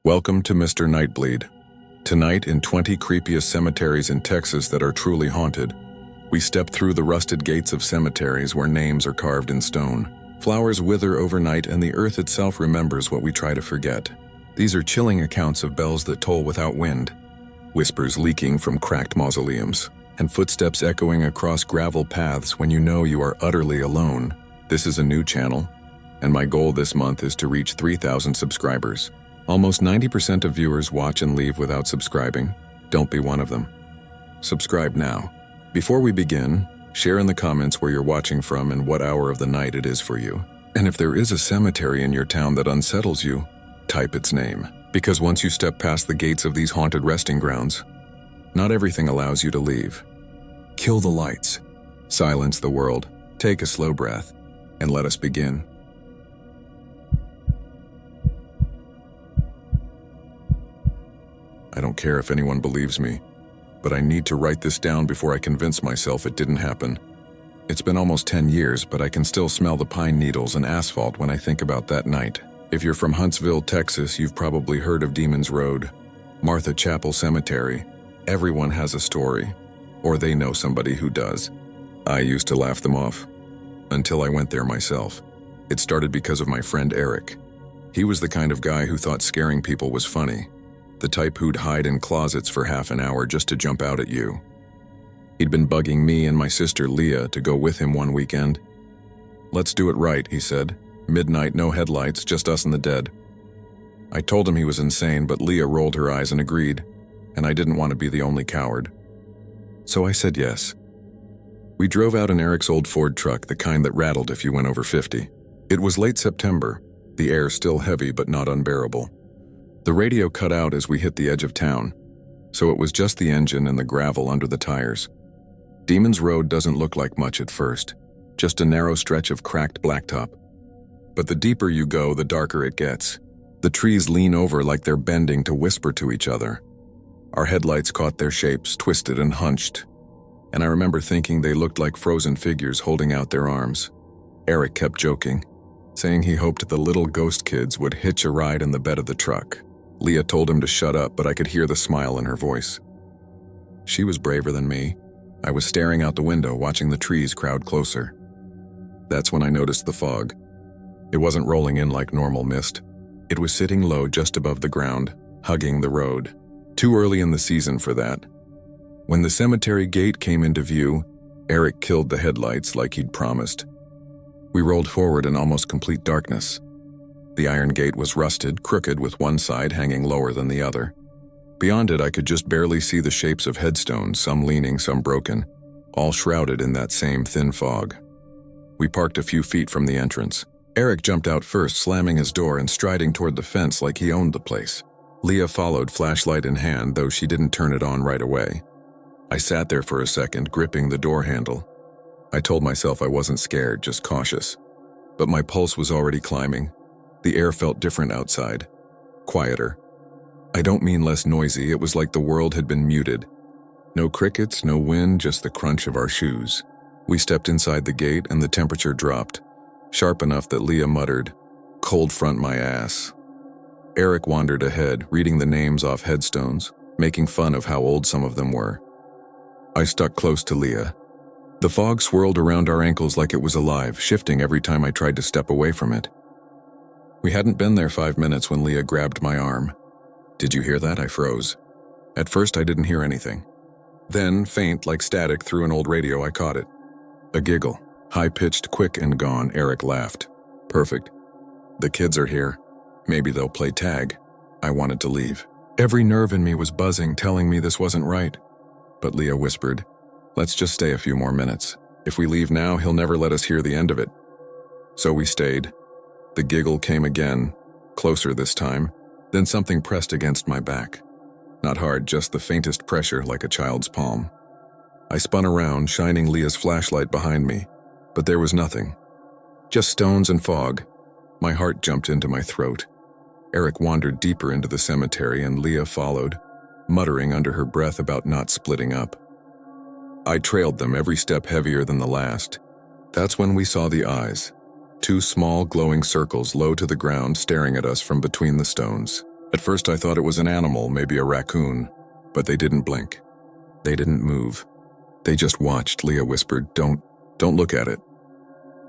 Welcome to Mr. Nightbleed. Tonight, in 20 creepiest cemeteries in Texas that are truly haunted, we step through the rusted gates of cemeteries where names are carved in stone. Flowers wither overnight and the earth itself remembers what we try to forget. These are chilling accounts of bells that toll without wind, whispers leaking from cracked mausoleums, and footsteps echoing across gravel paths when you know you are utterly alone. This is a new channel, and my goal this month is to reach 3,000 subscribers. Almost 90% of viewers watch and leave without subscribing. Don't be one of them. Subscribe now. Before we begin, share in the comments where you're watching from and what hour of the night it is for you. And if there is a cemetery in your town that unsettles you, type its name. Because once you step past the gates of these haunted resting grounds, not everything allows you to leave. Kill the lights, silence the world, take a slow breath, and let us begin. I don't care if anyone believes me, but I need to write this down before I convince myself it didn't happen. It's been almost 10 years, but I can still smell the pine needles and asphalt when I think about that night. If you're from Huntsville, Texas, you've probably heard of Demon's Road, Martha Chapel Cemetery. Everyone has a story, or they know somebody who does. I used to laugh them off, until I went there myself. It started because of my friend Eric. He was the kind of guy who thought scaring people was funny, the type who'd hide in closets for half an hour just to jump out at you. He'd been bugging me and my sister Leah to go with him one weekend. "Let's do it right," he said. "Midnight, no headlights, just us and the dead." I told him he was insane, but Leah rolled her eyes and agreed, and I didn't want to be the only coward. So I said yes. We drove out in Eric's old Ford truck, the kind that rattled if you went over 50. It was late September, the air still heavy but not unbearable. The radio cut out as we hit the edge of town, so it was just the engine and the gravel under the tires. Demon's Road doesn't look like much at first, just a narrow stretch of cracked blacktop. But the deeper you go, the darker it gets. The trees lean over like they're bending to whisper to each other. Our headlights caught their shapes, twisted and hunched, and I remember thinking they looked like frozen figures holding out their arms. Eric kept joking, saying he hoped the little ghost kids would hitch a ride in the bed of the truck. Leah told him to shut up, but I could hear the smile in her voice. She was braver than me. I was staring out the window, watching the trees crowd closer. That's when I noticed the fog. It wasn't rolling in like normal mist. It was sitting low just above the ground, hugging the road. Too early in the season for that. When the cemetery gate came into view, Eric killed the headlights like he'd promised. We rolled forward in almost complete darkness. The iron gate was rusted, crooked, with one side hanging lower than the other. Beyond it, I could just barely see the shapes of headstones, some leaning, some broken, all shrouded in that same thin fog. We parked a few feet from the entrance. Eric jumped out first, slamming his door and striding toward the fence like he owned the place. Leah followed, flashlight in hand, though she didn't turn it on right away. I sat there for a second, gripping the door handle. I told myself I wasn't scared, just cautious. But my pulse was already climbing. The air felt different outside, quieter. I don't mean less noisy, it was like the world had been muted. No crickets, no wind, just the crunch of our shoes. We stepped inside the gate and the temperature dropped, sharp enough that Leah muttered, "Cold front my ass." Eric wandered ahead, reading the names off headstones, making fun of how old some of them were. I stuck close to Leah. The fog swirled around our ankles like it was alive, shifting every time I tried to step away from it. We hadn't been there 5 minutes when Leah grabbed my arm. "Did you hear that?" I froze. At first I didn't hear anything. Then, faint like static through an old radio, I caught it. A giggle, high-pitched, quick and gone. Eric laughed. "Perfect. The kids are here. Maybe they'll play tag." I wanted to leave. Every nerve in me was buzzing, telling me this wasn't right. But Leah whispered, "Let's just stay a few more minutes. If we leave now, he'll never let us hear the end of it." So we stayed. The giggle came again, closer this time. Then something pressed against my back. Not hard, just the faintest pressure like a child's palm. I spun around, shining Leah's flashlight behind me, but there was nothing. Just stones and fog. My heart jumped into my throat. Eric wandered deeper into the cemetery and Leah followed, muttering under her breath about not splitting up. I trailed them, every step heavier than the last. That's when we saw the eyes. Two small glowing circles low to the ground staring at us from between the stones. At first I thought it was an animal, maybe a raccoon, but they didn't blink. They didn't move. They just watched. Leah whispered, Don't look at it.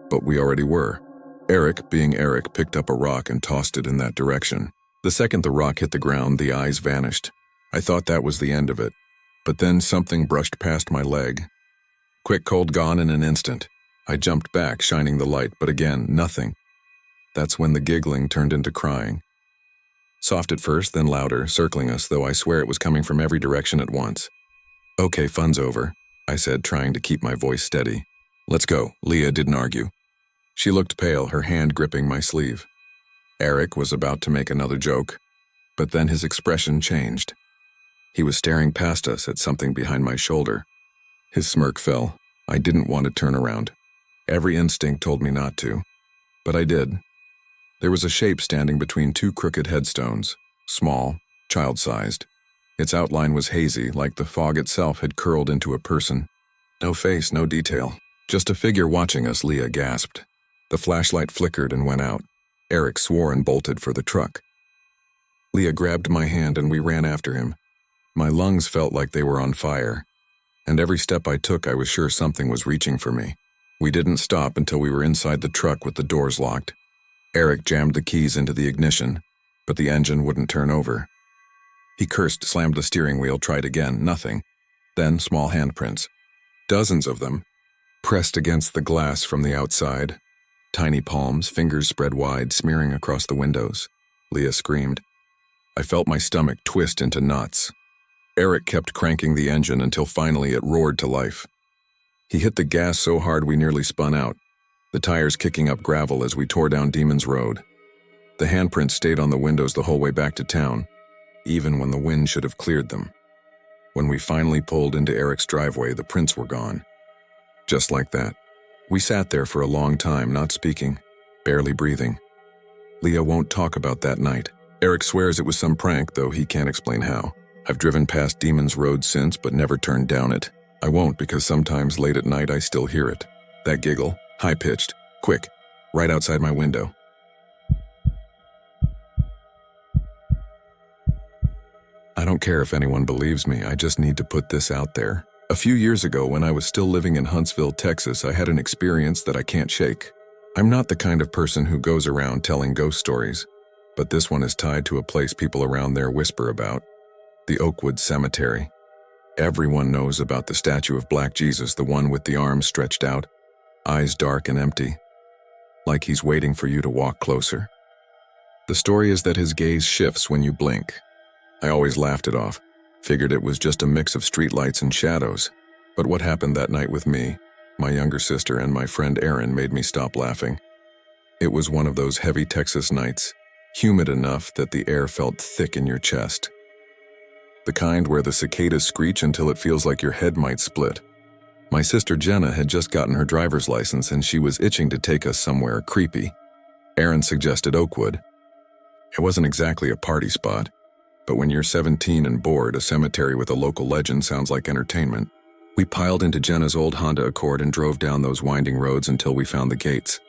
But we already were. Eric, being Eric, picked up a rock and tossed it in that direction. The second the rock hit the ground, the eyes vanished. I thought that was the end of it. But then something brushed past my leg. Quick, cold, gone in an instant. I jumped back, shining the light, but again, nothing. That's when the giggling turned into crying. Soft at first, then louder, circling us, though I swear it was coming from every direction at once. Okay, fun's over, I said, trying to keep my voice steady. Let's go. Leah didn't argue. She looked pale, her hand gripping my sleeve. Eric was about to make another joke, but then his expression changed. He was staring past us at something behind my shoulder. His smirk fell. I didn't want to turn around. Every instinct told me not to, but I did. There was a shape standing between two crooked headstones, small, child-sized. Its outline was hazy, like the fog itself had curled into a person. No face, no detail. Just a figure watching us, Leah gasped. The flashlight flickered and went out. Eric swore and bolted for the truck. Leah grabbed my hand and we ran after him. My lungs felt like they were on fire, and every step I took I was sure something was reaching for me. We didn't stop until we were inside the truck with the doors locked. Eric jammed the keys into the ignition, but the engine wouldn't turn over. He cursed, slammed the steering wheel, tried again, nothing. Then small handprints. Dozens of them, pressed against the glass from the outside. Tiny palms, fingers spread wide, smearing across the windows. Leah screamed. I felt my stomach twist into knots. Eric kept cranking the engine until finally it roared to life. He hit the gas so hard we nearly spun out, the tires kicking up gravel as we tore down Demon's Road. The handprints stayed on the windows the whole way back to town, even when the wind should have cleared them. When we finally pulled into Eric's driveway, the prints were gone. Just like that. We sat there for a long time, not speaking, barely breathing. Leah won't talk about that night. Eric swears it was some prank, though he can't explain how. I've driven past Demon's Road since, but never turned down it. I won't because sometimes late at night I still hear it. That giggle, high-pitched, quick, right outside my window. I don't care if anyone believes me, I just need to put this out there. A few years ago, when I was still living in Huntsville, Texas, I had an experience that I can't shake. I'm not the kind of person who goes around telling ghost stories, but this one is tied to a place people around there whisper about. The Oakwood Cemetery. Everyone knows about the statue of Black Jesus, the one with the arms stretched out, eyes dark and empty, like he's waiting for you to walk closer. The story is that his gaze shifts when you blink. I always laughed it off, figured it was just a mix of streetlights and shadows. But what happened that night with me, my younger sister, and my friend Aaron made me stop laughing. It was one of those heavy Texas nights, humid enough that the air felt thick in your chest. The kind where the cicadas screech until it feels like your head might split. My sister Jenna had just gotten her driver's license and she was itching to take us somewhere creepy. Aaron suggested Oakwood. It wasn't exactly a party spot, but when you're 17 and bored, a cemetery with a local legend sounds like entertainment. We piled into Jenna's old Honda Accord and drove down those winding roads until we found the gates.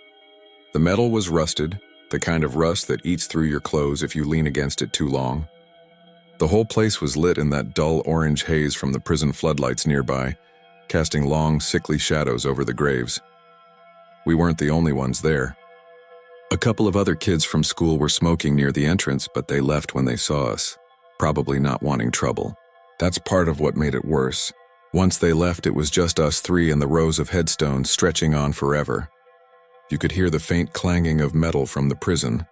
The metal was rusted, the kind of rust that eats through your clothes if you lean against it too long. The whole place was lit in that dull orange haze from the prison floodlights nearby, casting long, sickly shadows over the graves. We weren't the only ones there. A couple of other kids from school were smoking near the entrance, but they left when they saw us, probably not wanting trouble. That's part of what made it worse. Once they left, it was just us three and the rows of headstones stretching on forever. You could hear the faint clanging of metal from the prison,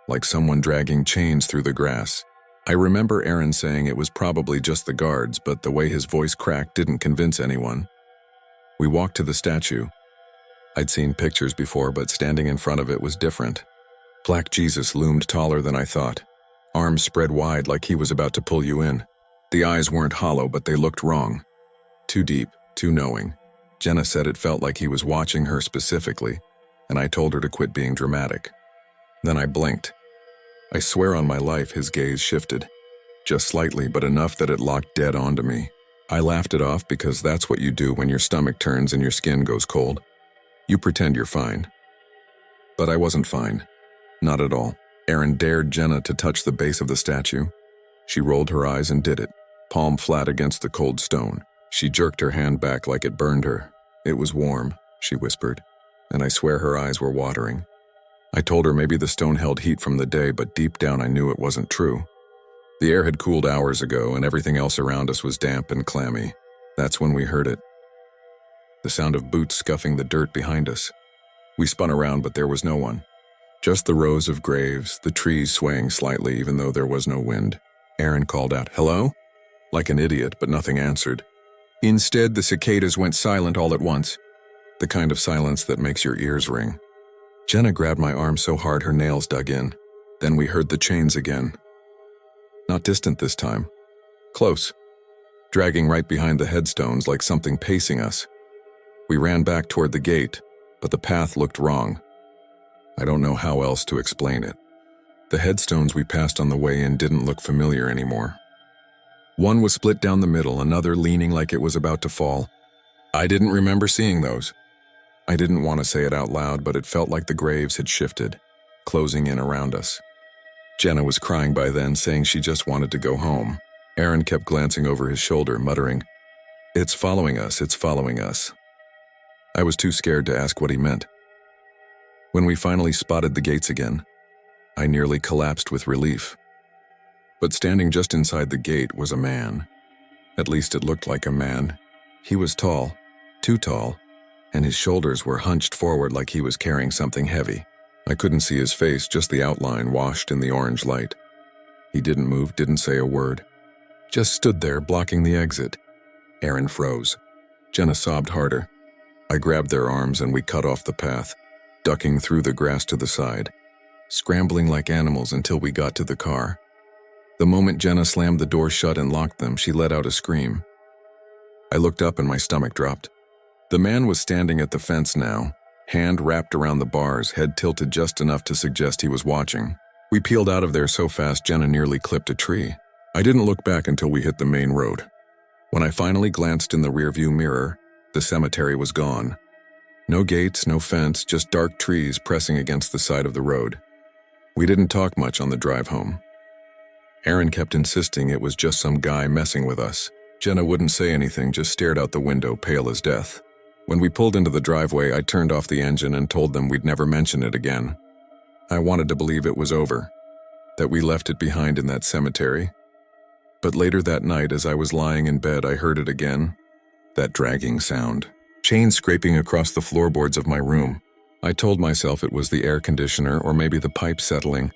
like someone dragging chains through the grass. I remember Aaron saying it was probably just the guards, but the way his voice cracked didn't convince anyone. We walked to the statue. I'd seen pictures before, but standing in front of it was different. Black Jesus loomed taller than I thought, arms spread wide like he was about to pull you in. The eyes weren't hollow, but they looked wrong. Too deep, too knowing. Jenna said it felt like he was watching her specifically, and I told her to quit being dramatic. Then I blinked. I swear on my life his gaze shifted. Just slightly, but enough that it locked dead onto me. I laughed it off because that's what you do when your stomach turns and your skin goes cold. You pretend you're fine. But I wasn't fine. Not at all. Aaron dared Jenna to touch the base of the statue. She rolled her eyes and did it, palm flat against the cold stone. She jerked her hand back like it burned her. "It was warm," she whispered, and I swear her eyes were watering. I told her maybe the stone held heat from the day, but deep down I knew it wasn't true. The air had cooled hours ago, and everything else around us was damp and clammy. That's when we heard it. The sound of boots scuffing the dirt behind us. We spun around, but there was no one. Just the rows of graves, the trees swaying slightly even though there was no wind. Aaron called out, "Hello?" Like an idiot, but nothing answered. Instead, the cicadas went silent all at once, the kind of silence that makes your ears ring. Jenna grabbed my arm so hard her nails dug in. Then we heard the chains again. Not distant this time. Close. Dragging right behind the headstones like something pacing us. We ran back toward the gate, but the path looked wrong. I don't know how else to explain it. The headstones we passed on the way in didn't look familiar anymore. One was split down the middle, another leaning like it was about to fall. I didn't remember seeing those. I didn't want to say it out loud, but it felt like the graves had shifted, closing in around us. Jenna was crying by then, saying she just wanted to go home. Aaron kept glancing over his shoulder, muttering, "It's following us, it's following us." I was too scared to ask what he meant. When we finally spotted the gates again, I nearly collapsed with relief. But standing just inside the gate was a man. At least it looked like a man. He was tall, too tall, and his shoulders were hunched forward like he was carrying something heavy. I couldn't see his face, just the outline washed in the orange light. He didn't move, didn't say a word. Just stood there, blocking the exit. Aaron froze. Jenna sobbed harder. I grabbed their arms and we cut off the path, ducking through the grass to the side, scrambling like animals until we got to the car. The moment Jenna slammed the door shut and locked them, she let out a scream. I looked up and my stomach dropped. The man was standing at the fence now, hand wrapped around the bars, head tilted just enough to suggest he was watching. We peeled out of there so fast Jenna nearly clipped a tree. I didn't look back until we hit the main road. When I finally glanced in the rearview mirror, the cemetery was gone. No gates, no fence, just dark trees pressing against the side of the road. We didn't talk much on the drive home. Aaron kept insisting it was just some guy messing with us. Jenna wouldn't say anything, just stared out the window, pale as death. When we pulled into the driveway, I turned off the engine and told them we'd never mention it again. I wanted to believe it was over, that we left it behind in that cemetery. But later that night, as I was lying in bed, I heard it again. That dragging sound. Chains scraping across the floorboards of my room. I told myself it was the air conditioner or maybe the pipe settling.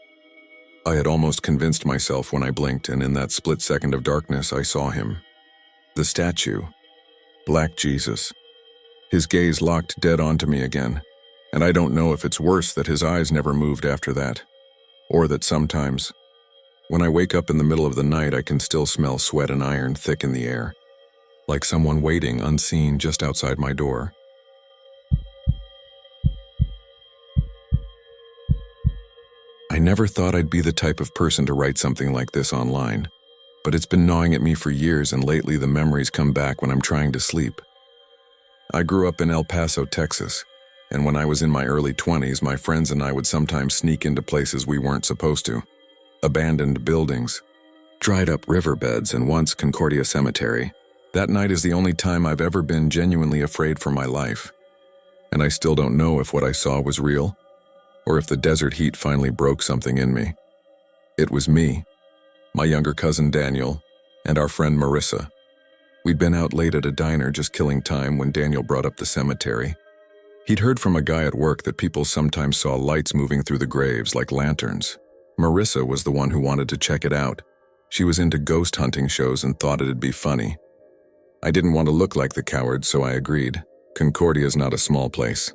I had almost convinced myself when I blinked, and in that split second of darkness, I saw him. The statue. Black Jesus. His gaze locked dead onto me again, and I don't know if it's worse that his eyes never moved after that, or that sometimes, when I wake up in the middle of the night, I can still smell sweat and iron thick in the air, like someone waiting unseen just outside my door. I never thought I'd be the type of person to write something like this online, but it's been gnawing at me for years, and lately the memories come back when I'm trying to sleep. I grew up in El Paso, Texas, and when I was in my early 20s, my friends and I would sometimes sneak into places we weren't supposed to. Abandoned buildings, dried up riverbeds, and once Concordia Cemetery. That night is the only time I've ever been genuinely afraid for my life. And I still don't know if what I saw was real, or if the desert heat finally broke something in me. It was me, my younger cousin Daniel, and our friend Marissa. We'd been out late at a diner just killing time when Daniel brought up the cemetery. He'd heard from a guy at work that people sometimes saw lights moving through the graves like lanterns. Marissa was the one who wanted to check it out. She was into ghost hunting shows and thought it'd be funny. I didn't want to look like the coward, so I agreed. Concordia's not a small place.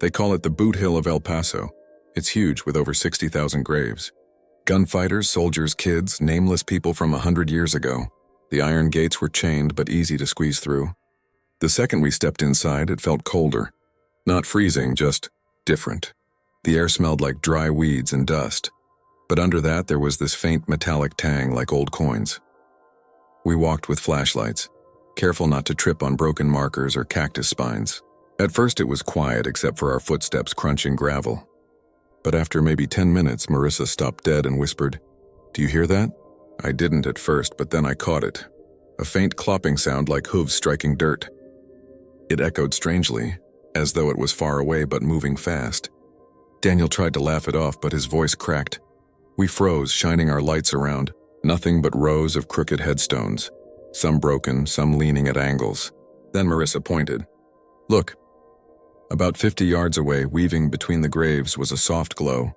They call it the Boot Hill of El Paso. It's huge, with over 60,000 graves. Gunfighters, soldiers, kids, nameless people from 100 years ago. The iron gates were chained but easy to squeeze through. The second we stepped inside, it felt colder. Not freezing, just different. The air smelled like dry weeds and dust. But under that, there was this faint metallic tang like old coins. We walked with flashlights, careful not to trip on broken markers or cactus spines. At first it was quiet except for our footsteps crunching gravel. But after maybe 10 minutes, Marissa stopped dead and whispered, "Do you hear that?" I didn't at first, but then I caught it. A faint clopping sound like hooves striking dirt. It echoed strangely, as though it was far away but moving fast. Daniel tried to laugh it off, but his voice cracked. We froze, shining our lights around. Nothing but rows of crooked headstones, some broken, some leaning at angles. Then Marissa pointed. "Look." About 50 yards away, weaving between the graves, was a soft glow.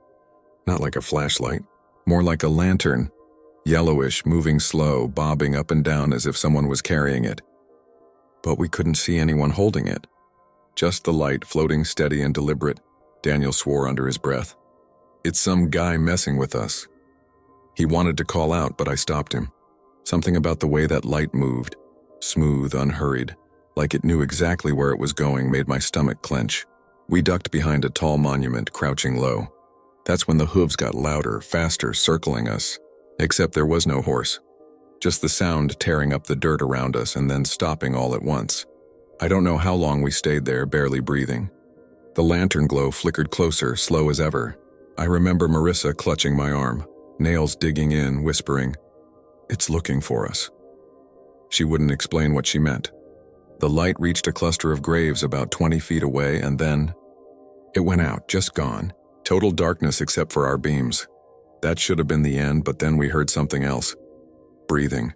Not like a flashlight, more like a lantern. Yellowish, moving slow, bobbing up and down as if someone was carrying it. But we couldn't see anyone holding it. Just the light floating steady and deliberate, Daniel swore under his breath. "It's some guy messing with us." He wanted to call out, but I stopped him. Something about the way that light moved, smooth, unhurried, like it knew exactly where it was going, made my stomach clench. We ducked behind a tall monument, crouching low. That's when the hooves got louder, faster, circling us. Except there was no horse. Just the sound tearing up the dirt around us and then stopping all at once. I don't know how long we stayed there, barely breathing. The lantern glow flickered closer, slow as ever. I remember Marissa clutching my arm, nails digging in, whispering, "It's looking for us." She wouldn't explain what she meant. The light reached a cluster of graves about 20 feet away, and then it went out, just gone. Total darkness except for our beams. That should have been the end, but then we heard something else. Breathing.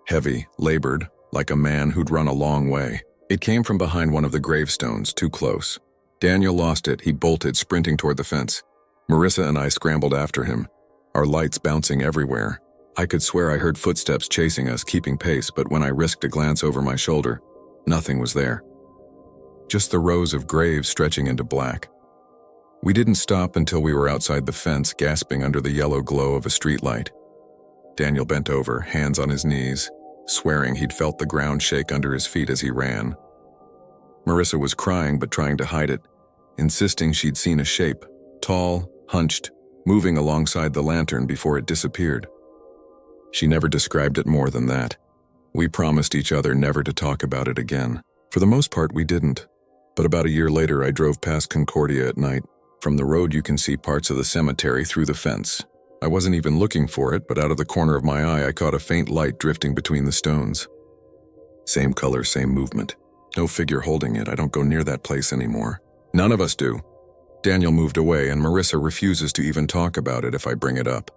Heavy, labored, like a man who'd run a long way. It came from behind one of the gravestones, too close. Daniel lost it. He bolted, sprinting toward the fence. Marissa and I scrambled after him, our lights bouncing everywhere. I could swear I heard footsteps chasing us, keeping pace, but when I risked a glance over my shoulder, nothing was there. Just the rows of graves stretching into black. We didn't stop until we were outside the fence, gasping under the yellow glow of a streetlight. Daniel bent over, hands on his knees, swearing he'd felt the ground shake under his feet as he ran. Marissa was crying but trying to hide it, insisting she'd seen a shape, tall, hunched, moving alongside the lantern before it disappeared. She never described it more than that. We promised each other never to talk about it again. For the most part, we didn't. But about a year later, I drove past Concordia at night. From the road, you can see parts of the cemetery through the fence. I wasn't even looking for it, but out of the corner of my eye, I caught a faint light drifting between the stones. Same color, same movement. No figure holding it. I don't go near that place anymore. None of us do. Daniel moved away, and Marissa refuses to even talk about it if I bring it up.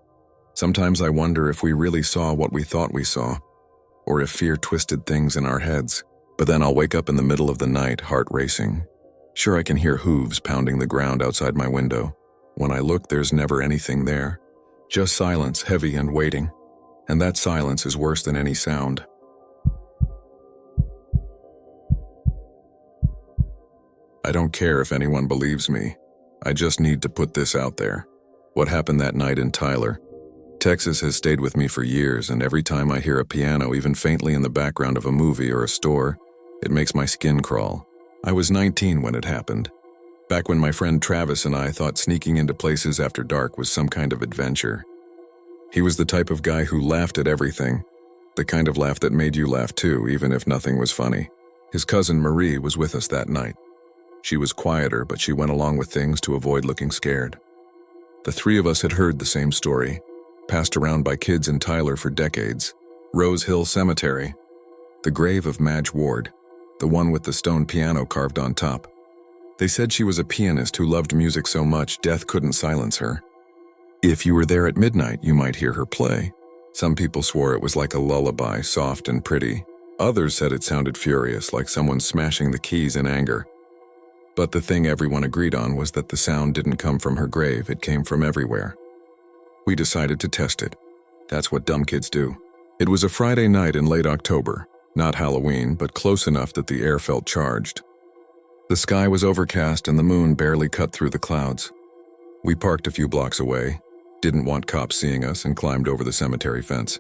Sometimes I wonder if we really saw what we thought we saw, or if fear twisted things in our heads. But then I'll wake up in the middle of the night, heart racing. Sure, I can hear hooves pounding the ground outside my window. When I look, there's never anything there. Just silence, heavy and waiting. And that silence is worse than any sound. I don't care if anyone believes me. I just need to put this out there. What happened that night in Tyler? Texas has stayed with me for years, and every time I hear a piano, even faintly in the background of a movie or a store, it makes my skin crawl. I was 19 when it happened. Back when my friend Travis and I thought sneaking into places after dark was some kind of adventure. He was the type of guy who laughed at everything, the kind of laugh that made you laugh too, even if nothing was funny. His cousin Marie was with us that night. She was quieter, but she went along with things to avoid looking scared. The three of us had heard the same story, passed around by kids in Tyler for decades. Rose Hill Cemetery, the grave of Madge Ward, the one with the stone piano carved on top. They said she was a pianist who loved music so much death couldn't silence her. If you were there at midnight, you might hear her play. Some people swore it was like a lullaby, soft and pretty. Others said it sounded furious, like someone smashing the keys in anger. But the thing everyone agreed on was that the sound didn't come from her grave, it came from everywhere. We decided to test it. That's what dumb kids do. It was a Friday night in late October. Not Halloween, but close enough that the air felt charged. The sky was overcast and the moon barely cut through the clouds. We parked a few blocks away, didn't want cops seeing us, and climbed over the cemetery fence.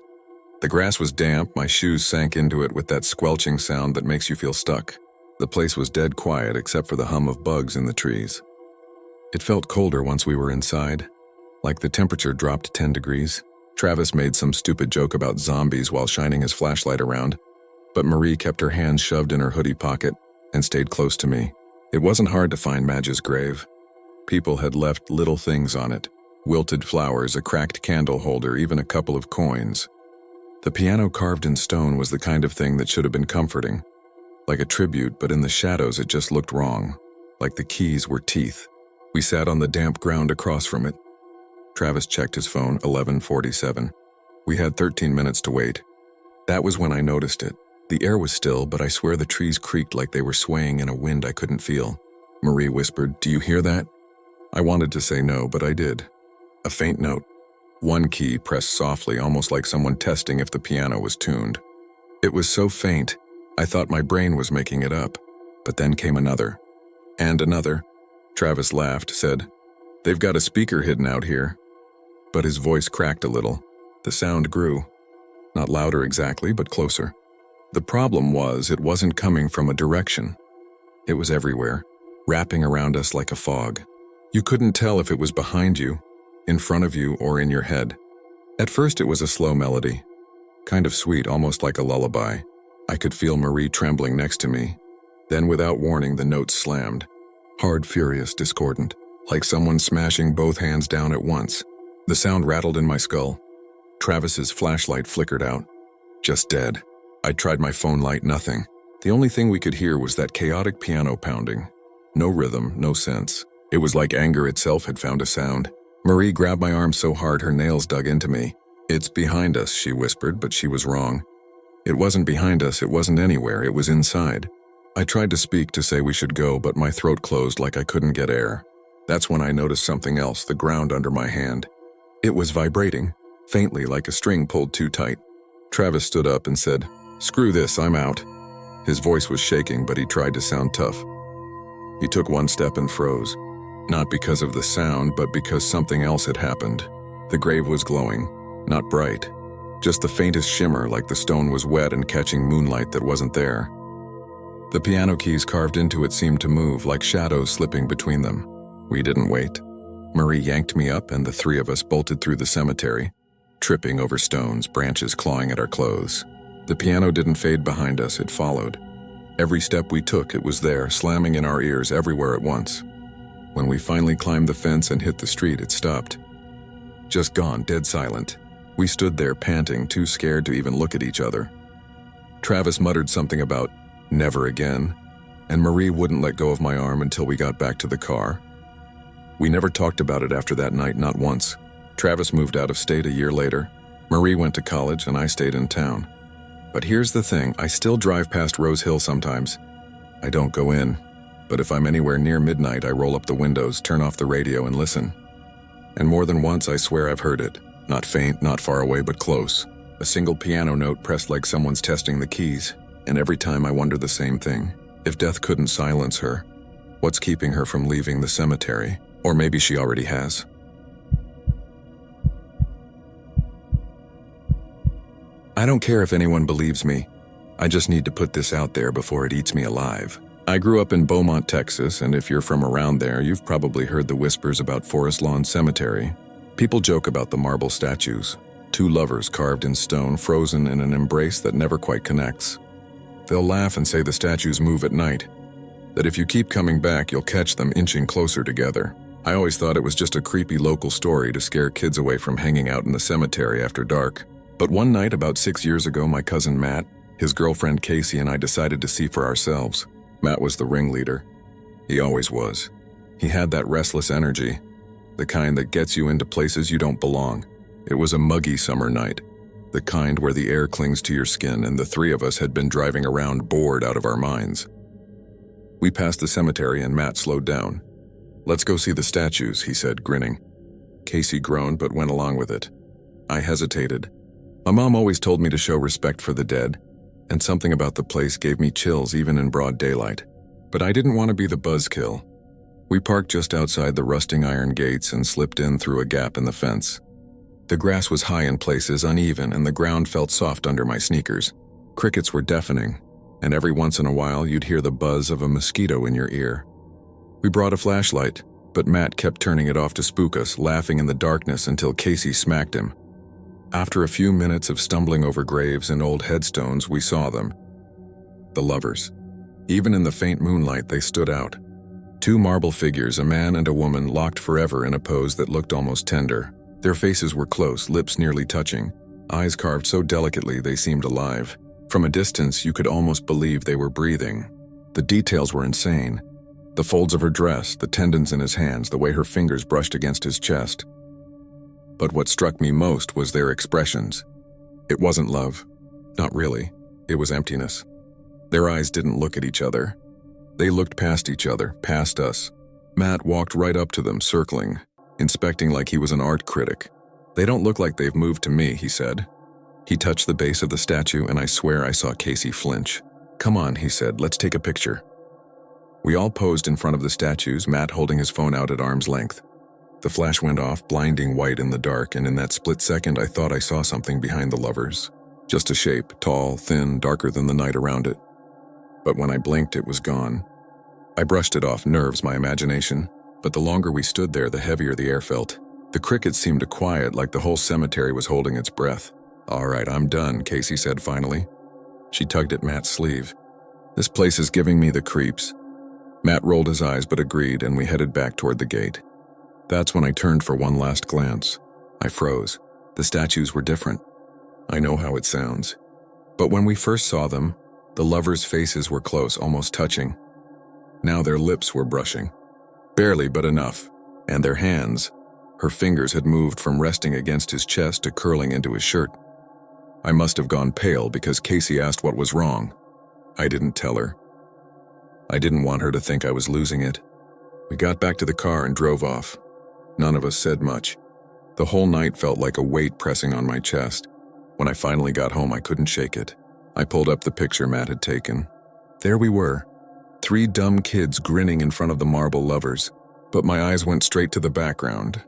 The grass was damp, my shoes sank into it with that squelching sound that makes you feel stuck. The place was dead quiet except for the hum of bugs in the trees. It felt colder once we were inside, like the temperature dropped 10 degrees. Travis made some stupid joke about zombies while shining his flashlight around, but Marie kept her hands shoved in her hoodie pocket and stayed close to me. It wasn't hard to find Madge's grave. People had left little things on it: wilted flowers, a cracked candle holder, even a couple of coins. The piano carved in stone was the kind of thing that should have been comforting, like a tribute, but in the shadows it just looked wrong, like the keys were teeth. We sat on the damp ground across from it. Travis checked his phone, 11:47. We had 13 minutes to wait. That was when I noticed it. The air was still, but I swear the trees creaked like they were swaying in a wind I couldn't feel. Marie whispered, "Do you hear that?" I wanted to say no, but I did. A faint note. One key pressed softly, almost like someone testing if the piano was tuned. It was so faint, I thought my brain was making it up. But then came another. And another. Travis laughed, said, "They've got a speaker hidden out here." But his voice cracked a little. The sound grew. Not louder exactly, but closer. The problem was, it wasn't coming from a direction. It was everywhere, wrapping around us like a fog. You couldn't tell if it was behind you, in front of you, or in your head. At first it was a slow melody, kind of sweet, almost like a lullaby. I could feel Marie trembling next to me. Then without warning, the notes slammed. Hard, furious, discordant, like someone smashing both hands down at once. The sound rattled in my skull. Travis's flashlight flickered out. Just dead. I tried my phone light, nothing. The only thing we could hear was that chaotic piano pounding. No rhythm, no sense. It was like anger itself had found a sound. Marie grabbed my arm so hard her nails dug into me. "It's behind us," she whispered, but she was wrong. It wasn't behind us, it wasn't anywhere, it was inside. I tried to speak, to say we should go, but my throat closed like I couldn't get air. That's when I noticed something else, the ground under my hand. It was vibrating, faintly, like a string pulled too tight. Travis stood up and said, "Screw this, I'm out." His voice was shaking, but he tried to sound tough. He took one step and froze. Not because of the sound, but because something else had happened. The grave was glowing, not bright. Just the faintest shimmer, like the stone was wet and catching moonlight that wasn't there. The piano keys carved into it seemed to move, like shadows slipping between them. We didn't wait. Marie yanked me up, and the three of us bolted through the cemetery, tripping over stones, branches clawing at our clothes. The piano didn't fade behind us, it followed. Every step we took, it was there, slamming in our ears everywhere at once. When we finally climbed the fence and hit the street, it stopped. Just gone, dead silent. We stood there panting, too scared to even look at each other. Travis muttered something about "never again," and Marie wouldn't let go of my arm until we got back to the car. We never talked about it after that night, not once. Travis moved out of state a year later. Marie went to college and I stayed in town. But here's the thing, I still drive past Rose Hill sometimes. I don't go in, but if I'm anywhere near midnight, I roll up the windows, turn off the radio, and listen. And more than once, I swear I've heard it. Not faint, not far away, but close. A single piano note pressed like someone's testing the keys. And every time I wonder the same thing. If death couldn't silence her, what's keeping her from leaving the cemetery? Or maybe she already has. I don't care if anyone believes me. I just need to put this out there before it eats me alive. I grew up in Beaumont, Texas, and if you're from around there, you've probably heard the whispers about Forest Lawn Cemetery. People joke about the marble statues, two lovers carved in stone, frozen in an embrace that never quite connects. They'll laugh and say the statues move at night, that if you keep coming back, you'll catch them inching closer together. I always thought it was just a creepy local story to scare kids away from hanging out in the cemetery after dark. But one night about 6 years ago, my cousin Matt, his girlfriend Casey, and I decided to see for ourselves. Matt was the ringleader. He always was. He had that restless energy, the kind that gets you into places you don't belong. It was a muggy summer night, the kind where the air clings to your skin, and the three of us had been driving around bored out of our minds. We passed the cemetery and Matt slowed down. "Let's go see the statues," he said, grinning. Casey groaned but went along with it. I hesitated. My mom always told me to show respect for the dead, and something about the place gave me chills even in broad daylight. But I didn't want to be the buzzkill. We parked just outside the rusting iron gates and slipped in through a gap in the fence. The grass was high in places, uneven, and the ground felt soft under my sneakers. Crickets were deafening, and every once in a while you'd hear the buzz of a mosquito in your ear. We brought a flashlight, but Matt kept turning it off to spook us, laughing in the darkness until Casey smacked him. After a few minutes of stumbling over graves and old headstones, we saw them. The lovers. Even in the faint moonlight, they stood out. Two marble figures, a man and a woman, locked forever in a pose that looked almost tender. Their faces were close, lips nearly touching, eyes carved so delicately they seemed alive. From a distance, you could almost believe they were breathing. The details were insane. The folds of her dress, the tendons in his hands, the way her fingers brushed against his chest. But what struck me most was their expressions. It wasn't love. Not really. It was emptiness. Their eyes didn't look at each other. They looked past each other, past us. Matt walked right up to them, circling, inspecting like he was an art critic. "They don't look like they've moved to me," he said. He touched the base of the statue, and I swear I saw Casey flinch. "Come on," he said, "let's take a picture." We all posed in front of the statues, Matt holding his phone out at arm's length. The flash went off, blinding white in the dark, and in that split second I thought I saw something behind the lovers. Just a shape, tall, thin, darker than the night around it. But when I blinked, it was gone. I brushed it off, nerves, my imagination, but the longer we stood there, the heavier the air felt. The crickets seemed to quiet, like the whole cemetery was holding its breath. "All right, I'm done," Casey said finally. She tugged at Matt's sleeve. "This place is giving me the creeps." Matt rolled his eyes but agreed, and we headed back toward the gate. That's when I turned for one last glance. I froze. The statues were different. I know how it sounds. But when we first saw them, the lovers' faces were close, almost touching. Now their lips were brushing. Barely, but enough. And their hands, her fingers had moved from resting against his chest to curling into his shirt. I must have gone pale because Casey asked what was wrong. I didn't tell her. I didn't want her to think I was losing it. We got back to the car and drove off. None of us said much. The whole night felt like a weight pressing on my chest. When I finally got home, I couldn't shake it. I pulled up the picture Matt had taken. There we were, 3 dumb kids grinning in front of the marble lovers, but my eyes went straight to the background.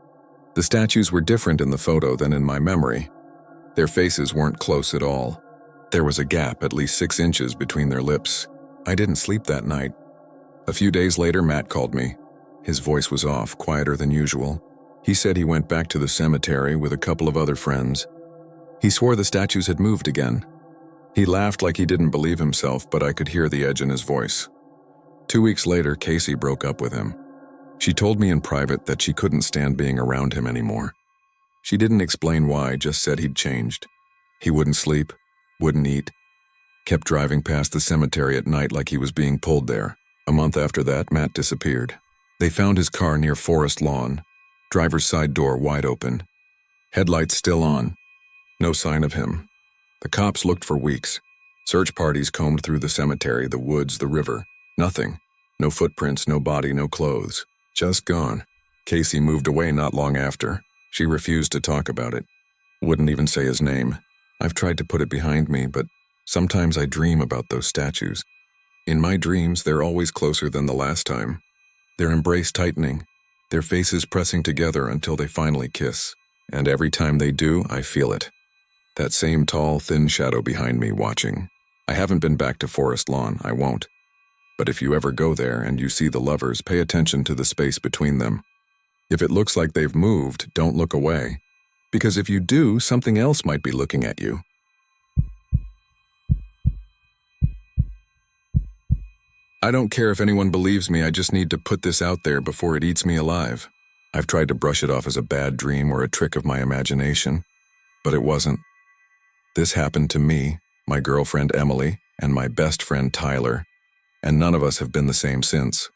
The statues were different in the photo than in my memory. Their faces weren't close at all. There was a gap at least 6 inches between their lips. I didn't sleep that night. A few days later, Matt called me. His voice was off, quieter than usual. He said he went back to the cemetery with a couple of other friends. He swore the statues had moved again. He laughed like he didn't believe himself, but I could hear the edge in his voice. 2 weeks later, Casey broke up with him. She told me in private that she couldn't stand being around him anymore. She didn't explain why, just said he'd changed. He wouldn't sleep, wouldn't eat, kept driving past the cemetery at night like he was being pulled there. A month after that, Matt disappeared. They found his car near Forest Lawn, driver's side door wide open, headlights still on. No sign of him. The cops looked for weeks. Search parties combed through the cemetery, the woods, the river. Nothing. No footprints, no body, no clothes. Just gone. Casey moved away not long after. She refused to talk about it. Wouldn't even say his name. I've tried to put it behind me, but sometimes I dream about those statues. In my dreams, they're always closer than the last time. Their embrace tightening, their faces pressing together until they finally kiss. And every time they do, I feel it. That same tall, thin shadow behind me watching. I haven't been back to Forest Lawn, I won't. But if you ever go there and you see the lovers, pay attention to the space between them. If it looks like they've moved, don't look away. Because if you do, something else might be looking at you. I don't care if anyone believes me, I just need to put this out there before it eats me alive. I've tried to brush it off as a bad dream or a trick of my imagination, but it wasn't. This happened to me, my girlfriend Emily, and my best friend Tyler, and none of us have been the same since.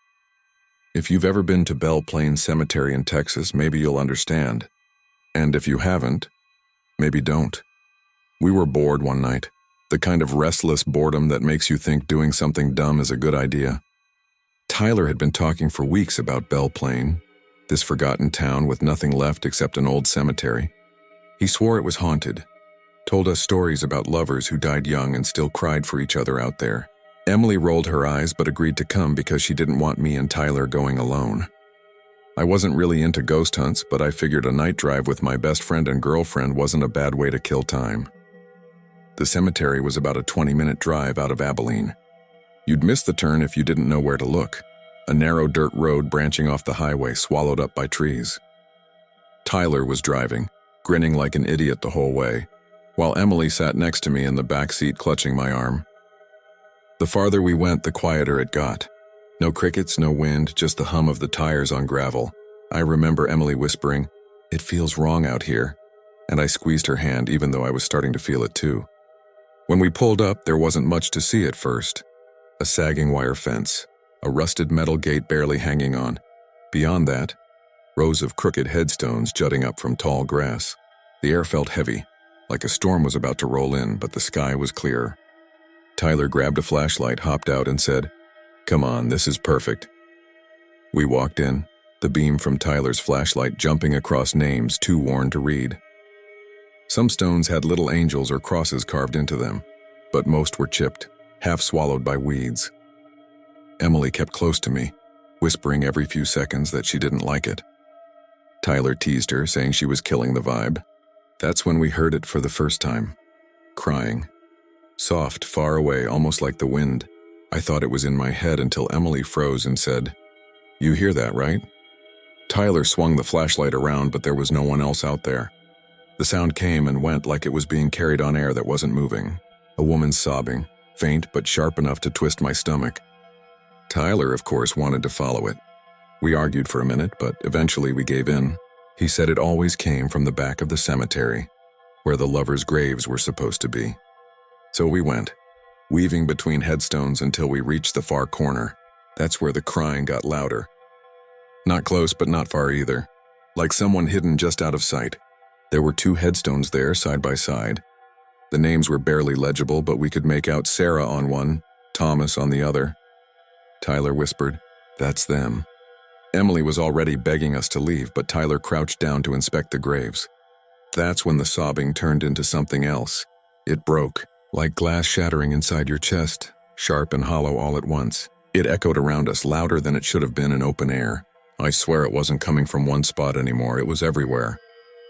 If you've ever been to Belle Plains Cemetery in Texas, maybe you'll understand. And if you haven't, maybe don't. We were bored one night, the kind of restless boredom that makes you think doing something dumb is a good idea. Tyler had been talking for weeks about Belle Plains, this forgotten town with nothing left except an old cemetery. He swore it was haunted, told us stories about lovers who died young and still cried for each other out there. Emily rolled her eyes but agreed to come because she didn't want me and Tyler going alone. I wasn't really into ghost hunts, but I figured a night drive with my best friend and girlfriend wasn't a bad way to kill time. The cemetery was about a 20-minute drive out of Abilene. You'd miss the turn if you didn't know where to look. A narrow dirt road branching off the highway swallowed up by trees. Tyler was driving, grinning like an idiot the whole way, while Emily sat next to me in the back seat clutching my arm. The farther we went, the quieter it got. No crickets, no wind, just the hum of the tires on gravel. I remember Emily whispering, "It feels wrong out here," and I squeezed her hand even though I was starting to feel it too. When we pulled up, there wasn't much to see at first. A sagging wire fence, a rusted metal gate barely hanging on. Beyond that, rows of crooked headstones jutting up from tall grass. The air felt heavy, like a storm was about to roll in, but the sky was clear. Tyler grabbed a flashlight, hopped out, and said, "Come on, this is perfect." We walked in, the beam from Tyler's flashlight jumping across names too worn to read. Some stones had little angels or crosses carved into them, but most were chipped, half swallowed by weeds. Emily kept close to me, whispering every few seconds that she didn't like it. Tyler teased her, saying she was killing the vibe. That's when we heard it for the first time. Crying. Soft, far away, almost like the wind. I thought it was in my head until Emily froze and said, "You hear that, right?" Tyler swung the flashlight around, but there was no one else out there. The sound came and went like it was being carried on air that wasn't moving. A woman sobbing, faint but sharp enough to twist my stomach. Tyler, of course, wanted to follow it. We argued for a minute, but eventually we gave in. He said it always came from the back of the cemetery, where the lovers' graves were supposed to be. So we went, weaving between headstones until we reached the far corner. That's where the crying got louder. Not close, but not far either. Like someone hidden just out of sight. There were 2 headstones there, side by side. The names were barely legible, but we could make out Sarah on one, Thomas on the other. Tyler whispered, "That's them." Emily was already begging us to leave, but Tyler crouched down to inspect the graves. That's when the sobbing turned into something else. It broke, like glass shattering inside your chest, sharp and hollow all at once. It echoed around us louder than it should have been in open air. I swear it wasn't coming from one spot anymore, it was everywhere.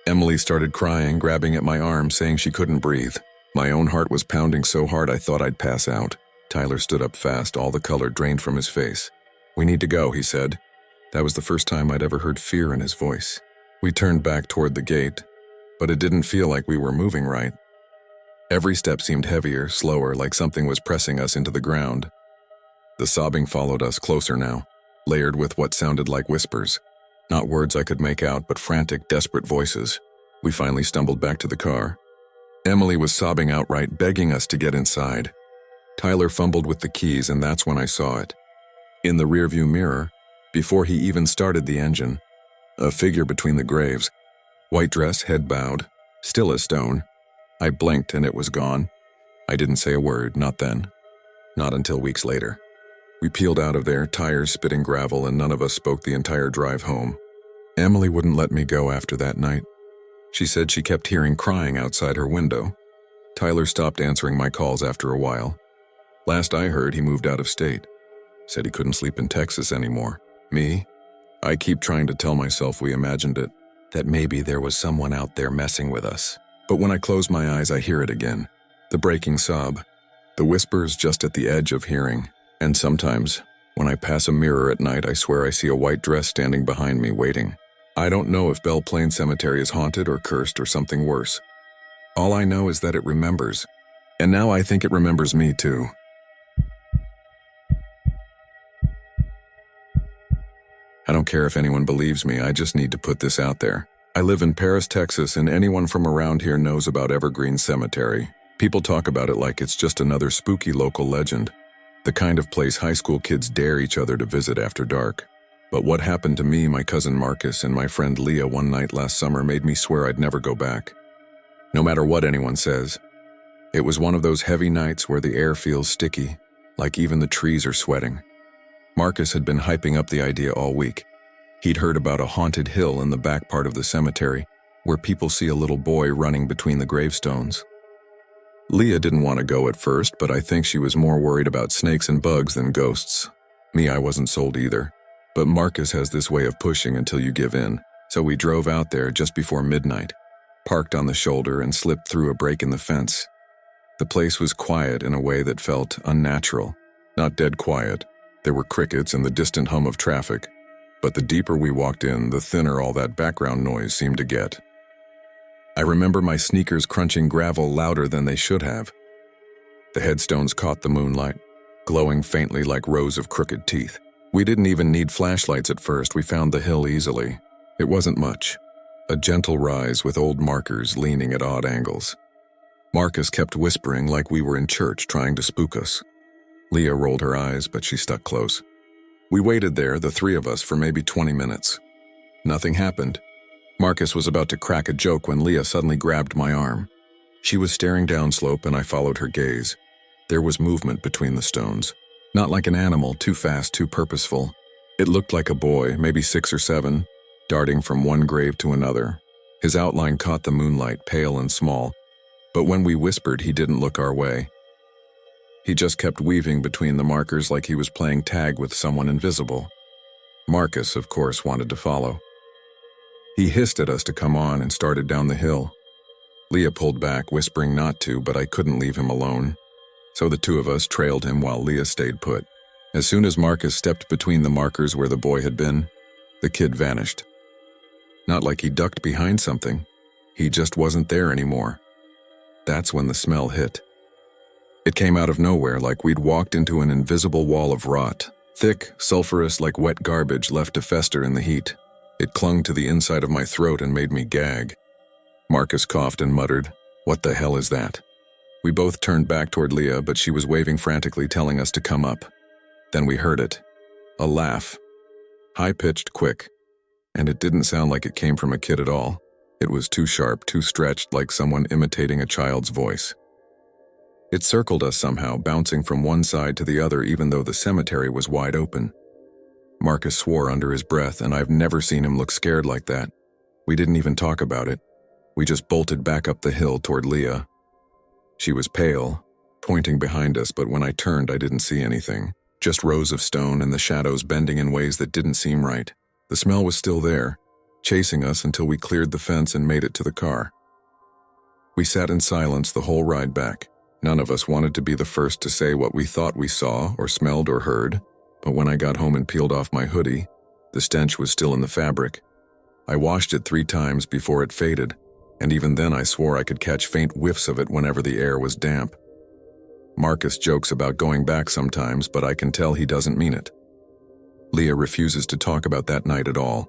Emily started crying, grabbing at my arm, saying she couldn't breathe. My own heart was pounding so hard I thought I'd pass out. Tyler stood up fast, all the color drained from his face. "We need to go," he said. That was the first time I'd ever heard fear in his voice. We turned back toward the gate, but it didn't feel like we were moving right. Every step seemed heavier, slower, like something was pressing us into the ground. The sobbing followed us closer now, layered with what sounded like whispers. Not words I could make out, but frantic, desperate voices. We finally stumbled back to the car. Emily was sobbing outright, begging us to get inside. Tyler fumbled with the keys, and that's when I saw it. In the rearview mirror, before he even started the engine, a figure between the graves. White dress, head bowed, still as stone. I blinked and it was gone. I didn't say a word, not then. Not until weeks later. We peeled out of there, tires spitting gravel, and none of us spoke the entire drive home. Emily wouldn't let me go after that night. She said she kept hearing crying outside her window. Tyler stopped answering my calls after a while. Last I heard, he moved out of state. Said he couldn't sleep in Texas anymore. Me? I keep trying to tell myself we imagined it, that maybe there was someone out there messing with us. But when I close my eyes, I hear it again. The breaking sob. The whispers just at the edge of hearing. And sometimes, when I pass a mirror at night, I swear I see a white dress standing behind me, waiting. I don't know if Belle Plaine Cemetery is haunted or cursed or something worse. All I know is that it remembers. And now I think it remembers me too. I don't care if anyone believes me, I just need to put this out there. I live in Paris, Texas, and anyone from around here knows about Evergreen Cemetery. People talk about it like it's just another spooky local legend. The kind of place high school kids dare each other to visit after dark. But what happened to me, my cousin Marcus, and my friend Leah one night last summer made me swear I'd never go back. No matter what anyone says. It was one of those heavy nights where the air feels sticky, like even the trees are sweating. Marcus had been hyping up the idea all week. He'd heard about a haunted hill in the back part of the cemetery, where people see a little boy running between the gravestones. Leah didn't want to go at first, but I think she was more worried about snakes and bugs than ghosts. Me, I wasn't sold either. But Marcus has this way of pushing until you give in, so we drove out there just before midnight, parked on the shoulder and slipped through a break in the fence. The place was quiet in a way that felt unnatural, not dead quiet. There were crickets and the distant hum of traffic, but the deeper we walked in, the thinner all that background noise seemed to get. I remember my sneakers crunching gravel louder than they should have. The headstones caught the moonlight, glowing faintly like rows of crooked teeth. We didn't even need flashlights at first. We found the hill easily. It wasn't much. A gentle rise with old markers leaning at odd angles. Marcus kept whispering like we were in church trying to spook us. Leah rolled her eyes, but she stuck close. We waited there, the three of us, for maybe 20 minutes. Nothing happened. Marcus was about to crack a joke when Leah suddenly grabbed my arm. She was staring downslope and I followed her gaze. There was movement between the stones. Not like an animal, too fast, too purposeful. It looked like a boy, maybe 6 or 7, darting from one grave to another. His outline caught the moonlight, pale and small, but when we whispered, he didn't look our way. He just kept weaving between the markers like he was playing tag with someone invisible. Marcus, of course, wanted to follow. He hissed at us to come on and started down the hill. Leah pulled back, whispering not to, but I couldn't leave him alone. So the two of us trailed him while Leah stayed put. As soon as Marcus stepped between the markers where the boy had been, the kid vanished. Not like he ducked behind something. He just wasn't there anymore. That's when the smell hit. It came out of nowhere, like we'd walked into an invisible wall of rot, thick, sulfurous like wet garbage left to fester in the heat. It clung to the inside of my throat and made me gag. Marcus coughed and muttered, "What the hell is that?" We both turned back toward Leah, but she was waving frantically, telling us to come up. Then we heard it. A laugh. High-pitched, quick. And it didn't sound like it came from a kid at all. It was too sharp, too stretched, like someone imitating a child's voice. It circled us somehow, bouncing from one side to the other even though the cemetery was wide open. Marcus swore under his breath, and I've never seen him look scared like that. We didn't even talk about it. We just bolted back up the hill toward Leah. She was pale, pointing behind us, but when I turned I didn't see anything. Just rows of stone and the shadows bending in ways that didn't seem right. The smell was still there, chasing us until we cleared the fence and made it to the car. We sat in silence the whole ride back. None of us wanted to be the first to say what we thought we saw or smelled or heard, but when I got home and peeled off my hoodie, the stench was still in the fabric. I washed it 3 times before it faded, and even then I swore I could catch faint whiffs of it whenever the air was damp. Marcus jokes about going back sometimes, but I can tell he doesn't mean it. Leah refuses to talk about that night at all.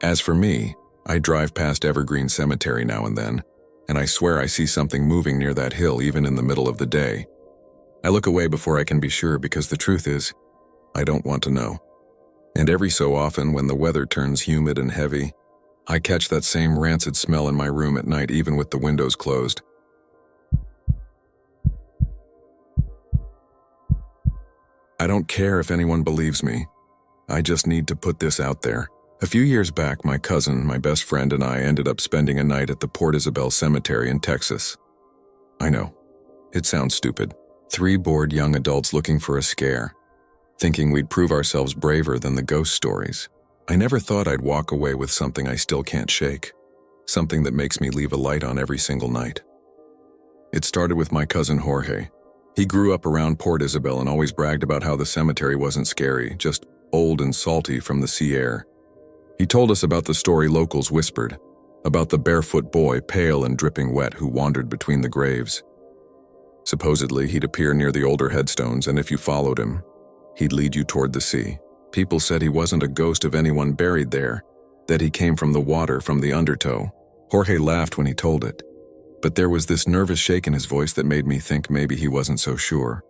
As for me, I drive past Evergreen Cemetery now and then, and I swear I see something moving near that hill even in the middle of the day. I look away before I can be sure because the truth is, I don't want to know. And every so often when the weather turns humid and heavy, I catch that same rancid smell in my room at night even with the windows closed. I don't care if anyone believes me. I just need to put this out there. A few years back, my cousin, my best friend, and I ended up spending a night at the Isabel Cemetery in Texas. I know. It sounds stupid. 3 bored young adults looking for a scare, thinking we'd prove ourselves braver than the ghost stories. I never thought I'd walk away with something I still can't shake, something that makes me leave a light on every single night. It started with my cousin Jorge. He grew up around Port Isabel and always bragged about how the cemetery wasn't scary, just old and salty from the sea air. He told us about the story locals whispered, about the barefoot boy, pale and dripping wet, who wandered between the graves. Supposedly, he'd appear near the older headstones, and if you followed him, he'd lead you toward the sea. People said he wasn't a ghost of anyone buried there, that he came from the water, from the undertow. Jorge laughed when he told it, but there was this nervous shake in his voice that made me think maybe he wasn't so sure.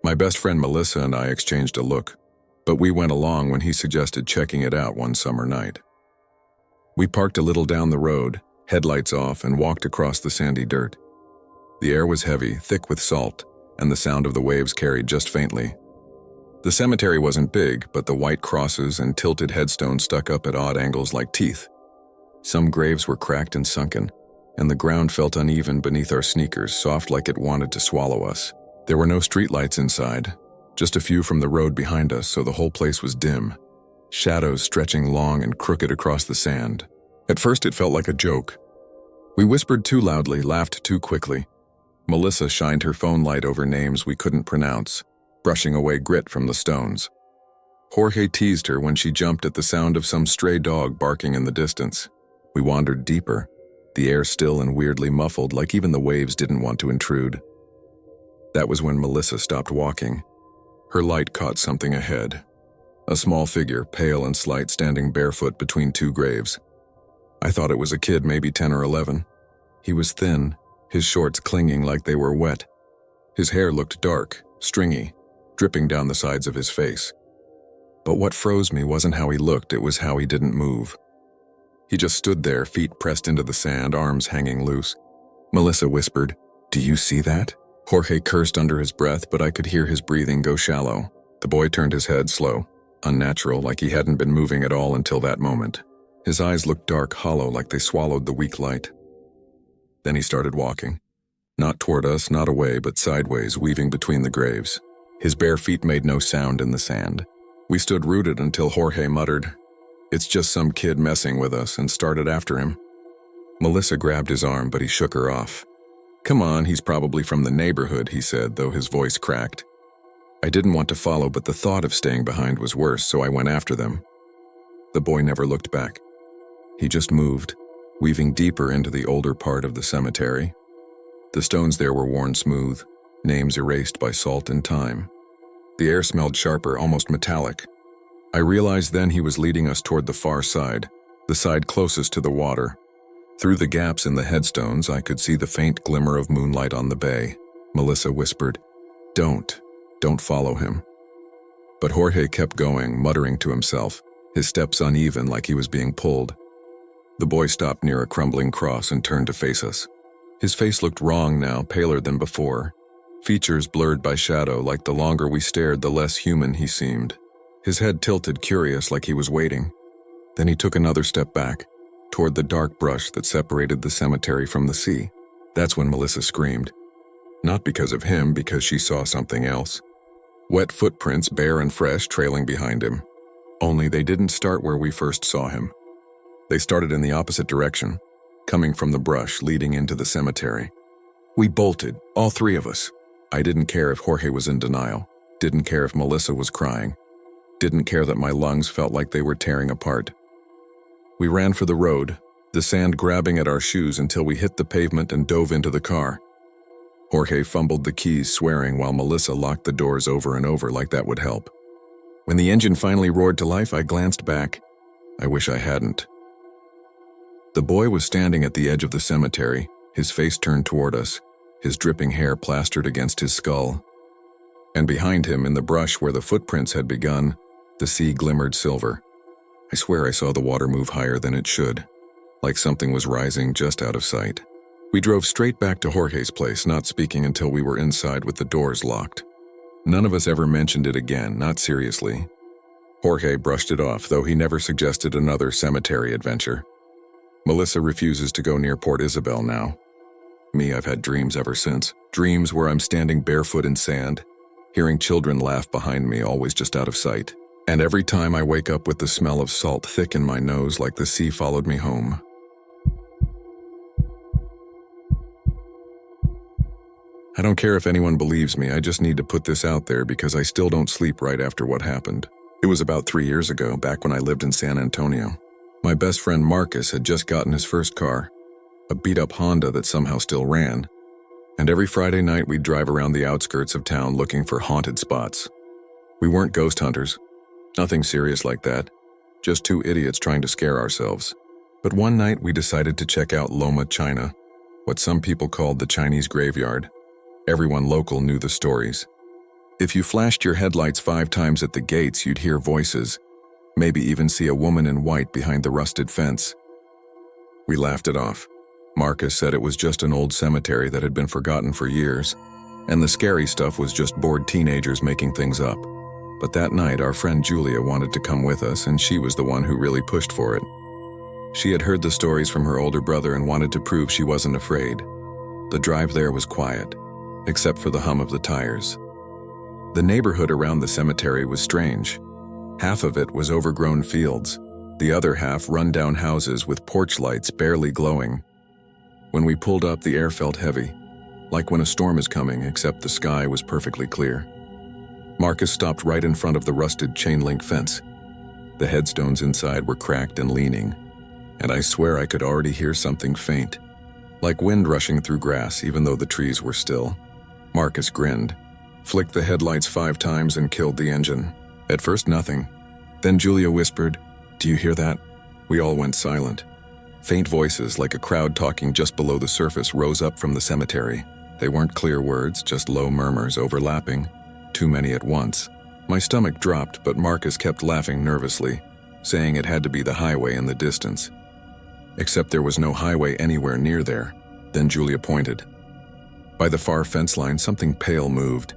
My best friend Melissa and I exchanged a look, but we went along when he suggested checking it out one summer night. We parked a little down the road, headlights off, and walked across the sandy dirt. The air was heavy, thick with salt, and the sound of the waves carried just faintly. The cemetery wasn't big, but the white crosses and tilted headstones stuck up at odd angles like teeth. Some graves were cracked and sunken, and the ground felt uneven beneath our sneakers, soft like it wanted to swallow us. There were no streetlights inside, just a few from the road behind us, so the whole place was dim, shadows stretching long and crooked across the sand. At first it felt like a joke. We whispered too loudly, laughed too quickly. Melissa shined her phone light over names we couldn't pronounce, brushing away grit from the stones. Jorge teased her when she jumped at the sound of some stray dog barking in the distance. We wandered deeper, the air still and weirdly muffled, like even the waves didn't want to intrude. That was when Melissa stopped walking. Her light caught something ahead. A small figure, pale and slight, standing barefoot between two graves. I thought it was a kid, maybe 10 or 11. He was thin, his shorts clinging like they were wet. His hair looked dark, stringy, dripping down the sides of his face. But what froze me wasn't how he looked, it was how he didn't move. He just stood there, feet pressed into the sand, arms hanging loose. Melissa whispered, "Do you see that?" Jorge cursed under his breath, but I could hear his breathing go shallow. The boy turned his head slow, unnatural, like he hadn't been moving at all until that moment. His eyes looked dark, hollow, like they swallowed the weak light. Then he started walking. Not toward us, not away, but sideways, weaving between the graves. His bare feet made no sound in the sand. We stood rooted until Jorge muttered, "It's just some kid messing with us," and started after him. Melissa grabbed his arm, but he shook her off. "Come on, he's probably from the neighborhood," he said, though his voice cracked. I didn't want to follow, but the thought of staying behind was worse, so I went after them. The boy never looked back. He just moved, weaving deeper into the older part of the cemetery. The stones there were worn smooth, names erased by salt and time. The air smelled sharper, almost metallic. I realized then he was leading us toward the far side, the side closest to the water. Through the gaps in the headstones, I could see the faint glimmer of moonlight on the bay. Melissa whispered, Don't follow him." But Jorge kept going, muttering to himself, his steps uneven like he was being pulled. The boy stopped near a crumbling cross and turned to face us. His face looked wrong now, paler than before. Features blurred by shadow, like the longer we stared, the less human he seemed. His head tilted, curious, like he was waiting. Then he took another step back, toward the dark brush that separated the cemetery from the sea. That's when Melissa screamed. Not because of him, because she saw something else. Wet footprints, bare and fresh, trailing behind him. Only they didn't start where we first saw him. They started in the opposite direction, coming from the brush leading into the cemetery. We bolted, all three of us. I didn't care if Jorge was in denial, didn't care if Melissa was crying, didn't care that my lungs felt like they were tearing apart. We ran for the road, the sand grabbing at our shoes until we hit the pavement and dove into the car. Jorge fumbled the keys, swearing, while Melissa locked the doors over and over like that would help. When the engine finally roared to life, I glanced back. I wish I hadn't. The boy was standing at the edge of the cemetery, his face turned toward us, his dripping hair plastered against his skull. And behind him, in the brush where the footprints had begun, the sea glimmered silver. I swear I saw the water move higher than it should, like something was rising just out of sight. We drove straight back to Jorge's place, not speaking until we were inside with the doors locked. None of us ever mentioned it again, not seriously. Jorge brushed it off, though he never suggested another cemetery adventure. Melissa refuses to go near Port Isabel now. Me, I've had dreams ever since. Dreams where I'm standing barefoot in sand, hearing children laugh behind me, always just out of sight. And every time I wake up with the smell of salt thick in my nose like the sea followed me home. I don't care if anyone believes me, I just need to put this out there because I still don't sleep right after what happened. It was about 3 years ago, back when I lived in San Antonio. My best friend Marcus had just gotten his first car, a beat-up Honda that somehow still ran. And every Friday night we'd drive around the outskirts of town looking for haunted spots. We weren't ghost hunters. Nothing serious like that. Just two idiots trying to scare ourselves. But one night we decided to check out Loma, China, what some people called the Chinese graveyard. Everyone local knew the stories. If you flashed your headlights 5 times at the gates, you'd hear voices, maybe even see a woman in white behind the rusted fence. We laughed it off. Marcus said it was just an old cemetery that had been forgotten for years, and the scary stuff was just bored teenagers making things up. But that night, our friend Julia wanted to come with us, and she was the one who really pushed for it. She had heard the stories from her older brother and wanted to prove she wasn't afraid. The drive there was quiet, except for the hum of the tires. The neighborhood around the cemetery was strange. Half of it was overgrown fields, the other half run-down houses with porch lights barely glowing. When we pulled up, the air felt heavy, like when a storm is coming, except the sky was perfectly clear. Marcus stopped right in front of the rusted chain-link fence. The headstones inside were cracked and leaning, and I swear I could already hear something faint, like wind rushing through grass even though the trees were still. Marcus grinned, flicked the headlights 5 times and killed the engine. At first nothing, Then Julia whispered, "Do you hear that?" We all went silent. Faint voices, like a crowd talking just below the surface, rose up from the cemetery. They weren't clear words, just low murmurs overlapping, too many at once. My stomach dropped, but Marcus kept laughing nervously, saying it had to be the highway in the distance. Except there was no highway anywhere near there. Then Julia pointed. By the far fence line, something pale moved.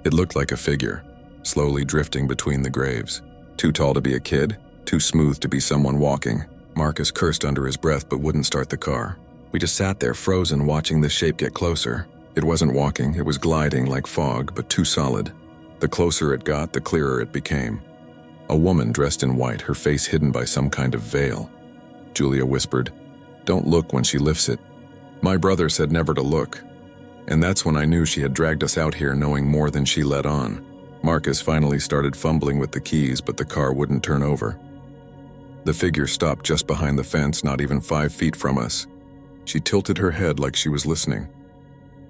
It looked like a figure, slowly drifting between the graves. Too tall to be a kid, too smooth to be someone walking. Marcus cursed under his breath but wouldn't start the car. We just sat there frozen, watching the shape get closer. It wasn't walking, it was gliding like fog, but too solid. The closer it got, the clearer it became. A woman dressed in white, her face hidden by some kind of veil. Julia whispered, "Don't look when she lifts it." My brother said never to look. And that's when I knew she had dragged us out here knowing more than she let on. Marcus finally started fumbling with the keys, but the car wouldn't turn over. The figure stopped just behind the fence, not even 5 feet from us. She tilted her head like she was listening.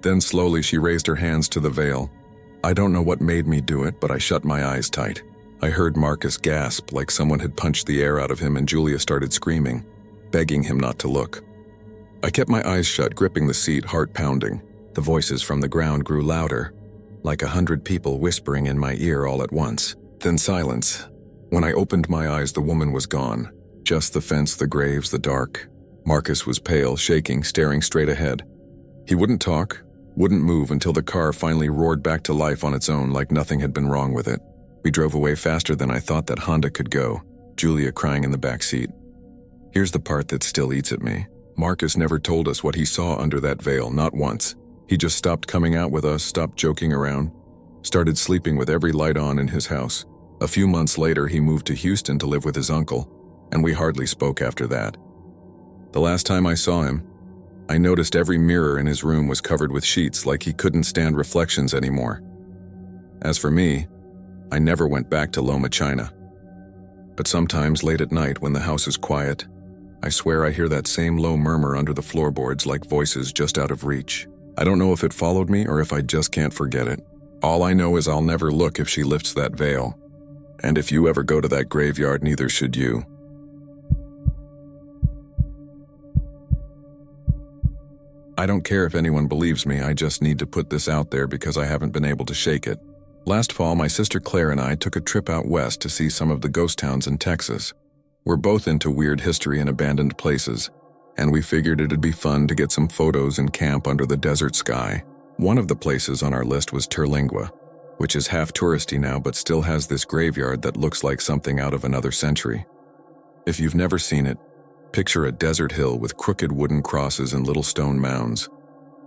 Then slowly she raised her hands to the veil. I don't know what made me do it, but I shut my eyes tight. I heard Marcus gasp like someone had punched the air out of him, and Julia started screaming, begging him not to look. I kept my eyes shut, gripping the seat, heart pounding. The voices from the ground grew louder, like 100 people whispering in my ear all at once. Then silence. When I opened my eyes, the woman was gone. Just the fence, the graves, the dark. Marcus was pale, shaking, staring straight ahead. He wouldn't talk, wouldn't move until the car finally roared back to life on its own, like nothing had been wrong with it. We drove away faster than I thought that Honda could go, Julia crying in the back seat. Here's the part that still eats at me. Marcus never told us what he saw under that veil, not once. He just stopped coming out with us, stopped joking around, started sleeping with every light on in his house. A few months later, he moved to Houston to live with his uncle, and we hardly spoke after that. The last time I saw him, I noticed every mirror in his room was covered with sheets, like he couldn't stand reflections anymore. As for me, I never went back to Loma, China. But sometimes late at night when the house is quiet, I swear I hear that same low murmur under the floorboards, like voices just out of reach. I don't know if it followed me or if I just can't forget it. All I know is I'll never look if she lifts that veil. And if you ever go to that graveyard, neither should you. I don't care if anyone believes me, I just need to put this out there because I haven't been able to shake it. Last fall, my sister Claire and I took a trip out west to see some of the ghost towns in Texas. We're both into weird history and abandoned places, and we figured it'd be fun to get some photos and camp under the desert sky. One of the places on our list was Terlingua, which is half touristy now but still has this graveyard that looks like something out of another century. If you've never seen it, picture a desert hill with crooked wooden crosses and little stone mounds.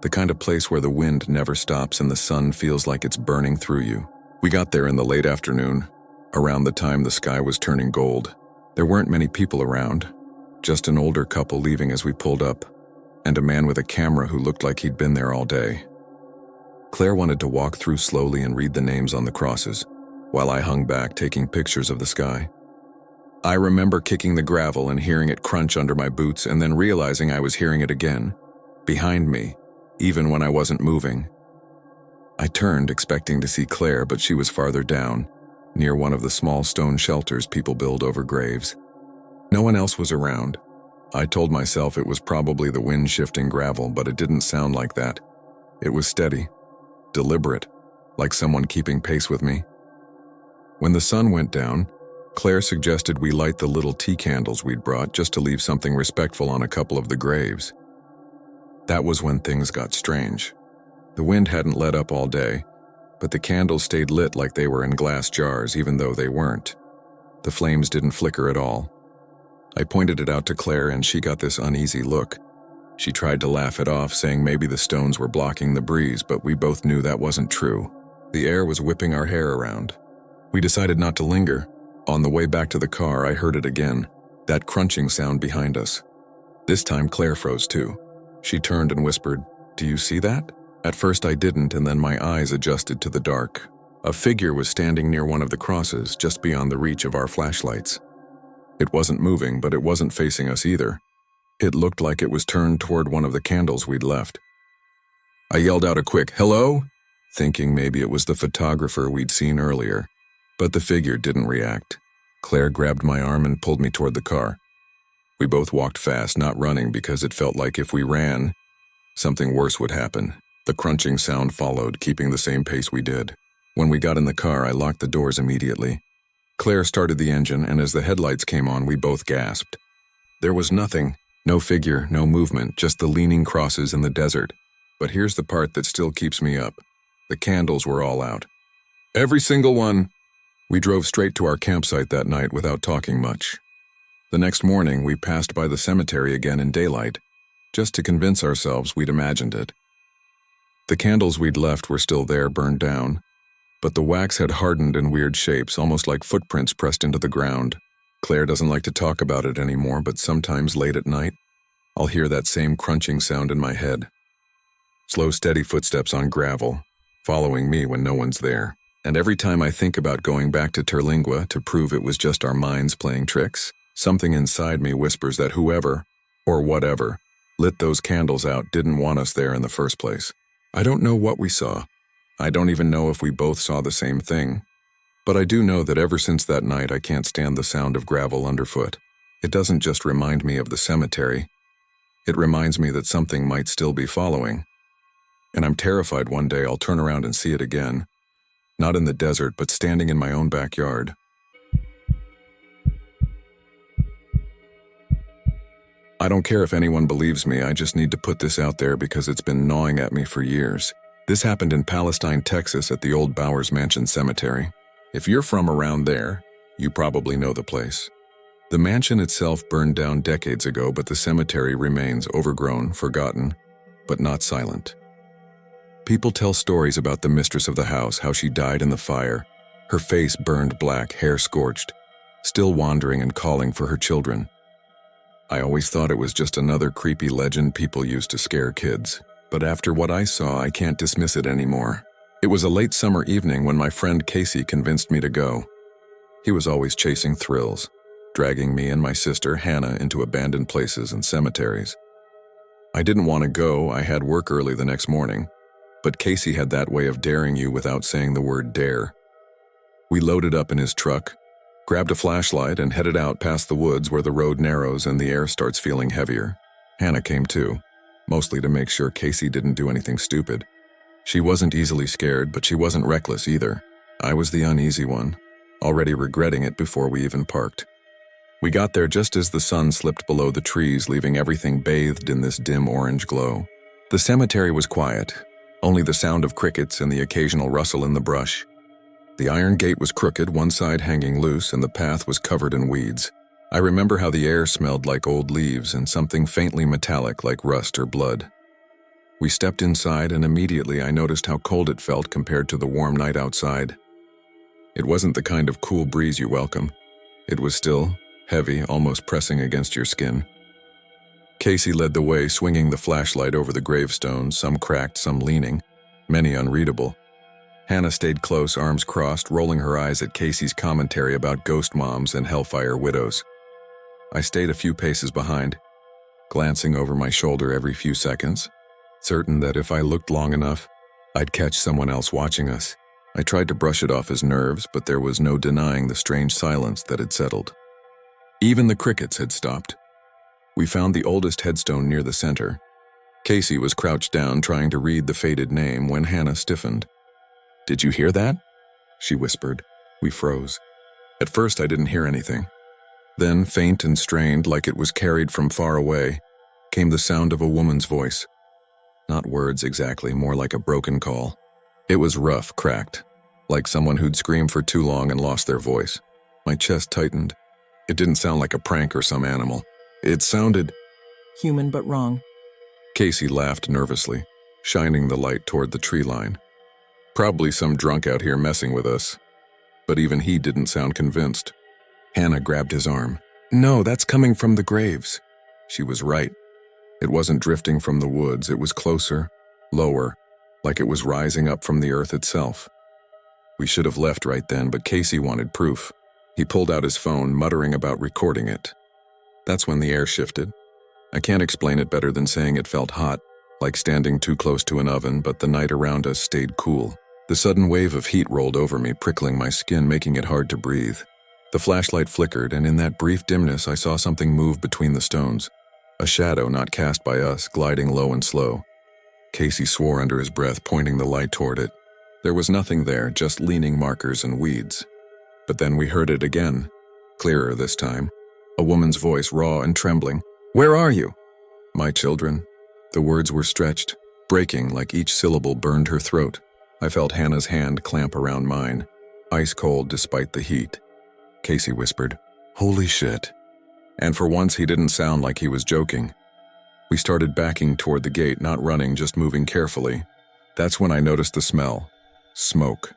The kind of place where the wind never stops and the sun feels like it's burning through you. We got there in the late afternoon, around the time the sky was turning gold. There weren't many people around, just an older couple leaving as we pulled up, and a man with a camera who looked like he'd been there all day. Claire wanted to walk through slowly and read the names on the crosses, while I hung back taking pictures of the sky. I remember kicking the gravel and hearing it crunch under my boots, and then realizing I was hearing it again, behind me, even when I wasn't moving. I turned, expecting to see Claire, but she was farther down, near one of the small stone shelters people build over graves. No one else was around. I told myself it was probably the wind shifting gravel, but it didn't sound like that. It was steady, deliberate, like someone keeping pace with me. When the sun went down, Claire suggested we light the little tea candles we'd brought just to leave something respectful on a couple of the graves. That was when things got strange. The wind hadn't let up all day, but the candles stayed lit like they were in glass jars, even though they weren't. The flames didn't flicker at all. I pointed it out to Claire and she got this uneasy look. She tried to laugh it off, saying maybe the stones were blocking the breeze, but we both knew that wasn't true. The air was whipping our hair around. We decided not to linger. On the way back to the car, I heard it again, that crunching sound behind us. This time Claire froze too. She turned and whispered, "Do you see that?" At first I didn't, and then my eyes adjusted to the dark. A figure was standing near one of the crosses, just beyond the reach of our flashlights. It wasn't moving, but it wasn't facing us either. It looked like it was turned toward one of the candles we'd left. I yelled out a quick, "Hello?" thinking maybe it was the photographer we'd seen earlier, but the figure didn't react. Claire grabbed my arm and pulled me toward the car. We both walked fast, not running because it felt like if we ran, something worse would happen. The crunching sound followed, keeping the same pace we did. When we got in the car, I locked the doors immediately. Claire started the engine, and as the headlights came on, we both gasped. There was nothing, no figure, no movement, just the leaning crosses in the desert. But here's the part that still keeps me up. The candles were all out. Every single one. We drove straight to our campsite that night without talking much. The next morning, we passed by the cemetery again in daylight, just to convince ourselves we'd imagined it. The candles we'd left were still there, burned down, but the wax had hardened in weird shapes, almost like footprints pressed into the ground. Claire doesn't like to talk about it anymore, but sometimes late at night, I'll hear that same crunching sound in my head. Slow, steady footsteps on gravel, following me when no one's there. And every time I think about going back to Terlingua to prove it was just our minds playing tricks, something inside me whispers that whoever, or whatever, lit those candles out didn't want us there in the first place. I don't know what we saw. I don't even know if we both saw the same thing. But I do know that ever since that night I can't stand the sound of gravel underfoot. It doesn't just remind me of the cemetery. It reminds me that something might still be following. And I'm terrified one day I'll turn around and see it again. Not in the desert, but standing in my own backyard. I don't care if anyone believes me, I just need to put this out there because it's been gnawing at me for years. This happened in Palestine, Texas at the old Bowowers Mansion Cemetery. If you're from around there, you probably know the place. The mansion itself burned down decades ago, but the cemetery remains overgrown, forgotten, but not silent. People tell stories about the mistress of the house, how she died in the fire, her face burned black, hair scorched, still wandering and calling for her children. I always thought it was just another creepy legend people used to scare kids, but after what I saw, I can't dismiss it anymore. It was a late summer evening when my friend Casey convinced me to go. He was always chasing thrills, dragging me and my sister Hannah into abandoned places and cemeteries. I didn't want to go, I had work early the next morning. But Casey had that way of daring you without saying the word dare. We loaded up in his truck, grabbed a flashlight, and headed out past the woods where the road narrows and the air starts feeling heavier. Hannah came too, mostly to make sure Casey didn't do anything stupid. She wasn't easily scared, but she wasn't reckless either. I was the uneasy one, already regretting it before we even parked. We got there just as the sun slipped below the trees, leaving everything bathed in this dim orange glow. The cemetery was quiet. Only the sound of crickets and the occasional rustle in the brush. The iron gate was crooked, one side hanging loose, and the path was covered in weeds. I remember how the air smelled like old leaves and something faintly metallic like rust or blood. We stepped inside, and immediately I noticed how cold it felt compared to the warm night outside. It wasn't the kind of cool breeze you welcome. It was still, heavy, almost pressing against your skin. Casey led the way, swinging the flashlight over the gravestones, some cracked, some leaning, many unreadable. Hannah stayed close, arms crossed, rolling her eyes at Casey's commentary about ghost moms and hellfire widows. I stayed a few paces behind, glancing over my shoulder every few seconds, certain that if I looked long enough, I'd catch someone else watching us. I tried to brush it off as nerves, but there was no denying the strange silence that had settled. Even the crickets had stopped. We found the oldest headstone near the center. Casey was crouched down trying to read the faded name when Hannah stiffened. "Did you hear that?" she whispered. We froze. At first I didn't hear anything. Then, faint and strained, like it was carried from far away, came the sound of a woman's voice. Not words exactly, more like a broken call. It was rough, cracked, like someone who'd screamed for too long and lost their voice. My chest tightened. It didn't sound like a prank or some animal. It sounded human but wrong. Casey laughed nervously, shining the light toward the tree line. Probably some drunk out here messing with us. But even he didn't sound convinced. Hannah grabbed his arm. "No, that's coming from the graves." She was right. It wasn't drifting from the woods, it was closer, lower, like it was rising up from the earth itself. We should have left right then, but Casey wanted proof. He pulled out his phone, muttering about recording it. That's when the air shifted. I can't explain it better than saying it felt hot, like standing too close to an oven, but the night around us stayed cool. The sudden wave of heat rolled over me, prickling my skin, making it hard to breathe. The flashlight flickered, and in that brief dimness I saw something move between the stones. A shadow not cast by us, gliding low and slow. Casey swore under his breath, pointing the light toward it. There was nothing there, just leaning markers and weeds. But then we heard it again, clearer this time. A woman's voice, raw and trembling. "Where are you?" "My children." The words were stretched, breaking like each syllable burned her throat. I felt Hannah's hand clamp around mine, ice cold despite the heat. Casey whispered, "Holy shit." And for once he didn't sound like he was joking. We started backing toward the gate, not running, just moving carefully. That's when I noticed the smell. Smoke.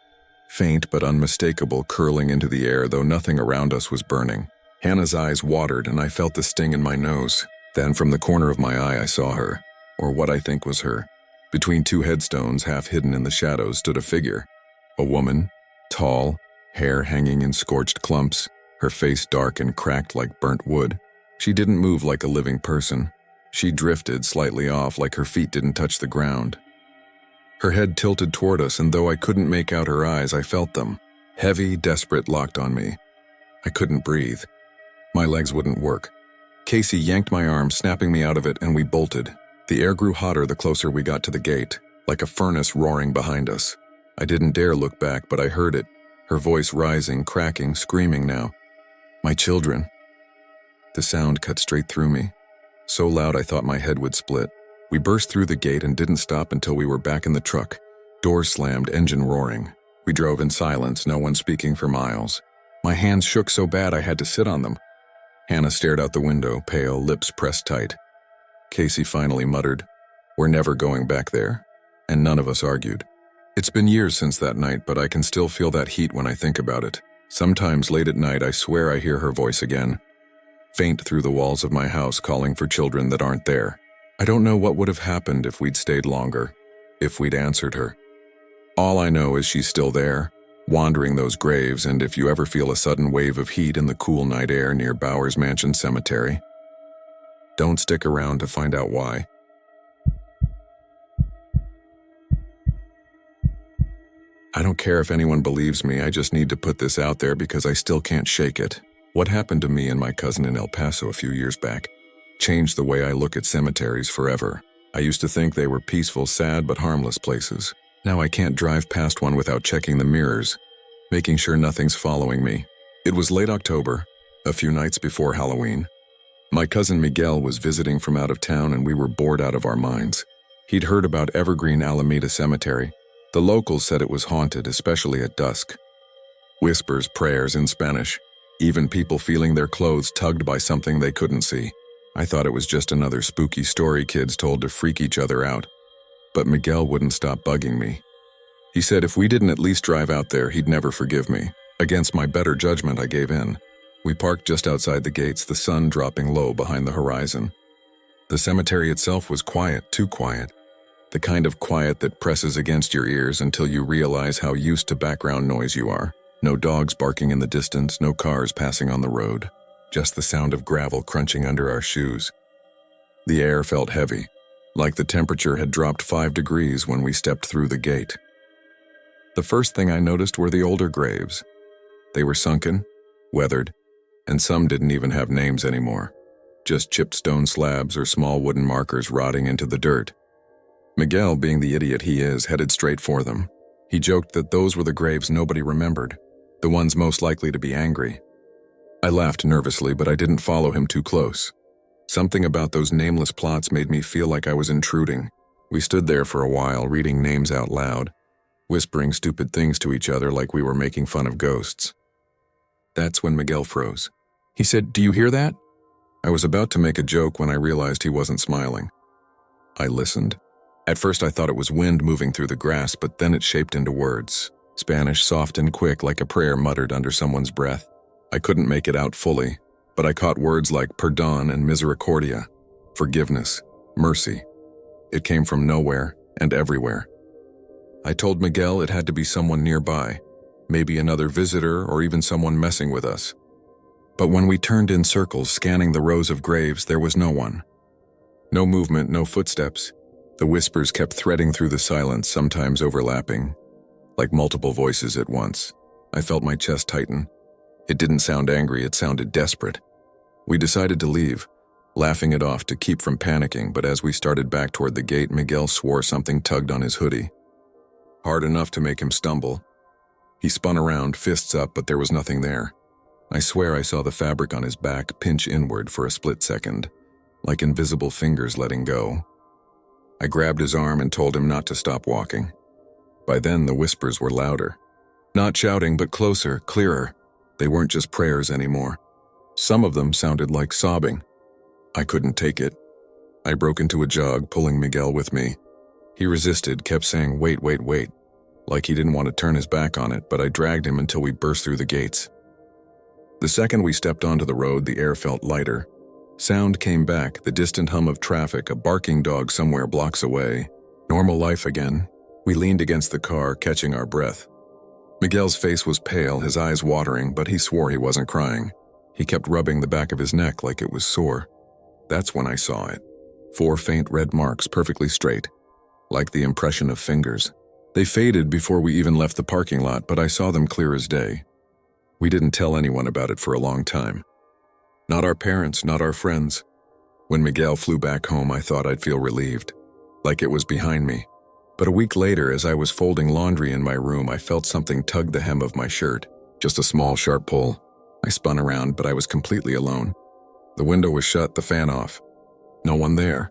Faint but unmistakable, curling into the air, though nothing around us was burning. Hannah's eyes watered, and I felt the sting in my nose. Then from the corner of my eye I saw her, or what I think was her. Between two headstones, half hidden in the shadows, stood a figure. A woman, tall, hair hanging in scorched clumps, her face dark and cracked like burnt wood. She didn't move like a living person. She drifted slightly off, like her feet didn't touch the ground. Her head tilted toward us, and though I couldn't make out her eyes, I felt them. Heavy, desperate, locked on me. I couldn't breathe. My legs wouldn't work. Casey yanked my arm, snapping me out of it, and we bolted. The air grew hotter the closer we got to the gate, like a furnace roaring behind us. I didn't dare look back, but I heard it, her voice rising, cracking, screaming now. "My children." The sound cut straight through me, so loud I thought my head would split. We burst through the gate and didn't stop until we were back in the truck. Doors slammed, engine roaring. We drove in silence, no one speaking for miles. My hands shook so bad I had to sit on them. Hannah stared out the window, pale, lips pressed tight. Casey finally muttered, "We're never going back there," and none of us argued. It's been years since that night, but I can still feel that heat when I think about it. Sometimes late at night I swear I hear her voice again, faint through the walls of my house, calling for children that aren't there. I don't know what would have happened if we'd stayed longer, if we'd answered her. All I know is she's still there, wandering those graves, and if you ever feel a sudden wave of heat in the cool night air near Bowowers Mansion Cemetery, don't stick around to find out why. I don't care if anyone believes me, I just need to put this out there because I still can't shake it. What happened to me and my cousin in El Paso a few years back changed the way I look at cemeteries forever. I used to think they were peaceful, sad, but harmless places. Now I can't drive past one without checking the mirrors, making sure nothing's following me. It was late October, a few nights before Halloween. My cousin Miguel was visiting from out of town and we were bored out of our minds. He'd heard about Evergreen Cemetery. The locals said it was haunted, especially at dusk. Whispers, prayers in Spanish, even people feeling their clothes tugged by something they couldn't see. I thought it was just another spooky story kids told to freak each other out. But Miguel wouldn't stop bugging me. He said if we didn't at least drive out there, he'd never forgive me. Against my better judgment, I gave in. We parked just outside the gates, the sun dropping low behind the horizon. The cemetery itself was quiet, too quiet. The kind of quiet that presses against your ears until you realize how used to background noise you are. No dogs barking in the distance, no cars passing on the road. Just the sound of gravel crunching under our shoes. The air felt heavy, like the temperature had dropped 5 degrees when we stepped through the gate. The first thing I noticed were the older graves. They were sunken, weathered, and some didn't even have names anymore. Just chipped stone slabs or small wooden markers rotting into the dirt. Miguel, being the idiot he is, headed straight for them. He joked that those were the graves nobody remembered, the ones most likely to be angry. I laughed nervously, but I didn't follow him too close. Something about those nameless plots made me feel like I was intruding. We stood there for a while, reading names out loud, whispering stupid things to each other like we were making fun of ghosts. That's when Miguel froze. He said, "Do you hear that?" I was about to make a joke when I realized he wasn't smiling. I listened. At first I thought it was wind moving through the grass, but then it shaped into words. Spanish, soft and quick, like a prayer muttered under someone's breath. I couldn't make it out fully, but I caught words like perdón and misericordia, forgiveness, mercy. It came from nowhere and everywhere. I told Miguel it had to be someone nearby, maybe another visitor or even someone messing with us. But when we turned in circles, scanning the rows of graves, there was no one. No movement, no footsteps. The whispers kept threading through the silence, sometimes overlapping, like multiple voices at once. I felt my chest tighten. It didn't sound angry, it sounded desperate. We decided to leave, laughing it off to keep from panicking, but as we started back toward the gate, Miguel swore something tugged on his hoodie. Hard enough to make him stumble. He spun around, fists up, but there was nothing there. I swear I saw the fabric on his back pinch inward for a split second, like invisible fingers letting go. I grabbed his arm and told him not to stop walking. By then, the whispers were louder. Not shouting, but closer, clearer. They weren't just prayers anymore. Some of them sounded like sobbing. I couldn't take it. I broke into a jog, pulling Miguel with me. He resisted, kept saying, "Wait, wait, wait," like he didn't want to turn his back on it, but I dragged him until we burst through the gates. The second we stepped onto the road, the air felt lighter. Sound came back, the distant hum of traffic, a barking dog somewhere blocks away. Normal life again. We leaned against the car, catching our breath. Miguel's face was pale, his eyes watering, but he swore he wasn't crying. He kept rubbing the back of his neck like it was sore. That's when I saw it. 4 faint red marks, perfectly straight, like the impression of fingers. They faded before we even left the parking lot, but I saw them clear as day. We didn't tell anyone about it for a long time. Not our parents, not our friends. When Miguel flew back home, I thought I'd feel relieved, like it was behind me. But a week later, as I was folding laundry in my room, I felt something tug the hem of my shirt. Just a small, sharp pull. I spun around, but I was completely alone. The window was shut, the fan off. No one there.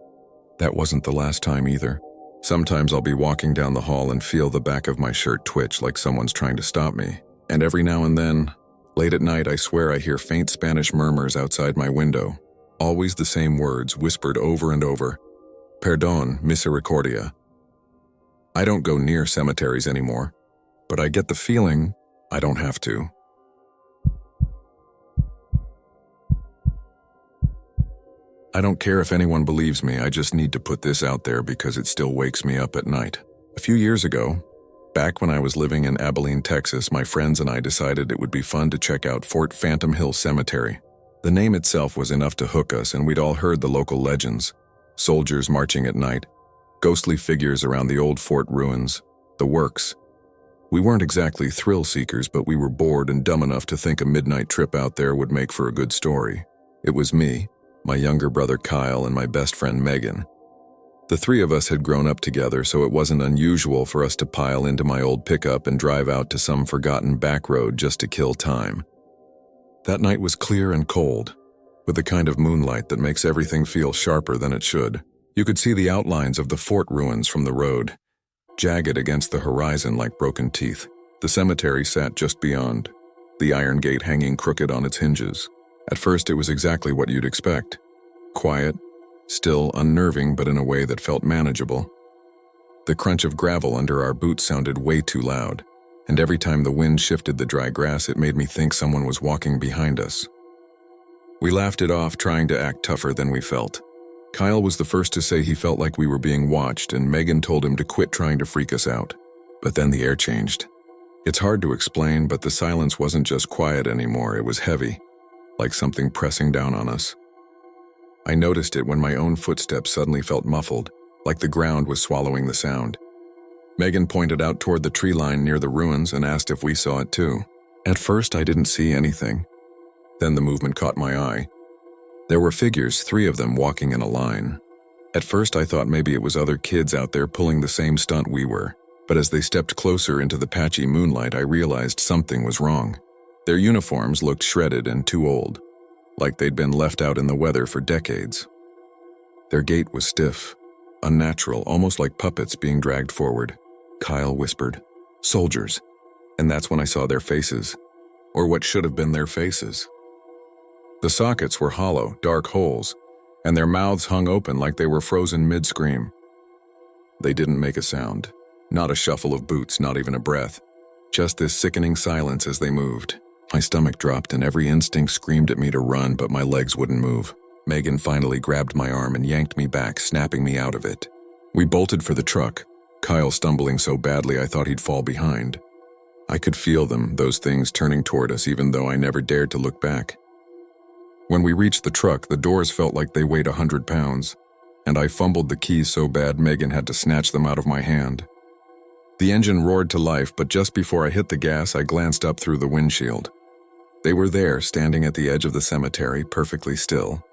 That wasn't the last time either. Sometimes I'll be walking down the hall and feel the back of my shirt twitch like someone's trying to stop me. And every now and then, late at night, I swear I hear faint Spanish murmurs outside my window. Always the same words, whispered over and over. Perdón, misericordia. I don't go near cemeteries anymore, but I get the feeling I don't have to. I don't care if anyone believes me, I just need to put this out there because it still wakes me up at night. A few years ago, back when I was living in Abilene, Texas, my friends and I decided it would be fun to check out Fort Phantom Hill Cemetery. The name itself was enough to hook us, and we'd all heard the local legends. Soldiers marching at night, ghostly figures around the old fort ruins, the works. We weren't exactly thrill seekers, but we were bored and dumb enough to think a midnight trip out there would make for a good story. It was me, my younger brother Kyle, and my best friend Megan. The 3 of us had grown up together, so it wasn't unusual for us to pile into my old pickup and drive out to some forgotten back road just to kill time. That night was clear and cold, with the kind of moonlight that makes everything feel sharper than it should. You could see the outlines of the fort ruins from the road, jagged against the horizon like broken teeth. The cemetery sat just beyond, the iron gate hanging crooked on its hinges. At first, it was exactly what you'd expect. Quiet, still, unnerving, but in a way that felt manageable. The crunch of gravel under our boots sounded way too loud, and every time the wind shifted the dry grass, it made me think someone was walking behind us. We laughed it off, trying to act tougher than we felt. Kyle was the first to say he felt like we were being watched, and Megan told him to quit trying to freak us out. But then the air changed. It's hard to explain, but the silence wasn't just quiet anymore, it was heavy, like something pressing down on us. I noticed it when my own footsteps suddenly felt muffled, like the ground was swallowing the sound. Megan pointed out toward the tree line near the ruins and asked if we saw it too. At first, I didn't see anything. Then the movement caught my eye. There were figures, 3 of them walking in a line. At first, I thought maybe it was other kids out there pulling the same stunt we were, but as they stepped closer into the patchy moonlight, I realized something was wrong. Their uniforms looked shredded and too old, like they'd been left out in the weather for decades. Their gait was stiff, unnatural, almost like puppets being dragged forward. Kyle whispered, "Soldiers." And that's when I saw their faces, or what should have been their faces. The sockets were hollow, dark holes, and their mouths hung open like they were frozen mid-scream. They didn't make a sound, not a shuffle of boots, not even a breath, just this sickening silence as they moved. My stomach dropped and every instinct screamed at me to run, but my legs wouldn't move. Megan finally grabbed my arm and yanked me back, snapping me out of it. We bolted for the truck, Kyle stumbling so badly I thought he'd fall behind. I could feel them, those things turning toward us, even though I never dared to look back. When we reached the truck, the doors felt like they weighed 100 pounds, and I fumbled the keys so bad Megan had to snatch them out of my hand. The engine roared to life, but just before I hit the gas, I glanced up through the windshield. They were there, standing at the edge of the cemetery, perfectly still.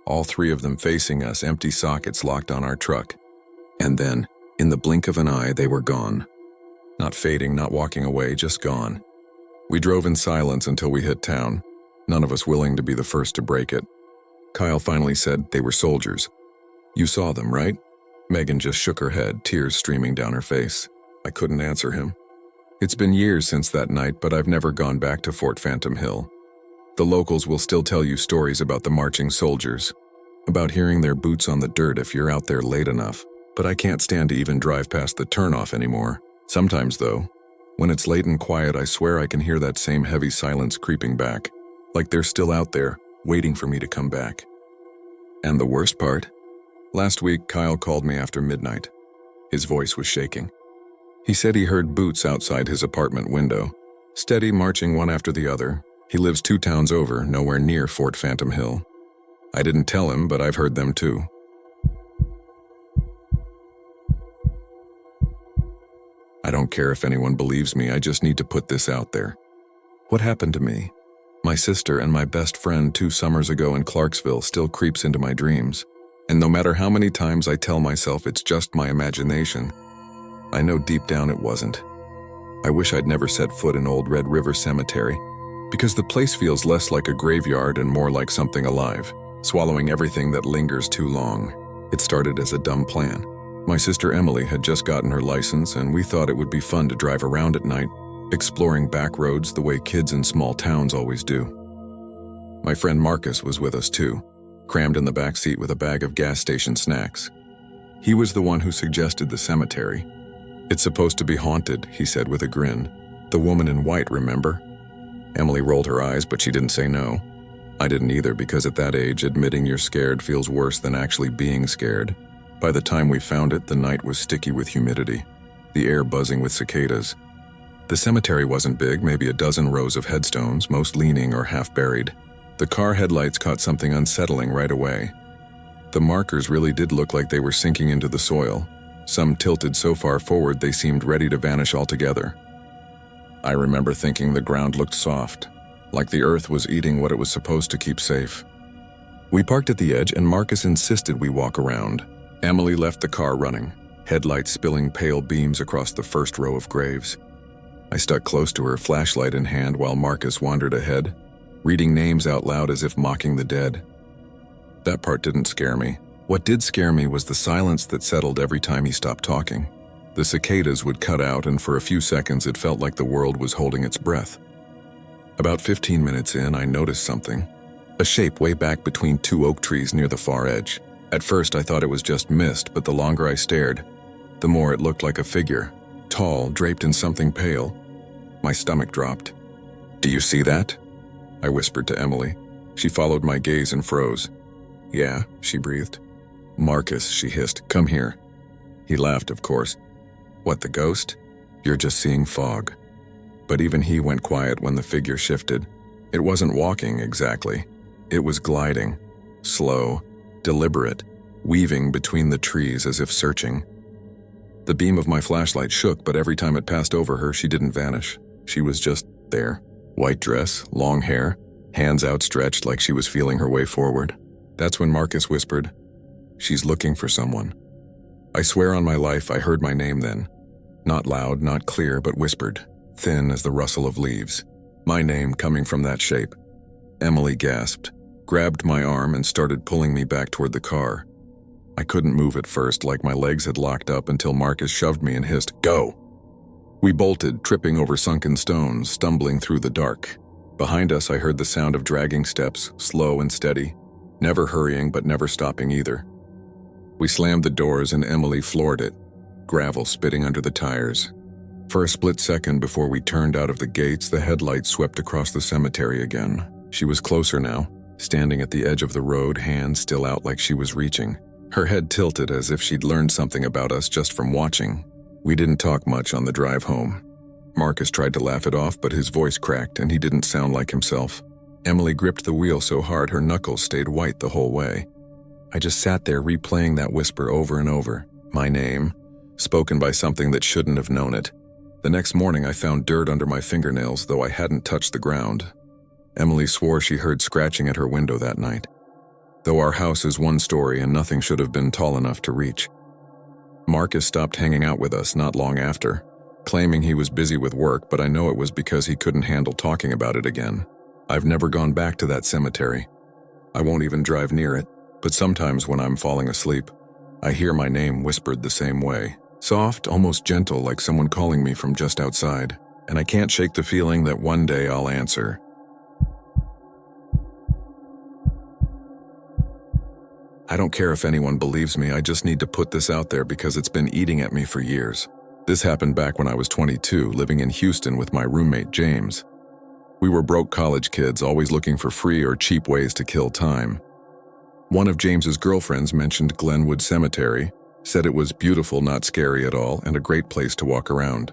All three of them facing us, empty sockets locked on our truck. And then, in the blink of an eye, they were gone. Not fading, not walking away, just gone. We drove in silence until we hit town, none of us willing to be the first to break it. Kyle finally said they were soldiers. You saw them, right? Megan just shook her head, tears streaming down her face. I couldn't answer him. It's been years since that night, but I've never gone back to Fort Phantom Hill. The locals will still tell you stories about the marching soldiers, about hearing their boots on the dirt if you're out there late enough, but I can't stand to even drive past the turnoff anymore. Sometimes, though, when it's late and quiet, I swear I can hear that same heavy silence creeping back, like they're still out there, waiting for me to come back. And the worst part? Last week, Kyle called me after midnight. His voice was shaking. He said he heard boots outside his apartment window, steady marching one after the other. He lives 2 towns over, nowhere near Fort Phantom Hill. I didn't tell him, but I've heard them too. I don't care if anyone believes me, I just need to put this out there. What happened to me? My sister and my best friend 2 summers ago in Clarksville still creeps into my dreams. And no matter how many times I tell myself it's just my imagination, I know deep down it wasn't. I wish I'd never set foot in Old Red River Cemetery, because the place feels less like a graveyard and more like something alive, swallowing everything that lingers too long. It started as a dumb plan. My sister Emily had just gotten her license, and we thought it would be fun to drive around at night, exploring back roads the way kids in small towns always do. My friend Marcus was with us too, crammed in the back seat with a bag of gas station snacks. He was the one who suggested the cemetery. It's supposed to be haunted, he said with a grin. The woman in white, remember? Emily rolled her eyes, but she didn't say no. I didn't either, because at that age, admitting you're scared feels worse than actually being scared. By the time we found it, the night was sticky with humidity, the air buzzing with cicadas. The cemetery wasn't big, maybe a dozen rows of headstones, most leaning or half buried. The car headlights caught something unsettling right away. The markers really did look like they were sinking into the soil. Some tilted so far forward they seemed ready to vanish altogether. I remember thinking the ground looked soft, like the earth was eating what it was supposed to keep safe. We parked at the edge and Marcus insisted we walk around. Emily left the car running, headlights spilling pale beams across the first row of graves. I stuck close to her, flashlight in hand, while Marcus wandered ahead, reading names out loud as if mocking the dead. That part didn't scare me. What did scare me was the silence that settled every time he stopped talking. The cicadas would cut out, and for a few seconds it felt like the world was holding its breath. About 15 minutes in, I noticed something. A shape way back between 2 oak trees near the far edge. At first I thought it was just mist, but the longer I stared, the more it looked like a figure, tall, draped in something pale. My stomach dropped. "Do you see that?" I whispered to Emily. She followed my gaze and froze. "Yeah," she breathed. "Marcus," she hissed, "come here." He laughed, of course. "What, the ghost? You're just seeing fog." But even he went quiet when the figure shifted. It wasn't walking, exactly. It was gliding, slow, deliberate, weaving between the trees as if searching. The beam of my flashlight shook, but every time it passed over her, she didn't vanish. She was just there. White dress, long hair, hands outstretched like she was feeling her way forward. That's when Marcus whispered, "She's looking for someone." I swear on my life I heard my name then. Not loud, not clear, but whispered, thin as the rustle of leaves. My name coming from that shape. Emily gasped, grabbed my arm and started pulling me back toward the car. I couldn't move at first, like my legs had locked up, until Marcus shoved me and hissed, "Go!" We bolted, tripping over sunken stones, stumbling through the dark. Behind us I heard the sound of dragging steps, slow and steady, never hurrying but never stopping either. We slammed the doors and Emily floored it, gravel spitting under the tires. For a split second before we turned out of the gates, the headlights swept across the cemetery again. She was closer now, standing at the edge of the road, hands still out like she was reaching. Her head tilted as if she'd learned something about us just from watching. We didn't talk much on the drive home. Marcus tried to laugh it off, but his voice cracked and he didn't sound like himself. Emily gripped the wheel so hard her knuckles stayed white the whole way. I just sat there replaying that whisper over and over. My name, spoken by something that shouldn't have known it. The next morning I found dirt under my fingernails, though I hadn't touched the ground. Emily swore she heard scratching at her window that night, though our house is one story and nothing should have been tall enough to reach. Marcus stopped hanging out with us not long after, claiming he was busy with work, but I know it was because he couldn't handle talking about it again. I've never gone back to that cemetery. I won't even drive near it, but sometimes when I'm falling asleep, I hear my name whispered the same way. Soft, almost gentle, like someone calling me from just outside, and I can't shake the feeling that one day I'll answer. I don't care if anyone believes me, I just need to put this out there because it's been eating at me for years. This happened back when I was 22, living in Houston with my roommate James. We were broke college kids, always looking for free or cheap ways to kill time. One of James's girlfriends mentioned Glenwood Cemetery, said it was beautiful, not scary at all, and a great place to walk around.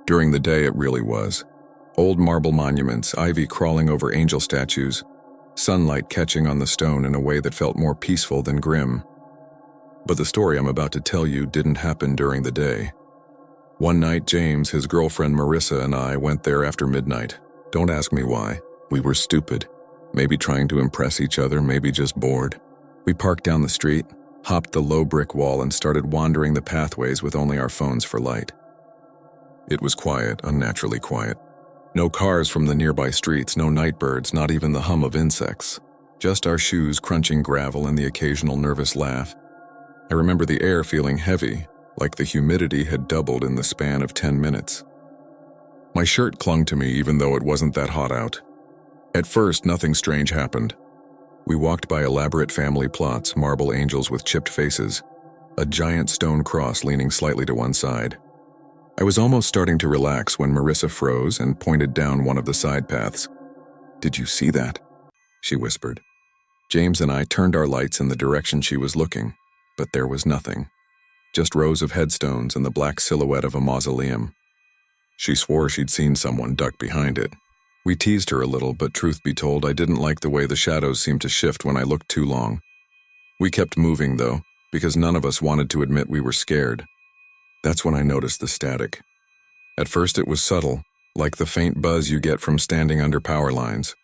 During the day it really was. Old marble monuments, ivy crawling over angel statues, sunlight catching on the stone in a way that felt more peaceful than grim. But the story I'm about to tell you didn't happen during the day. One night, James, his girlfriend Marissa, and I went there after midnight. Don't ask me why. We were stupid. Maybe trying to impress each other, maybe just bored. We parked down the street, hopped the low brick wall, and started wandering the pathways with only our phones for light. It was quiet, unnaturally quiet. No cars from the nearby streets, no night birds, not even the hum of insects. Just our shoes crunching gravel and the occasional nervous laugh. I remember the air feeling heavy, like the humidity had doubled in the span of 10 minutes. My shirt clung to me even though it wasn't that hot out. At first, nothing strange happened. We walked by elaborate family plots, marble angels with chipped faces, a giant stone cross leaning slightly to one side. I was almost starting to relax when Marissa froze and pointed down one of the side paths. "Did you see that?" she whispered. James and I turned our lights in the direction she was looking, but there was nothing. Just rows of headstones and the black silhouette of a mausoleum. She swore she'd seen someone duck behind it. We teased her a little, but truth be told, I didn't like the way the shadows seemed to shift when I looked too long. We kept moving, though, because none of us wanted to admit we were scared. That's when I noticed the static. At first it was subtle, like the faint buzz you get from standing under power lines.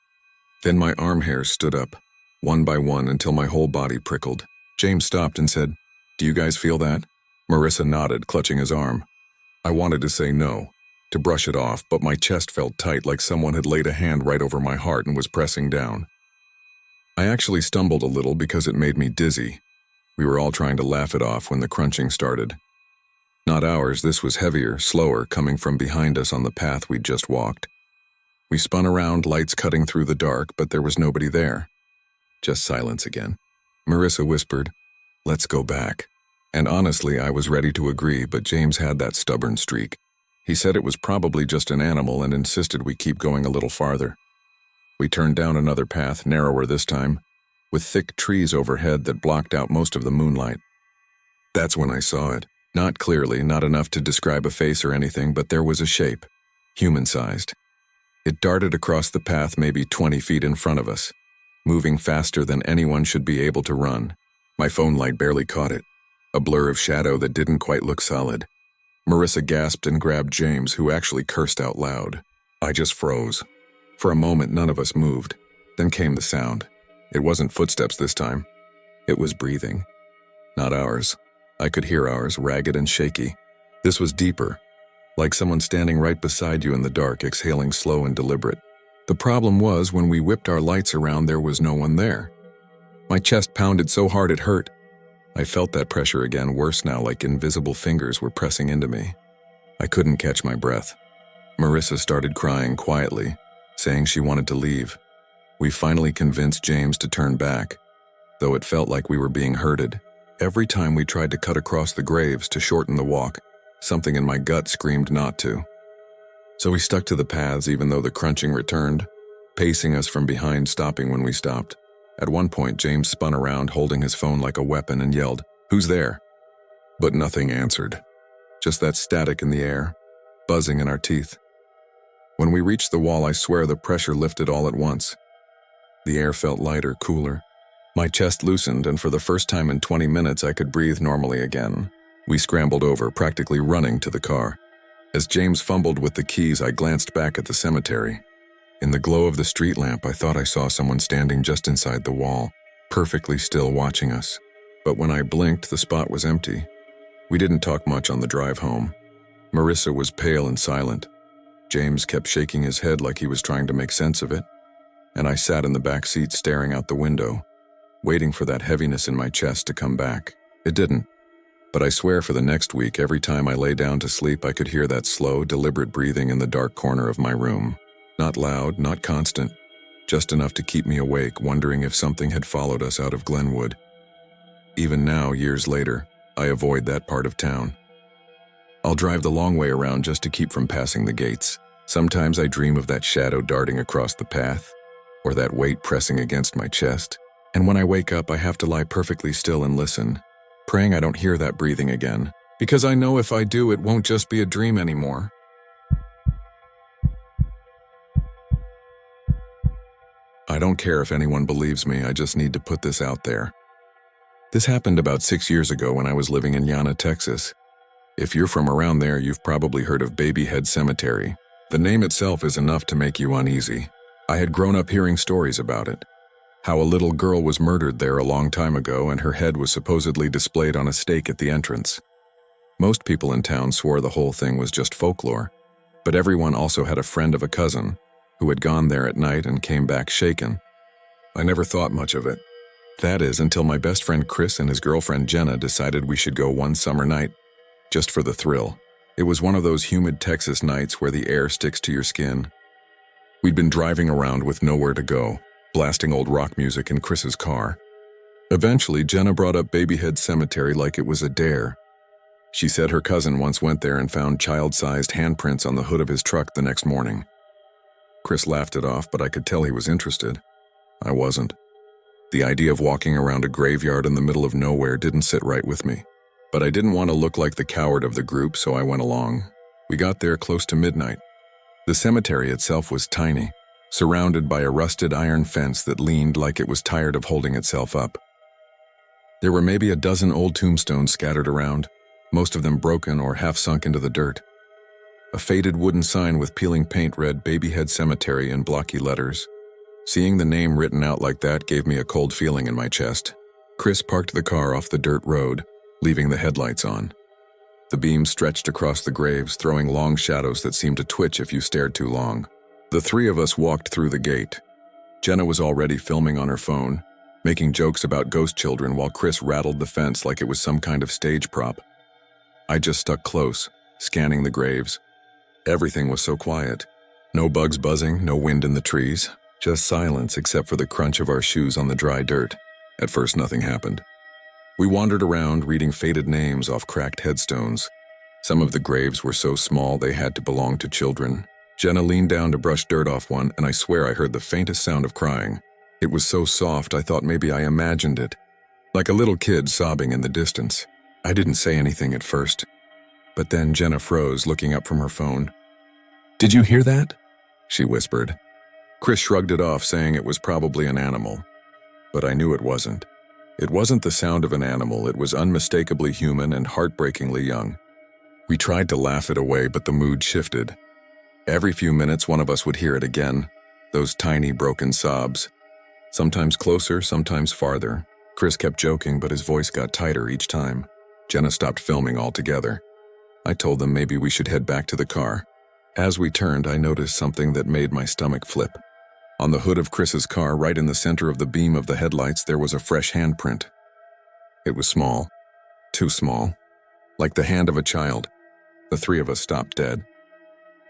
Then my arm hairs stood up, one by one, until my whole body prickled. James stopped and said, "Do you guys feel that?" Marissa nodded, clutching his arm. I wanted to say no, to brush it off, but my chest felt tight, like someone had laid a hand right over my heart and was pressing down. I actually stumbled a little because it made me dizzy. We were all trying to laugh it off when the crunching started. Not ours, this was heavier, slower, coming from behind us on the path we'd just walked. We spun around, lights cutting through the dark, but there was nobody there. Just silence again. Marissa whispered, "Let's go back." And honestly, I was ready to agree, but James had that stubborn streak. He said it was probably just an animal and insisted we keep going a little farther. We turned down another path, narrower this time, with thick trees overhead that blocked out most of the moonlight. That's when I saw it. Not clearly, not enough to describe a face or anything, but there was a shape, human-sized. It darted across the path maybe 20 feet in front of us, moving faster than anyone should be able to run. My phone light barely caught it, a blur of shadow that didn't quite look solid. Marissa gasped and grabbed James, who actually cursed out loud. I just froze. For a moment, none of us moved. Then came the sound. It wasn't footsteps this time. It was breathing. Not ours. I could hear ours, ragged and shaky. This was deeper, like someone standing right beside you in the dark, exhaling slow and deliberate. The problem was, when we whipped our lights around, there was no one there. My chest pounded so hard it hurt. I felt that pressure again, worse now, like invisible fingers were pressing into me. I couldn't catch my breath. Marissa started crying quietly, saying she wanted to leave. We finally convinced James to turn back, though it felt like we were being herded. Every time we tried to cut across the graves to shorten the walk, something in my gut screamed not to. So we stuck to the paths even though the crunching returned, pacing us from behind, stopping when we stopped. At one point, James spun around, holding his phone like a weapon, and yelled, "Who's there?" But nothing answered. Just that static in the air, buzzing in our teeth. When we reached the wall, I swear the pressure lifted all at once. The air felt lighter, cooler. My chest loosened, and for the first time in 20 minutes, I could breathe normally again. We scrambled over, practically running to the car. As James fumbled with the keys, I glanced back at the cemetery. In the glow of the street lamp, I thought I saw someone standing just inside the wall, perfectly still watching us. But when I blinked, the spot was empty. We didn't talk much on the drive home. Marissa was pale and silent. James kept shaking his head like he was trying to make sense of it. And I sat in the back seat staring out the window, waiting for that heaviness in my chest to come back. It didn't. But I swear for the next week, every time I lay down to sleep, I could hear that slow, deliberate breathing in the dark corner of my room. Not loud, not constant, just enough to keep me awake, wondering if something had followed us out of Glenwood. Even now, years later, I avoid that part of town. I'll drive the long way around just to keep from passing the gates. Sometimes I dream of that shadow darting across the path, or that weight pressing against my chest. And when I wake up, I have to lie perfectly still and listen, praying I don't hear that breathing again, because I know if I do, it won't just be a dream anymore. I don't care if anyone believes me, I just need to put this out there. This happened about 6 years ago when I was living in Yana, Texas. If you're from around there, you've probably heard of Babyhead Cemetery. The name itself is enough to make you uneasy. I had grown up hearing stories about it. How a little girl was murdered there a long time ago and her head was supposedly displayed on a stake at the entrance. Most people in town swore the whole thing was just folklore, but everyone also had a friend of a cousin who had gone there at night and came back shaken. I never thought much of it. That is, until my best friend Chris and his girlfriend Jenna decided we should go one summer night, just for the thrill. It was one of those humid Texas nights where the air sticks to your skin. We'd been driving around with nowhere to go, blasting old rock music in Chris's car. Eventually, Jenna brought up Babyhead Cemetery like it was a dare. She said her cousin once went there and found child-sized handprints on the hood of his truck the next morning. Chris laughed it off, but I could tell he was interested. I wasn't. The idea of walking around a graveyard in the middle of nowhere didn't sit right with me. But I didn't want to look like the coward of the group, so I went along. We got there close to midnight. The cemetery itself was tiny, surrounded by a rusted iron fence that leaned like it was tired of holding itself up. There were maybe a dozen old tombstones scattered around, most of them broken or half sunk into the dirt. A faded wooden sign with peeling paint read Babyhead Cemetery in blocky letters. Seeing the name written out like that gave me a cold feeling in my chest. Chris parked the car off the dirt road, leaving the headlights on. The beams stretched across the graves, throwing long shadows that seemed to twitch if you stared too long. The three of us walked through the gate. Jenna was already filming on her phone, making jokes about ghost children while Chris rattled the fence like it was some kind of stage prop. I just stuck close, scanning the graves. Everything was so quiet. No bugs buzzing, no wind in the trees. Just silence except for the crunch of our shoes on the dry dirt. At first, nothing happened. We wandered around, reading faded names off cracked headstones. Some of the graves were so small they had to belong to children. Jenna leaned down to brush dirt off one, and I swear I heard the faintest sound of crying. It was so soft I thought maybe I imagined it, like a little kid sobbing in the distance. I didn't say anything at first, but then Jenna froze, looking up from her phone. "Did you hear that?" she whispered. Chris shrugged it off, saying it was probably an animal. But I knew it wasn't. It wasn't the sound of an animal, it was unmistakably human and heartbreakingly young. We tried to laugh it away, but the mood shifted. Every few minutes, one of us would hear it again, those tiny broken sobs. Sometimes closer, sometimes farther. Chris kept joking, but his voice got tighter each time. Jenna stopped filming altogether. I told them maybe we should head back to the car. As we turned, I noticed something that made my stomach flip. On the hood of Chris's car, right in the center of the beam of the headlights, there was a fresh handprint. It was small. Too small. Like the hand of a child. The three of us stopped dead.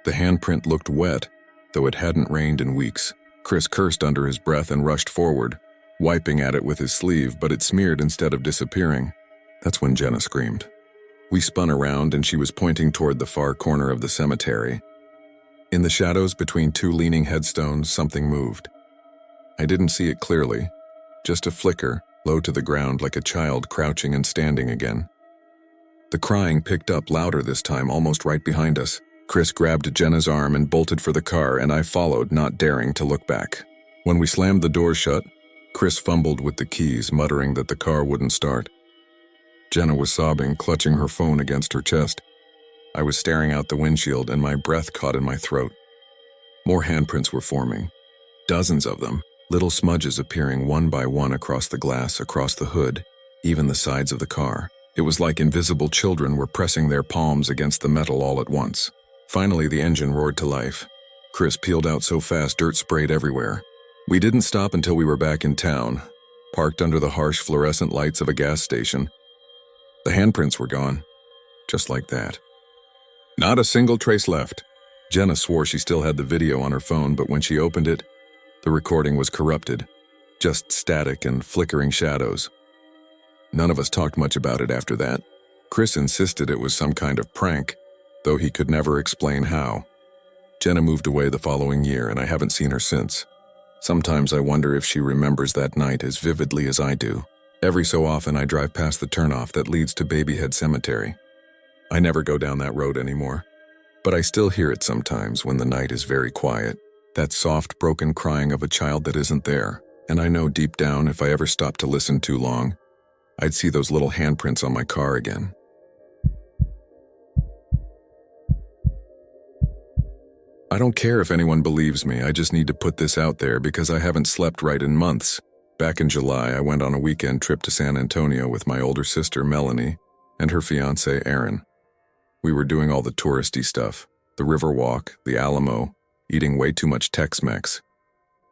The handprint looked wet, though it hadn't rained in weeks. Chris cursed under his breath and rushed forward, wiping at it with his sleeve, but it smeared instead of disappearing. That's when Jenna screamed. We spun around and she was pointing toward the far corner of the cemetery. In the shadows between two leaning headstones, something moved. I didn't see it clearly, just a flicker, low to the ground like a child crouching and standing again. The crying picked up louder this time, almost right behind us. Chris grabbed Jenna's arm and bolted for the car, and I followed, not daring to look back. When we slammed the door shut, Chris fumbled with the keys, muttering that the car wouldn't start. Jenna was sobbing, clutching her phone against her chest. I was staring out the windshield and my breath caught in my throat. More handprints were forming. Dozens of them, little smudges appearing one by one across the glass, across the hood, even the sides of the car. It was like invisible children were pressing their palms against the metal all at once. Finally, the engine roared to life. Chris peeled out so fast dirt sprayed everywhere. We didn't stop until we were back in town, parked under the harsh fluorescent lights of a gas station. The handprints were gone, just like that. Not a single trace left. Jenna swore she still had the video on her phone, but when she opened it, the recording was corrupted, just static and flickering shadows. None of us talked much about it after that. Chris insisted it was some kind of prank, though he could never explain how. Jenna moved away the following year, and I haven't seen her since. Sometimes I wonder if she remembers that night as vividly as I do. Every so often I drive past the turnoff that leads to Babyhead Cemetery. I never go down that road anymore, but I still hear it sometimes when the night is very quiet. That soft, broken crying of a child that isn't there. And I know deep down, if I ever stopped to listen too long, I'd see those little handprints on my car again. I don't care if anyone believes me, I just need to put this out there because I haven't slept right in months. Back in July, I went on a weekend trip to San Antonio with my older sister, Melanie, and her fiancé, Aaron. We were doing all the touristy stuff, the river walk, the Alamo, eating way too much Tex-Mex.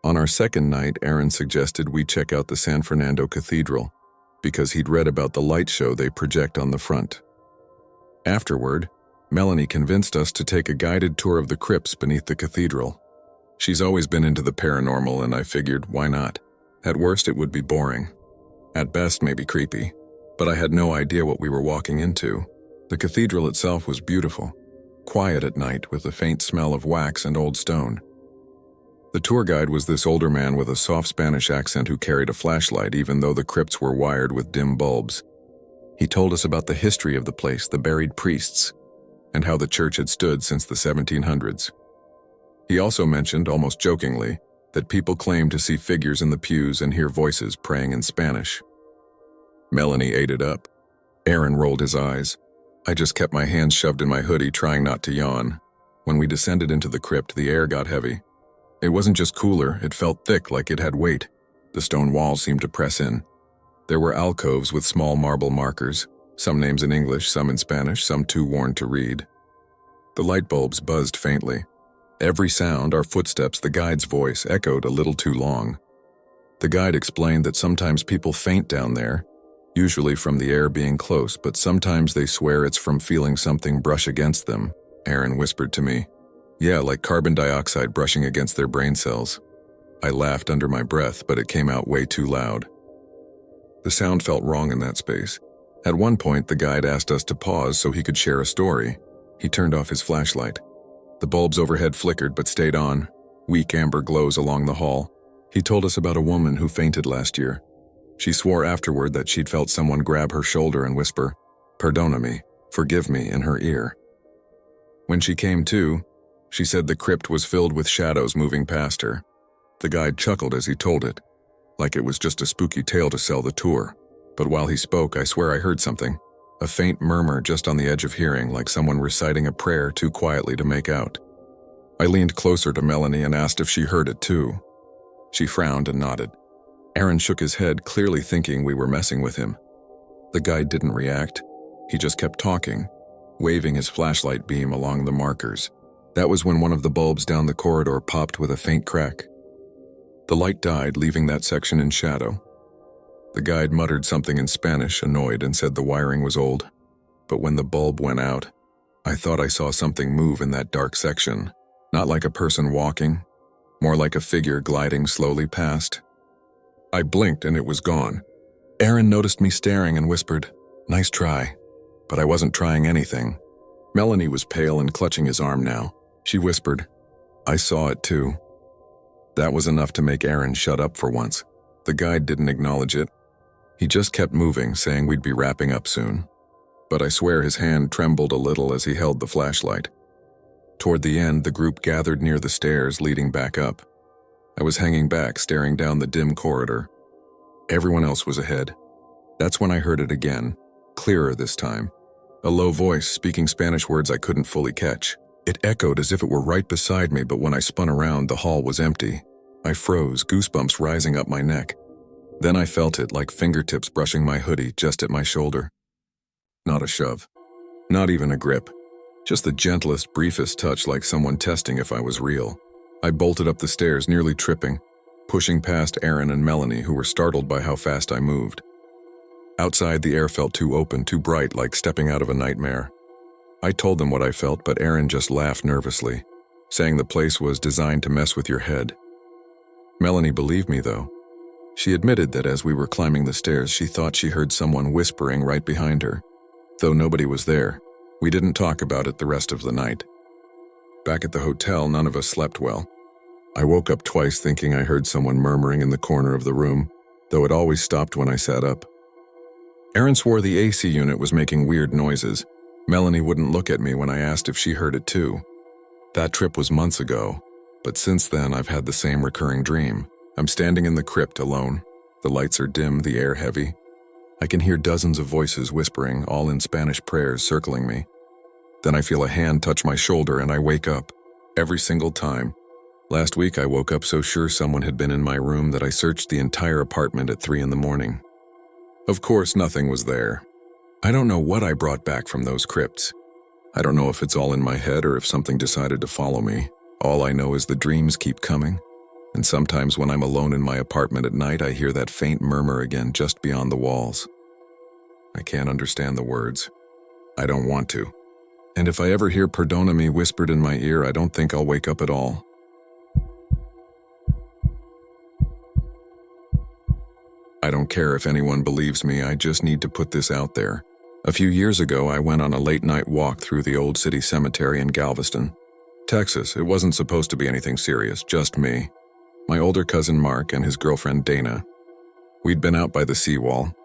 On our second night, Aaron suggested we check out the San Fernando Cathedral because he'd read about the light show they project on the front. Afterward, Melanie convinced us to take a guided tour of the crypts beneath the cathedral. She's always been into the paranormal, and I figured, why not? At worst, it would be boring. At best, maybe creepy. But I had no idea what we were walking into. The cathedral itself was beautiful, quiet at night with a faint smell of wax and old stone. The tour guide was this older man with a soft Spanish accent who carried a flashlight even though the crypts were wired with dim bulbs. He told us about the history of the place, the buried priests, and how the church had stood since the 1700s. He also mentioned, almost jokingly, that people claimed to see figures in the pews and hear voices praying in Spanish. Melanie ate it up. Aaron rolled his eyes. I just kept my hands shoved in my hoodie, trying not to yawn. When we descended into the crypt, the air got heavy. It wasn't just cooler, it felt thick, like it had weight. The stone walls seemed to press in. There were alcoves with small marble markers, some names in English, some in Spanish, some too worn to read. The light bulbs buzzed faintly. Every sound, our footsteps, the guide's voice, echoed a little too long. The guide explained that sometimes people faint down there, usually from the air being close, but sometimes they swear it's from feeling something brush against them, Aaron whispered to me. Yeah, like carbon dioxide brushing against their brain cells. I laughed under my breath, but it came out way too loud. The sound felt wrong in that space. At one point, the guide asked us to pause so he could share a story. He turned off his flashlight. The bulbs overhead flickered but stayed on, weak amber glows along the hall. He told us about a woman who fainted last year. She swore afterward that she'd felt someone grab her shoulder and whisper, "Perdóname, forgive me," in her ear. When she came to, she said the crypt was filled with shadows moving past her. The guide chuckled as he told it, like it was just a spooky tale to sell the tour. But while he spoke, I swear I heard something. A faint murmur just on the edge of hearing, like someone reciting a prayer too quietly to make out. I leaned closer to Melanie and asked if she heard it too. She frowned and nodded. Aaron shook his head, clearly thinking we were messing with him. The guide didn't react. He just kept talking, waving his flashlight beam along the markers. That was when one of the bulbs down the corridor popped with a faint crack. The light died, leaving that section in shadow. The guide muttered something in Spanish, annoyed, and said the wiring was old. But when the bulb went out, I thought I saw something move in that dark section. Not like a person walking, more like a figure gliding slowly past. I blinked and it was gone. Aaron noticed me staring and whispered, "Nice try." But I wasn't trying anything. Melanie was pale and clutching his arm now. She whispered, "I saw it too." That was enough to make Aaron shut up for once. The guide didn't acknowledge it. He just kept moving, saying we'd be wrapping up soon. But I swear his hand trembled a little as he held the flashlight. Toward the end, the group gathered near the stairs leading back up. I was hanging back, staring down the dim corridor. Everyone else was ahead. That's when I heard it again, clearer this time. A low voice speaking Spanish words I couldn't fully catch. It echoed as if it were right beside me, but when I spun around, the hall was empty. I froze, goosebumps rising up my neck. Then I felt it like fingertips brushing my hoodie just at my shoulder. Not a shove. Not even a grip. Just the gentlest, briefest touch, like someone testing if I was real. I bolted up the stairs, nearly tripping, pushing past Aaron and Melanie, who were startled by how fast I moved. Outside, the air felt too open, too bright, like stepping out of a nightmare. I told them what I felt, but Aaron just laughed nervously, saying the place was designed to mess with your head. Melanie believed me, though. She admitted that as we were climbing the stairs, she thought she heard someone whispering right behind her. Though nobody was there, we didn't talk about it the rest of the night. Back at the hotel, none of us slept well. I woke up twice thinking I heard someone murmuring in the corner of the room, though it always stopped when I sat up. Aaron swore the AC unit was making weird noises. Melanie wouldn't look at me when I asked if she heard it too. That trip was months ago, but since then I've had the same recurring dream. I'm standing in the crypt alone. The lights are dim, the air heavy. I can hear dozens of voices whispering, all in Spanish prayers, circling me. Then I feel a hand touch my shoulder and I wake up. Every single time. Last week I woke up so sure someone had been in my room that I searched the entire apartment at 3 a.m. Of course, nothing was there. I don't know what I brought back from those crypts. I don't know if it's all in my head or if something decided to follow me. All I know is the dreams keep coming. And sometimes when I'm alone in my apartment at night, I hear that faint murmur again just beyond the walls. I can't understand the words. I don't want to. And if I ever hear "Perdona-me" whispered in my ear, I don't think I'll wake up at all. I don't care if anyone believes me, I just need to put this out there. A few years ago, I went on a late-night walk through the old city cemetery in Galveston, Texas. It wasn't supposed to be anything serious, just me, my older cousin Mark, and his girlfriend Dana. We'd been out by the seawall,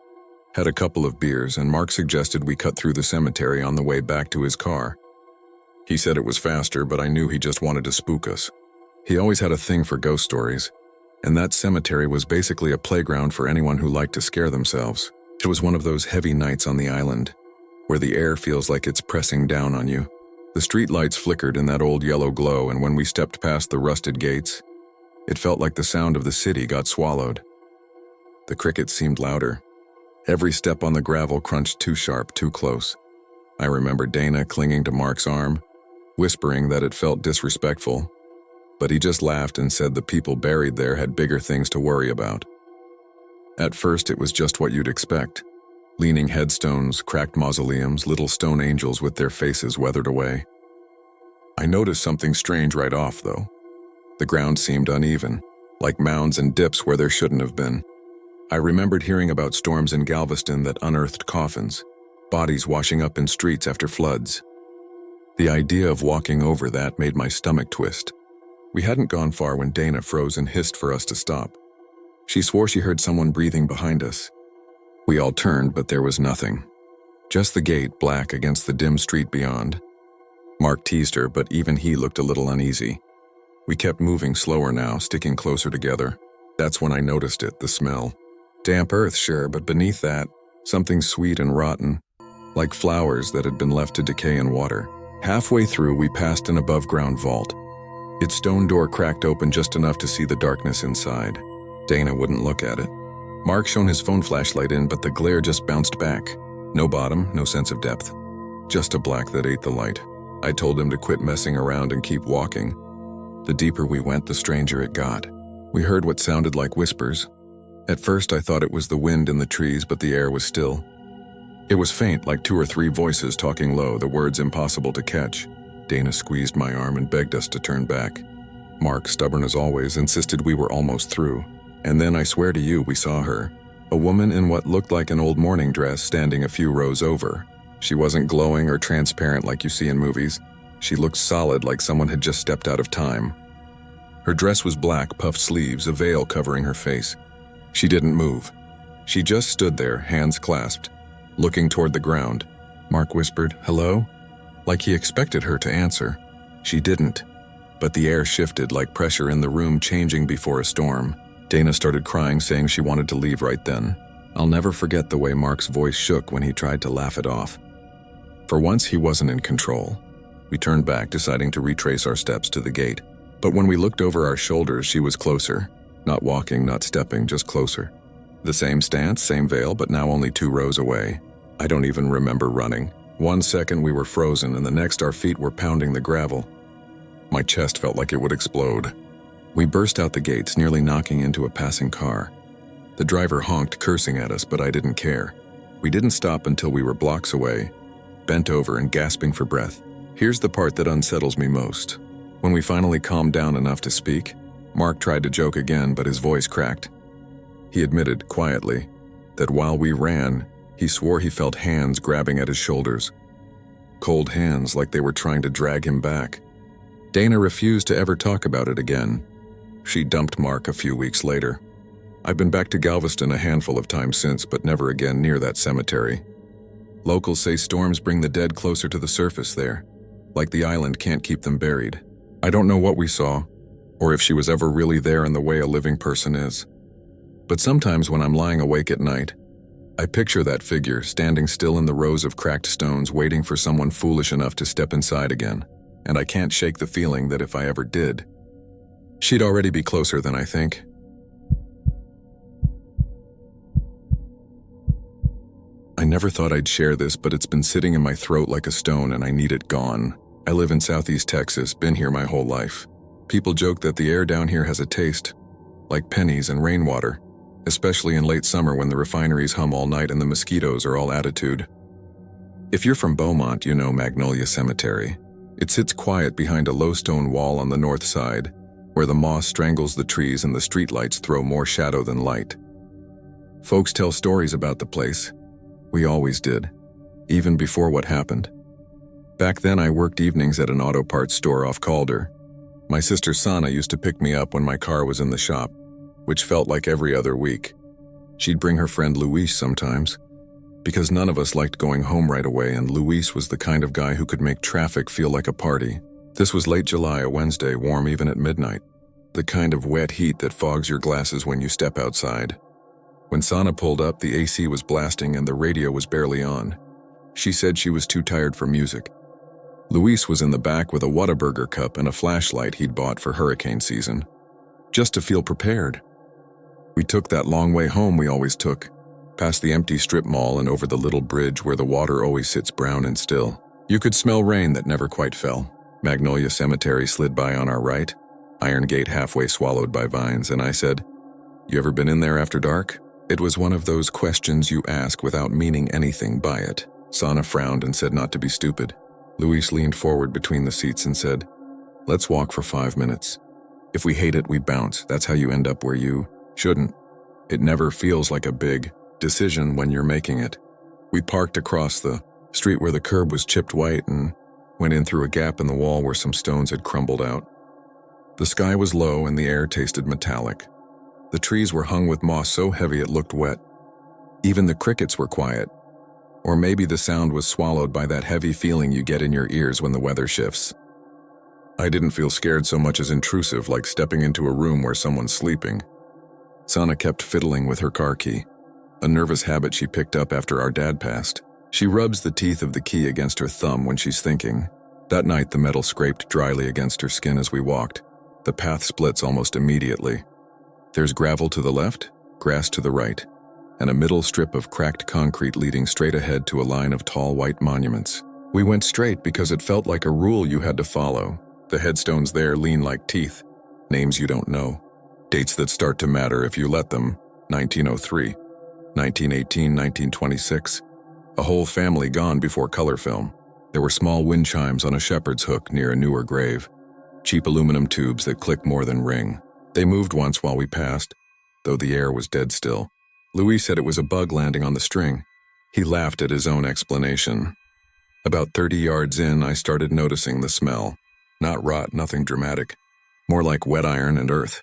had a couple of beers, and Mark suggested we cut through the cemetery on the way back to his car. He said it was faster, but I knew he just wanted to spook us. He always had a thing for ghost stories, and that cemetery was basically a playground for anyone who liked to scare themselves. It was one of those heavy nights on the island, where the air feels like it's pressing down on you. The street lights flickered in that old yellow glow, and when we stepped past the rusted gates, it felt like the sound of the city got swallowed. The crickets seemed louder. Every step on the gravel crunched too sharp, too close. I remember Dana clinging to Mark's arm, whispering that it felt disrespectful, but he just laughed and said the people buried there had bigger things to worry about. At first, it was just what you'd expect. Leaning headstones, cracked mausoleums, little stone angels with their faces weathered away. I noticed something strange right off, though. The ground seemed uneven, like mounds and dips where there shouldn't have been. I remembered hearing about storms in Galveston that unearthed coffins, bodies washing up in streets after floods. The idea of walking over that made my stomach twist. We hadn't gone far when Dana froze and hissed for us to stop. She swore she heard someone breathing behind us. We all turned, but there was nothing. Just the gate, black against the dim street beyond. Mark teased her, but even he looked a little uneasy. We kept moving slower now, sticking closer together. That's when I noticed it, the smell. Damp earth, sure, but beneath that, something sweet and rotten, like flowers that had been left to decay in water. Halfway through, we passed an above-ground vault. Its stone door cracked open just enough to see the darkness inside. Dana wouldn't look at it. Mark shone his phone flashlight in, but the glare just bounced back. No bottom, no sense of depth. Just a black that ate the light. I told him to quit messing around and keep walking. The deeper we went, the stranger it got. We heard what sounded like whispers. At first, I thought it was the wind in the trees, but the air was still. It was faint, like 2 or 3 voices talking low, the words impossible to catch. Dana squeezed my arm and begged us to turn back. Mark, stubborn as always, insisted we were almost through. And then, I swear to you, we saw her. A woman in what looked like an old morning dress standing a few rows over. She wasn't glowing or transparent like you see in movies. She looked solid, like someone had just stepped out of time. Her dress was black, puffed sleeves, a veil covering her face. She didn't move. She just stood there, hands clasped, looking toward the ground. Mark whispered, "Hello?" like he expected her to answer. She didn't, but the air shifted like pressure in the room changing before a storm. Dana started crying, saying she wanted to leave right then. I'll never forget the way Mark's voice shook when he tried to laugh it off. For once, he wasn't in control. We turned back, deciding to retrace our steps to the gate. But when we looked over our shoulders, she was closer. Not walking, not stepping, just closer. The same stance, same veil, but now only 2 rows away. I don't even remember running. 1 second we were frozen, and the next our feet were pounding the gravel. My chest felt like it would explode. We burst out the gates, nearly knocking into a passing car. The driver honked, cursing at us, but I didn't care. We didn't stop until we were blocks away, bent over and gasping for breath. Here's the part that unsettles me most. When we finally calmed down enough to speak, Mark tried to joke again, but his voice cracked. He admitted, quietly, that while we ran, he swore he felt hands grabbing at his shoulders. Cold hands, like they were trying to drag him back. Dana refused to ever talk about it again. She dumped Mark a few weeks later. I've been back to Galveston a handful of times since, but never again near that cemetery. Locals say storms bring the dead closer to the surface there, like the island can't keep them buried. I don't know what we saw, or if she was ever really there in the way a living person is. But sometimes when I'm lying awake at night, I picture that figure standing still in the rows of cracked stones waiting for someone foolish enough to step inside again, and I can't shake the feeling that if I ever did, she'd already be closer than I think. I never thought I'd share this, but it's been sitting in my throat like a stone and I need it gone. I live in Southeast Texas, been here my whole life. People joke that the air down here has a taste, like pennies and rainwater, especially in late summer when the refineries hum all night and the mosquitoes are all attitude. If you're from Beaumont, you know Magnolia Cemetery. It sits quiet behind a low stone wall on the north side, where the moss strangles the trees and the streetlights throw more shadow than light. Folks tell stories about the place. We always did, even before what happened. Back then I worked evenings at an auto parts store off Calder. My sister Sana used to pick me up when my car was in the shop, which felt like every other week. She'd bring her friend Luis sometimes, because none of us liked going home right away, and Luis was the kind of guy who could make traffic feel like a party. This was late July, a Wednesday, warm even at midnight. The kind of wet heat that fogs your glasses when you step outside. When Sana pulled up, the AC was blasting and the radio was barely on. She said she was too tired for music. Luis was in the back with a Whataburger cup and a flashlight he'd bought for hurricane season, just to feel prepared. We took that long way home we always took, past the empty strip mall and over the little bridge where the water always sits brown and still. You could smell rain that never quite fell. Magnolia Cemetery slid by on our right, Iron Gate halfway swallowed by vines, and I said, "You ever been in there after dark?" It was one of those questions you ask without meaning anything by it. Sana frowned and said not to be stupid. Luis leaned forward between the seats and said, "Let's walk for 5 minutes. If we hate it, we bounce. That's how you end up where you shouldn't. It never feels like a big decision when you're making it." We parked across the street where the curb was chipped white and went in through a gap in the wall where some stones had crumbled out. The sky was low and the air tasted metallic. The trees were hung with moss so heavy it looked wet. Even the crickets were quiet. Or maybe the sound was swallowed by that heavy feeling you get in your ears when the weather shifts. I didn't feel scared so much as intrusive, like stepping into a room where someone's sleeping. Sana kept fiddling with her car key, a nervous habit she picked up after our dad passed. She rubs the teeth of the key against her thumb when she's thinking. That night the metal scraped dryly against her skin as we walked. The path splits almost immediately. There's gravel to the left, grass to the right, and a middle strip of cracked concrete leading straight ahead to a line of tall white monuments. We went straight because it felt like a rule you had to follow. The headstones there lean like teeth, names you don't know, dates that start to matter if you let them. 1903, 1918, 1926. A whole family gone before color film. There were small wind chimes on a shepherd's hook near a newer grave, cheap aluminum tubes that click more than ring. They moved once while we passed, though the air was dead still. Luis said it was a bug landing on the string. He laughed at his own explanation. About 30 yards in, I started noticing the smell. Not rot, nothing dramatic. More like wet iron and earth,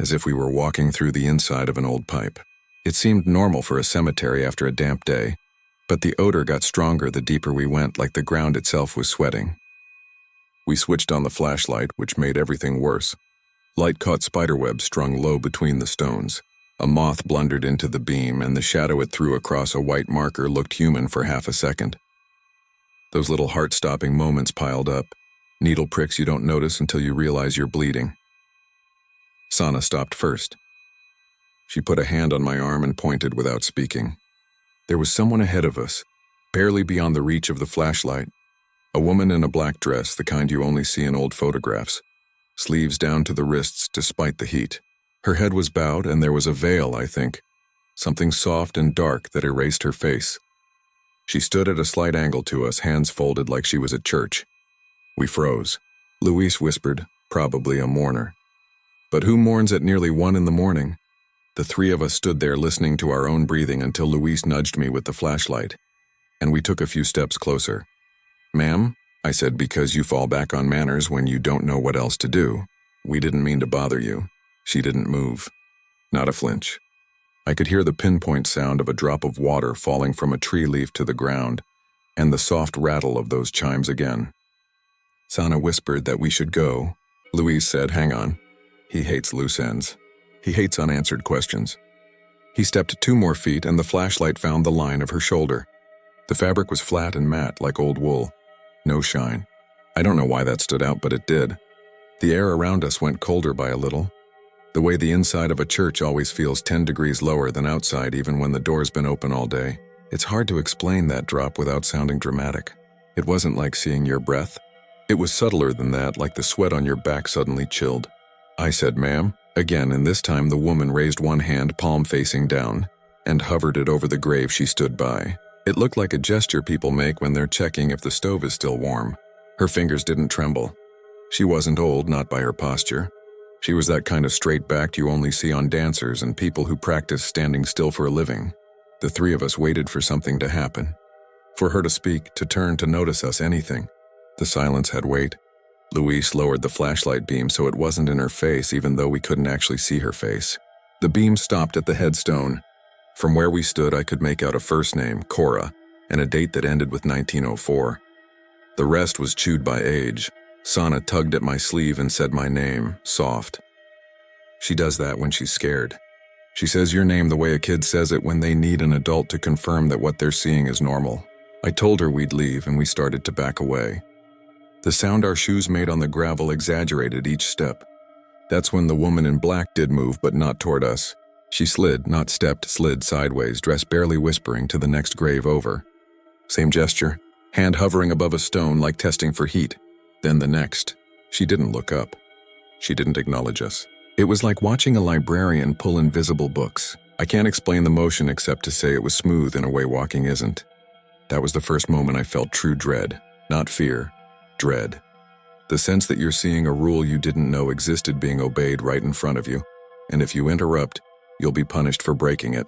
as if we were walking through the inside of an old pipe. It seemed normal for a cemetery after a damp day, but the odor got stronger the deeper we went, like the ground itself was sweating. We switched on the flashlight, which made everything worse. Light caught spiderwebs strung low between the stones. A moth blundered into the beam, and the shadow it threw across a white marker looked human for half a second. Those little heart-stopping moments piled up, Needle pricks you don't notice until you realize you're bleeding. Sana stopped first. She put a hand on my arm and pointed without speaking. There was someone ahead of us, barely beyond the reach of the flashlight. A woman in a black dress, the kind you only see in old photographs. Sleeves down to the wrists despite the heat. Her head was bowed and there was a veil, I think. Something soft and dark that erased her face. She stood at a slight angle to us, hands folded like she was at church. We froze. Luis whispered, probably a mourner. But who mourns at nearly 1 a.m? The three of us stood there listening to our own breathing until Luis nudged me with the flashlight, and we took a few steps closer. "Ma'am," I said, "because you fall back on manners when you don't know what else to do. We didn't mean to bother you." She didn't move. Not a flinch. I could hear the pinpoint sound of a drop of water falling from a tree leaf to the ground, and the soft rattle of those chimes again. Sana whispered that we should go. Luis said, "Hang on. He hates loose ends. He hates unanswered questions." He stepped 2 more feet and the flashlight found the line of her shoulder. The fabric was flat and matte like old wool. No shine. I don't know why that stood out, but it did. The air around us went colder by a little. The way the inside of a church always feels 10 degrees lower than outside even when the door's been open all day. It's hard to explain that drop without sounding dramatic. It wasn't like seeing your breath. It was subtler than that, like the sweat on your back suddenly chilled. I said, "Ma'am," again, and this time the woman raised one hand, palm facing down, and hovered it over the grave she stood by. It looked like a gesture people make when they're checking if the stove is still warm. Her fingers didn't tremble. She wasn't old, not by her posture. She was that kind of straight-backed you only see on dancers and people who practice standing still for a living. The three of us waited for something to happen. For her to speak, to turn, to notice us, anything. The silence had weight. Luis lowered the flashlight beam so it wasn't in her face, even though we couldn't actually see her face. The beam stopped at the headstone. From where we stood, I could make out a first name, Cora, and a date that ended with 1904. The rest was chewed by age. Sana tugged at my sleeve and said my name, soft. She does that when she's scared. She says your name the way a kid says it when they need an adult to confirm that what they're seeing is normal. I told her we'd leave and we started to back away. The sound our shoes made on the gravel exaggerated each step. That's when the woman in black did move, but not toward us. She slid, not stepped, slid sideways, dress barely whispering, to the next grave over. Same gesture, hand hovering above a stone like testing for heat. Then the next. She didn't look up. She didn't acknowledge us. It was like watching a librarian pull invisible books. I can't explain the motion except to say it was smooth in a way walking isn't. That was the first moment I felt true dread. Not fear. Dread. The sense that you're seeing a rule you didn't know existed being obeyed right in front of you, and if you interrupt, you'll be punished for breaking it.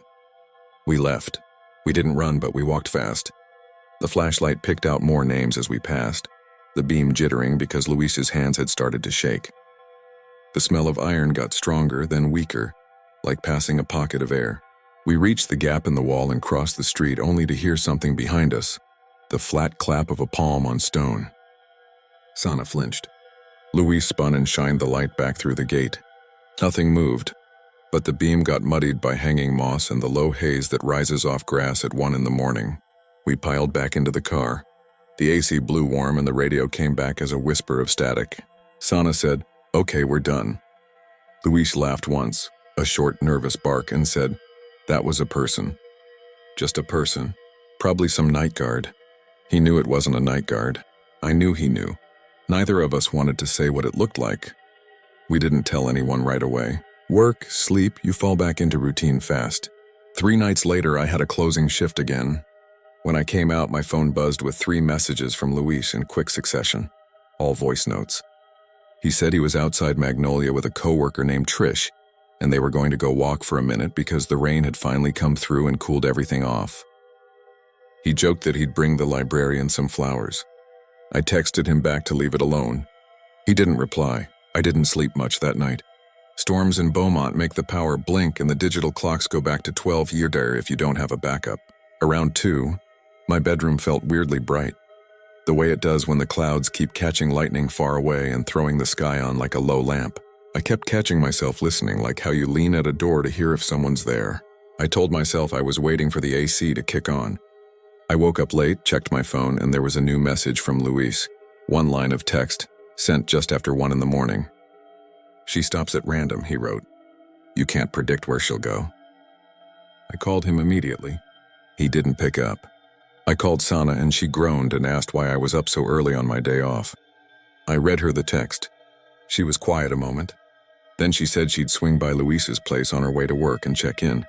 We left. We didn't run, but we walked fast. The flashlight picked out more names as we passed, the beam jittering because Luis's hands had started to shake. The smell of iron got stronger, then weaker, like passing a pocket of air. We reached the gap in the wall and crossed the street only to hear something behind us, the flat clap of a palm on stone. Sana flinched. Luis spun and shined the light back through the gate. Nothing moved, but the beam got muddied by hanging moss and the low haze that rises off grass at 1 a.m. We piled back into the car. The AC blew warm and the radio came back as a whisper of static. Sana said, "Okay, we're done." Luis laughed once, a short, nervous bark, and said, "That was a person. Just a person. Probably some night guard." He knew it wasn't a night guard. I knew he knew. Neither of us wanted to say what it looked like. We didn't tell anyone right away. Work, sleep, you fall back into routine fast. 3 nights later, I had a closing shift again. When I came out, my phone buzzed with 3 messages from Luis in quick succession, all voice notes. He said he was outside Magnolia with a coworker named Trish, and they were going to go walk for a minute because the rain had finally come through and cooled everything off. He joked that he'd bring the librarian some flowers. I texted him back to leave it alone. He didn't reply. I didn't sleep much that night. Storms in Beaumont make the power blink and the digital clocks go back to 12 year there if you don't have a backup. Around 2, my bedroom felt weirdly bright, the way it does when the clouds keep catching lightning far away and throwing the sky on like a low lamp. I kept catching myself listening, like how you lean at a door to hear if someone's there. I told myself I was waiting for the AC to kick on. I woke up late, checked my phone, and there was a new message from Luis. 1 line of text, Sent just after 1 in the morning. She stops at random, he wrote. You can't predict where she'll go. I called him immediately. He didn't pick up. I called Sana and she groaned and asked why I was up so early on my day off. I read her the text. She was quiet a moment. Then she said she'd swing by Luis's place on her way to work and check in.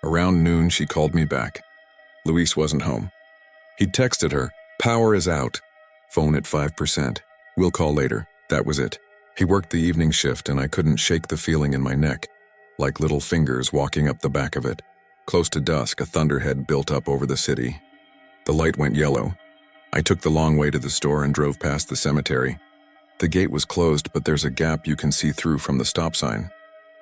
Around noon, she called me back. Luis wasn't home. He texted her, "Power is out. Phone at 5%. We'll call later." That was it. He worked the evening shift and I couldn't shake the feeling in my neck, like little fingers walking up the back of it. Close to dusk, a thunderhead built up over the city. The light went yellow. I took the long way to the store and drove past the cemetery. The gate was closed, but there's a gap you can see through from the stop sign.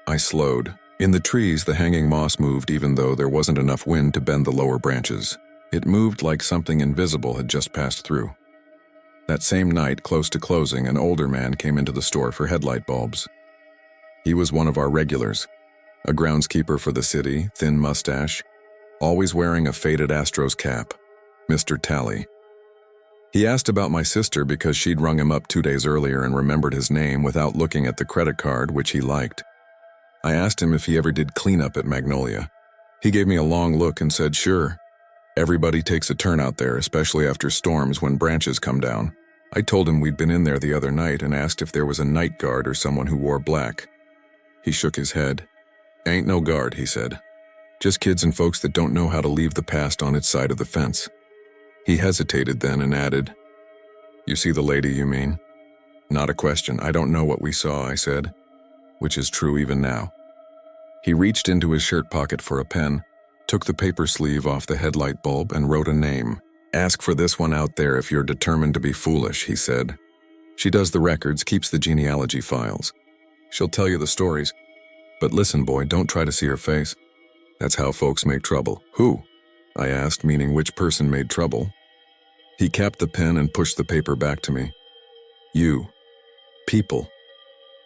I slowed. In the trees, the hanging moss moved even though there wasn't enough wind to bend the lower branches. It moved like something invisible had just passed through. That same night, close to closing, an older man came into the store for headlight bulbs. He was one of our regulars, a groundskeeper for the city, thin mustache, always wearing a faded Astros cap, Mr. Tally. He asked about my sister because she'd rung him up 2 days earlier and remembered his name without looking at the credit card, which he liked. I asked him if he ever did cleanup at Magnolia. He gave me a long look and said, "Sure. Everybody takes a turn out there, especially after storms when branches come down." I told him we'd been in there the other night and asked if there was a night guard or someone who wore black. He shook his head. "Ain't no guard," he said. "Just kids and folks that don't know how to leave the past on its side of the fence." He hesitated then and added, "You see the lady, you mean?" "Not a question. I don't know what we saw," I said, which is true even now. He reached into his shirt pocket for a pen, took the paper sleeve off the headlight bulb and wrote a name. "Ask for this one out there if you're determined to be foolish," he said. "She does the records, keeps the genealogy files. She'll tell you the stories. But listen, boy, don't try to see her face. That's how folks make trouble." "Who?" I asked, meaning which person made trouble. He capped the pen and pushed the paper back to me. "You. People.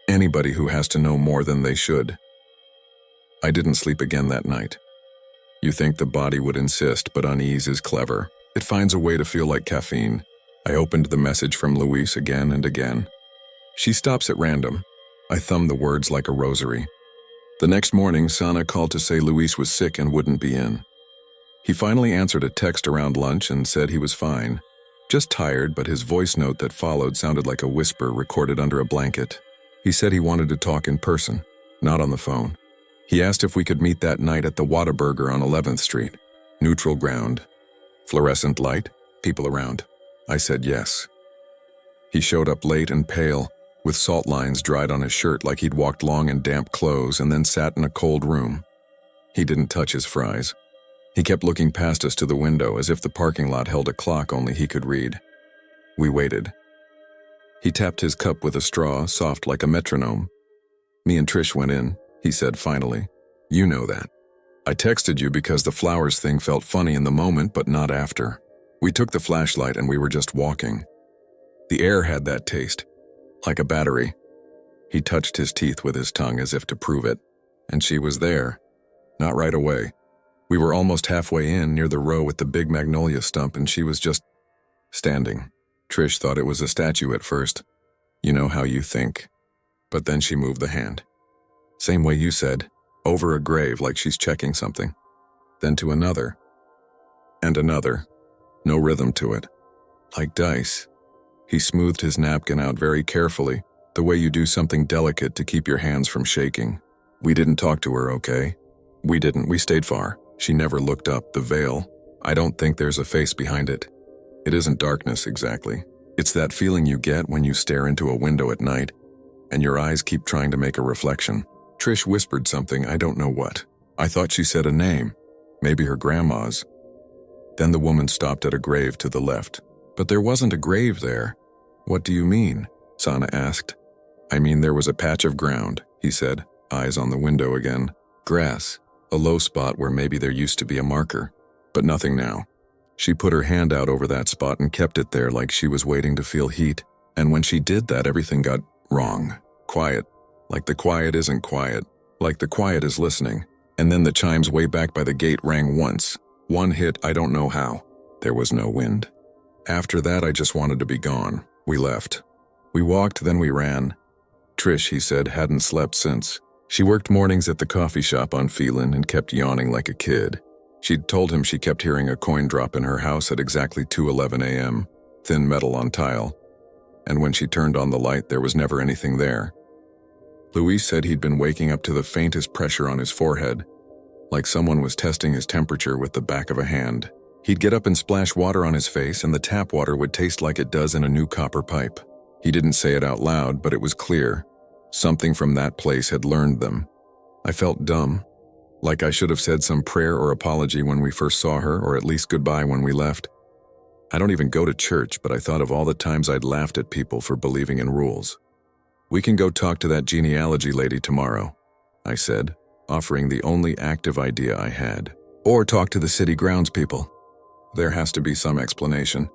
Anybody who has to know more than they should." I didn't sleep again that night. You think the body would insist, but unease is clever. It finds a way to feel like caffeine. I opened the message from Luis again and again. She stops at random. I thumbed the words like a rosary. The next morning, Sana called to say Luis was sick and wouldn't be in. He finally answered a text around lunch and said he was fine. Just tired, but his voice note that followed sounded like a whisper recorded under a blanket. He said he wanted to talk in person, not on the phone. He asked if we could meet that night at the Whataburger on 11th Street. Neutral ground. Fluorescent light, people around. I said yes. He showed up late and pale, with salt lines dried on his shirt like he'd walked long in damp clothes and then sat in a cold room. He didn't touch his fries. He kept looking past us to the window as if the parking lot held a clock only he could read. We waited. He tapped his cup with a straw, soft like a metronome. "Me and Trish went in," he said finally. "You know that. I texted you because the flowers thing felt funny in the moment, but not after. We took the flashlight and we were just walking. The air had that taste, like a battery." He touched his teeth with his tongue as if to prove it. And she was there. Not right away. We were almost halfway in, near the row with the big magnolia stump, and she was just standing. Trish thought it was a statue at first. You know how you think. But then she moved the hand. Same way you said, over a grave like she's checking something. Then to another. And another. No rhythm to it. Like dice. He smoothed his napkin out very carefully, the way you do something delicate to keep your hands from shaking. We didn't talk to her, okay? We didn't. We stayed far. She never looked up. The veil. I don't think there's a face behind it. It isn't darkness exactly. It's that feeling you get when you stare into a window at night, and your eyes keep trying to make a reflection. Trish whispered something, I don't know what. I thought she said a name. Maybe her grandma's. Then the woman stopped at a grave to the left. But there wasn't a grave there. What do you mean? Sana asked. I mean there was a patch of ground, he said, eyes on the window again. Grass. A low spot where maybe there used to be a marker. But nothing now. She put her hand out over that spot and kept it there like she was waiting to feel heat. And when she did that, everything got wrong. Quiet. Like the quiet isn't quiet. Like the quiet is listening. And then the chimes way back by the gate rang once. One hit, I don't know how. There was no wind. After that, I just wanted to be gone. We left. We walked, then we ran. Trish, he said, hadn't slept since. She worked mornings at the coffee shop on Phelan and kept yawning like a kid. She'd told him she kept hearing a coin drop in her house at exactly 2:11 a.m., thin metal on tile. And when she turned on the light, there was never anything there. Luis said he'd been waking up to the faintest pressure on his forehead, like someone was testing his temperature with the back of a hand. He'd get up and splash water on his face, and the tap water would taste like it does in a new copper pipe. He didn't say it out loud, but it was clear. Something from that place had learned them. I felt dumb, like I should have said some prayer or apology when we first saw her, or at least goodbye when we left. I don't even go to church, but I thought of all the times I'd laughed at people for believing in rules. "We can go talk to that genealogy lady tomorrow," I said, offering the only active idea I had. "Or talk to the city grounds people. There has to be some explanation.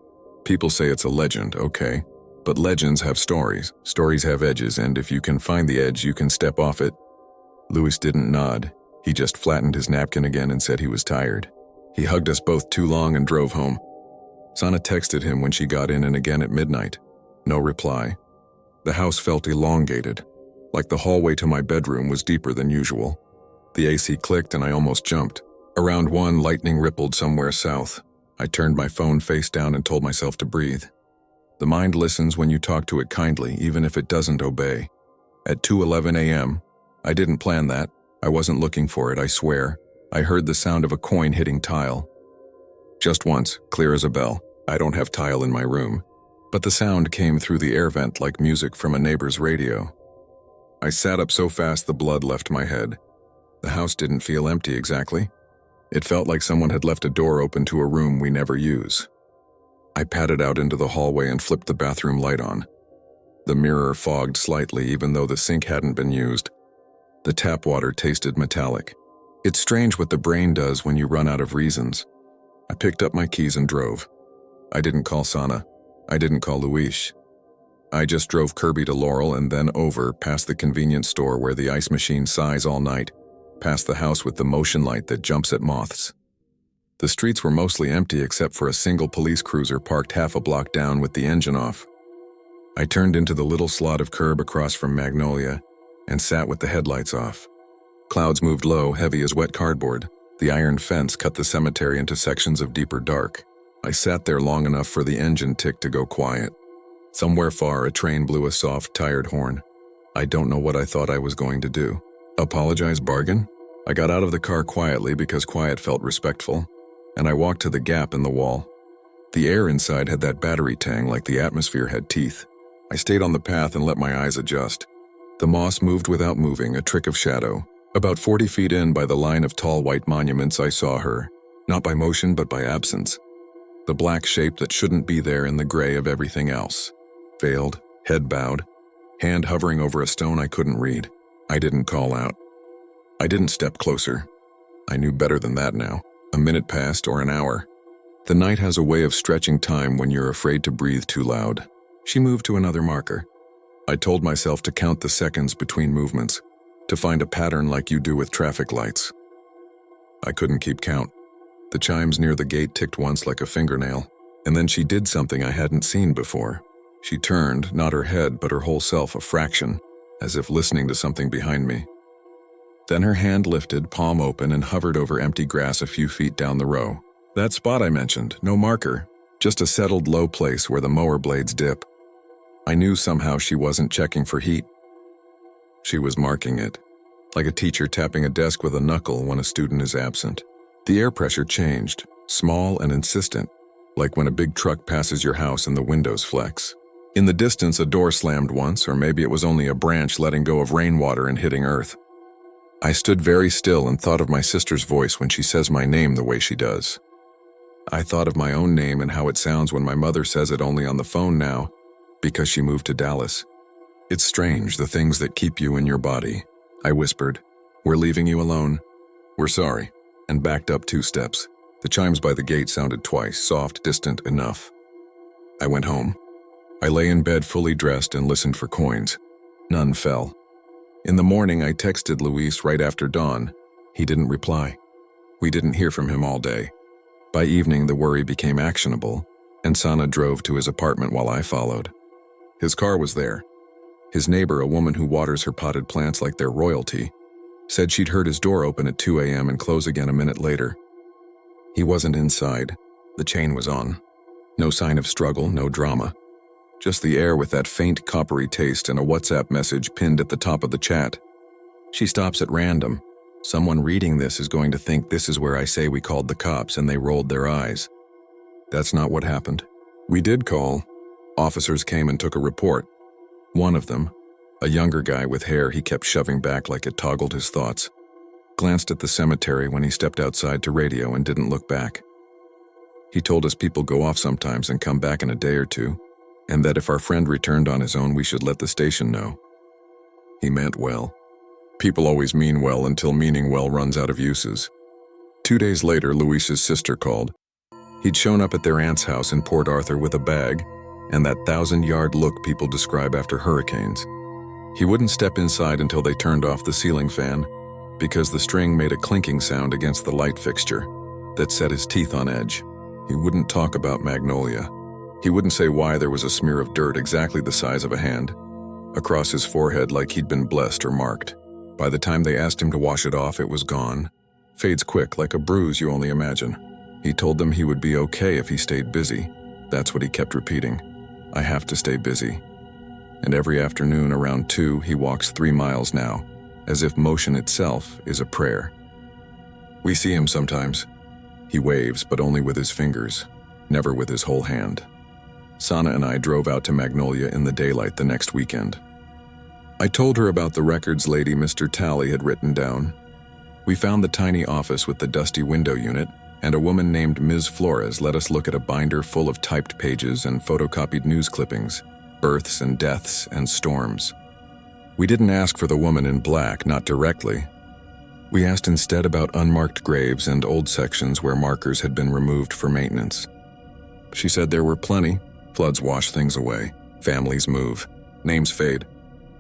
People say it's a legend, okay. But legends have stories. Stories have edges, and if you can find the edge, you can step off it." Luis didn't nod. He just flattened his napkin again and said he was tired. He hugged us both too long and drove home. Sana texted him when she got in and again at midnight. No reply. The house felt elongated, like the hallway to my bedroom was deeper than usual. The AC clicked and I almost jumped. Around 1, lightning rippled somewhere south. I turned my phone face down and told myself to breathe. The mind listens when you talk to it kindly, even if it doesn't obey. At 2:11 a.m., I didn't plan that. I wasn't looking for it, I swear. I heard the sound of a coin hitting tile. Just once, clear as a bell. I don't have tile in my room. But the sound came through the air vent like music from a neighbor's radio. I sat up so fast the blood left my head. The house didn't feel empty exactly. It felt like someone had left a door open to a room we never use. I padded out into the hallway and flipped the bathroom light on. The mirror fogged slightly even though the sink hadn't been used. The tap water tasted metallic. It's strange what the brain does when you run out of reasons. I picked up my keys and drove. I didn't call Sana. I didn't call Luis. I just drove Kirby to Laurel and then over, past the convenience store where the ice machine sighs all night, past the house with the motion light that jumps at moths. The streets were mostly empty except for a single police cruiser parked half a block down with the engine off. I turned into the little slot of curb across from Magnolia and sat with the headlights off. Clouds moved low, heavy as wet cardboard. The iron fence cut the cemetery into sections of deeper dark. I sat there long enough for the engine tick to go quiet. Somewhere far, a train blew a soft, tired horn. I don't know what I thought I was going to do. Apologize, bargain? I got out of the car quietly because quiet felt respectful, and I walked to the gap in the wall. The air inside had that battery tang like the atmosphere had teeth. I stayed on the path and let my eyes adjust. The moss moved without moving, a trick of shadow. About 40 feet in by the line of tall white monuments, I saw her, not by motion but by absence. The black shape that shouldn't be there in the gray of everything else. Veiled, head bowed, hand hovering over a stone I couldn't read. I didn't call out. I didn't step closer. I knew better than that now. A minute passed or an hour. The night has a way of stretching time when you're afraid to breathe too loud. She moved to another marker. I told myself to count the seconds between movements, to find a pattern like you do with traffic lights. I couldn't keep count. The chimes near the gate ticked once like a fingernail, and then she did something I hadn't seen before. She turned, not her head, but her whole self a fraction, as if listening to something behind me. Then her hand lifted, palm open, and hovered over empty grass a few feet down the row. That spot I mentioned, no marker, just a settled low place where the mower blades dip. I knew somehow she wasn't checking for heat. She was marking it, like a teacher tapping a desk with a knuckle when a student is absent. The air pressure changed, small and insistent, like when a big truck passes your house and the windows flex. In the distance, a door slammed once, or maybe it was only a branch letting go of rainwater and hitting earth. I stood very still and thought of my sister's voice when she says my name the way she does. I thought of my own name and how it sounds when my mother says it only on the phone now, because she moved to Dallas. It's strange, the things that keep you in your body. I whispered, "We're leaving you alone. We're sorry," and backed up 2 steps. The chimes by the gate sounded twice, soft, distant enough. I went home. I lay in bed fully dressed and listened for coins. None fell. In the morning, I texted Luis right after dawn. He didn't reply. We didn't hear from him all day. By evening, the worry became actionable, and Sana drove to his apartment while I followed. His car was there. His neighbor, a woman who waters her potted plants like they're royalty, said she'd heard his door open at 2 a.m. and close again a minute later. He wasn't inside. The chain was on. No sign of struggle, no drama. Just the air with that faint coppery taste and a WhatsApp message pinned at the top of the chat. She stops at random. Someone reading this is going to think this is where I say we called the cops and they rolled their eyes. That's not what happened. We did call. Officers came and took a report. One of them, a younger guy with hair he kept shoving back like it toggled his thoughts, glanced at the cemetery when he stepped outside to radio and didn't look back. He told us people go off sometimes and come back in a day or two, and that if our friend returned on his own, we should let the station know. He meant well. People always mean well until meaning well runs out of uses. 2 days later, Luis's sister called. He'd shown up at their aunt's house in Port Arthur with a bag and that 1,000-yard look people describe after hurricanes. He wouldn't step inside until they turned off the ceiling fan because the string made a clinking sound against the light fixture that set his teeth on edge. He wouldn't talk about Magnolia. He wouldn't say why there was a smear of dirt exactly the size of a hand across his forehead like he'd been blessed or marked. By the time they asked him to wash it off, it was gone. Fades quick, like a bruise you only imagine. He told them he would be okay if he stayed busy. That's what he kept repeating. I have to stay busy. And every afternoon around 2, he walks 3 miles now, as if motion itself is a prayer. We see him sometimes. He waves, but only with his fingers, never with his whole hand. Sana and I drove out to Magnolia in the daylight the next weekend. I told her about the records lady Mr. Talley had written down. We found the tiny office with the dusty window unit, and a woman named Ms. Flores let us look at a binder full of typed pages and photocopied news clippings, births and deaths and storms. We didn't ask for the woman in black, not directly. We asked instead about unmarked graves and old sections where markers had been removed for maintenance. She said there were plenty. Floods wash things away. Families move. Names fade.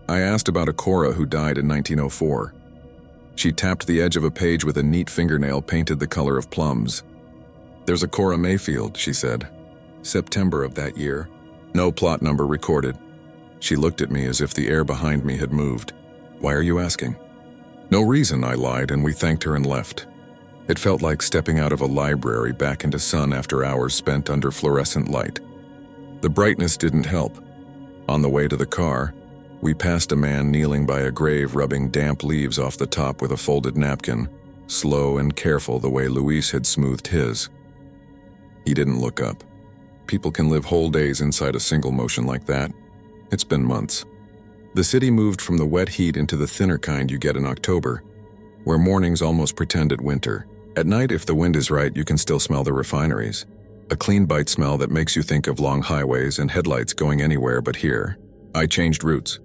I asked about a Cora who died in 1904. She tapped the edge of a page with a neat fingernail painted the color of plums. There's a Cora Mayfield, she said. September of that year. No plot number recorded. She looked at me as if the air behind me had moved. Why are you asking? No reason, I lied, and we thanked her and left. It felt like stepping out of a library back into sun after hours spent under fluorescent light. The brightness didn't help. On the way to the car, we passed a man kneeling by a grave rubbing damp leaves off the top with a folded napkin, slow and careful the way Luis had smoothed his. He didn't look up. People can live whole days inside a single motion like that. It's been months. The city moved from the wet heat into the thinner kind you get in October, where mornings almost pretended winter. At night, if the wind is right, you can still smell the refineries. A clean bite smell that makes you think of long highways and headlights going anywhere but here. I changed routes.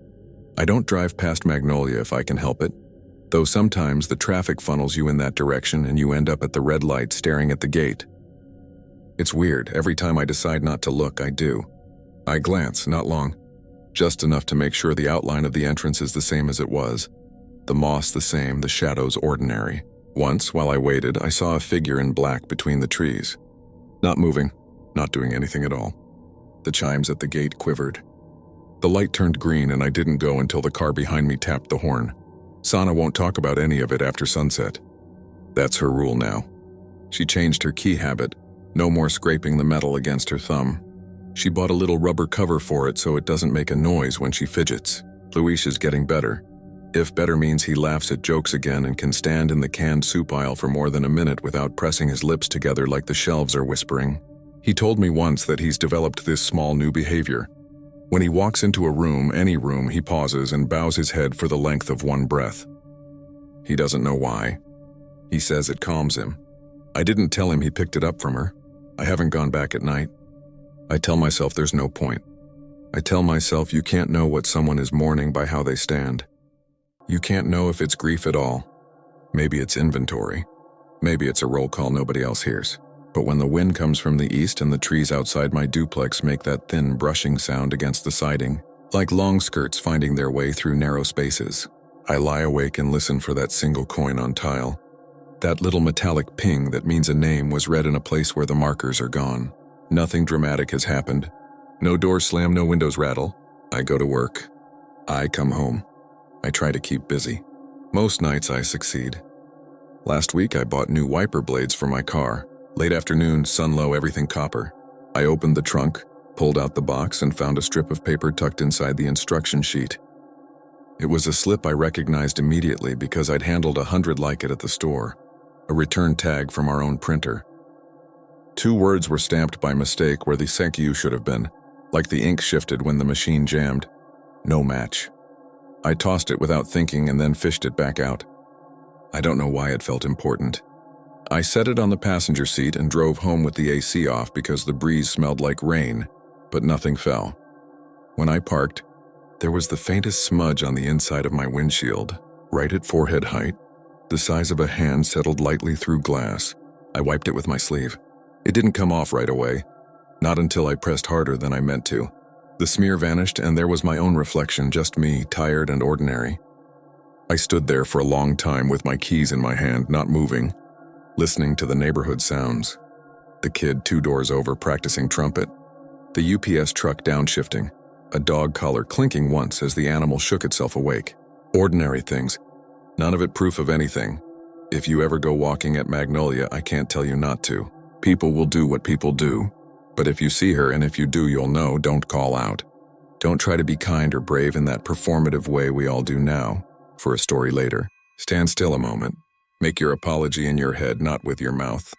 I don't drive past Magnolia if I can help it, though sometimes the traffic funnels you in that direction and you end up at the red light staring at the gate. It's weird, every time I decide not to look, I do. I glance, not long, just enough to make sure the outline of the entrance is the same as it was. The moss the same, the shadows ordinary. Once, while I waited, I saw a figure in black between the trees. Not moving, not doing anything at all. The chimes at the gate quivered. The light turned green and I didn't go until the car behind me tapped the horn. Sana won't talk about any of it after sunset. That's her rule now. She changed her key habit. No more scraping the metal against her thumb. She bought a little rubber cover for it so it doesn't make a noise when she fidgets. Luis is getting better. If better means he laughs at jokes again and can stand in the canned soup aisle for more than a minute without pressing his lips together like the shelves are whispering. He told me once that he's developed this small new behavior. When he walks into a room, any room, he pauses and bows his head for the length of one breath. He doesn't know why. He says it calms him. I didn't tell him he picked it up from her. I haven't gone back at night. I tell myself there's no point. I tell myself you can't know what someone is mourning by how they stand. You can't know if it's grief at all. Maybe it's inventory. Maybe it's a roll call nobody else hears. But when the wind comes from the east and the trees outside my duplex make that thin brushing sound against the siding, like long skirts finding their way through narrow spaces, I lie awake and listen for that single coin on tile. That little metallic ping that means a name was read in a place where the markers are gone. Nothing dramatic has happened. No doors slam, no windows rattle. I go to work. I come home. I try to keep busy. Most nights I succeed. Last week I bought new wiper blades for my car. Late afternoon, sun low, everything copper. I opened the trunk, pulled out the box, and found a strip of paper tucked inside the instruction sheet. It was a slip I recognized immediately because I'd handled 100 like it at the store. A return tag from our own printer. 2 words were stamped by mistake where the "thank you" should have been, like the ink shifted when the machine jammed. No match. I tossed it without thinking and then fished it back out. I don't know why it felt important. I set it on the passenger seat and drove home with the AC off because the breeze smelled like rain, but nothing fell. When I parked, there was the faintest smudge on the inside of my windshield, right at forehead height. The size of a hand settled lightly through glass. I wiped it with my sleeve. It didn't come off right away, not until I pressed harder than I meant to. The smear vanished and there was my own reflection, just me, tired and ordinary. I stood there for a long time with my keys in my hand, not moving, listening to the neighborhood sounds. The kid 2 doors over practicing trumpet. The UPS truck downshifting. A dog collar clinking once as the animal shook itself awake. Ordinary things. None of it proof of anything. If you ever go walking at Magnolia, I can't tell you not to. People will do what people do. But if you see her, and if you do, you'll know, don't call out. Don't try to be kind or brave in that performative way we all do now, for a story later. Stand still a moment. Make your apology in your head, not with your mouth.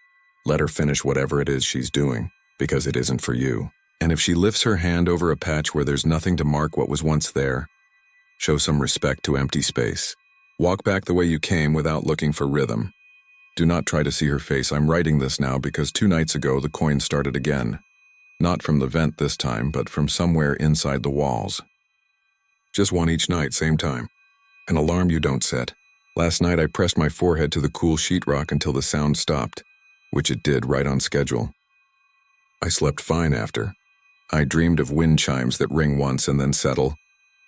Let her finish whatever it is she's doing, because it isn't for you. And if she lifts her hand over a patch where there's nothing to mark what was once there, show some respect to empty space. Walk back the way you came without looking for rhythm. Do not try to see her face. I'm writing this now because 2 nights ago the coin started again. Not from the vent this time, but from somewhere inside the walls. Just one each night, same time. An alarm you don't set. Last night I pressed my forehead to the cool sheetrock until the sound stopped, which it did right on schedule. I slept fine after. I dreamed of wind chimes that ring once and then settle,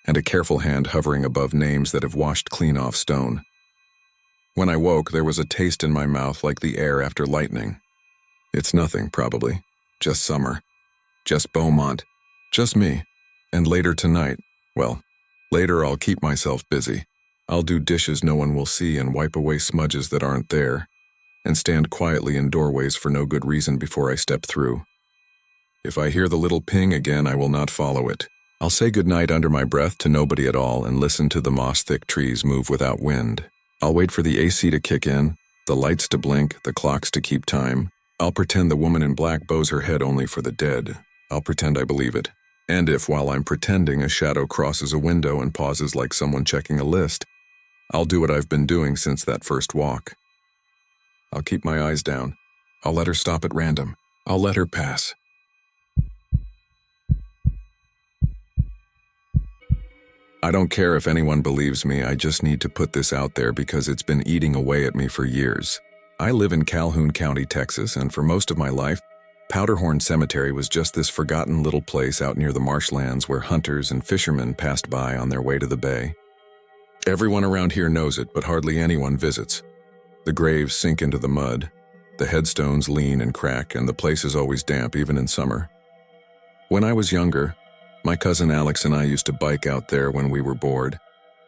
and a careful hand hovering above names that have washed clean off stone. When I woke, there was a taste in my mouth like the air after lightning. It's nothing, probably. Just summer. Just Beaumont. Just me. And later tonight, well, later I'll keep myself busy. I'll do dishes no one will see and wipe away smudges that aren't there, and stand quietly in doorways for no good reason before I step through. If I hear the little ping again, I will not follow it. I'll say goodnight under my breath to nobody at all and listen to the moss-thick trees move without wind. I'll wait for the AC to kick in, the lights to blink, the clocks to keep time. I'll pretend the woman in black bows her head only for the dead. I'll pretend I believe it. And if, while I'm pretending, a shadow crosses a window and pauses like someone checking a list, I'll do what I've been doing since that first walk. I'll keep my eyes down. I'll let her stop at random. I'll let her pass. I don't care if anyone believes me, I just need to put this out there because it's been eating away at me for years. I live in Calhoun County, Texas, and for most of my life, Powderhorn Cemetery was just this forgotten little place out near the marshlands where hunters and fishermen passed by on their way to the bay. Everyone around here knows it, but hardly anyone visits. The graves sink into the mud, the headstones lean and crack, and the place is always damp, even in summer. When I was younger, my cousin Alex and I used to bike out there when we were bored,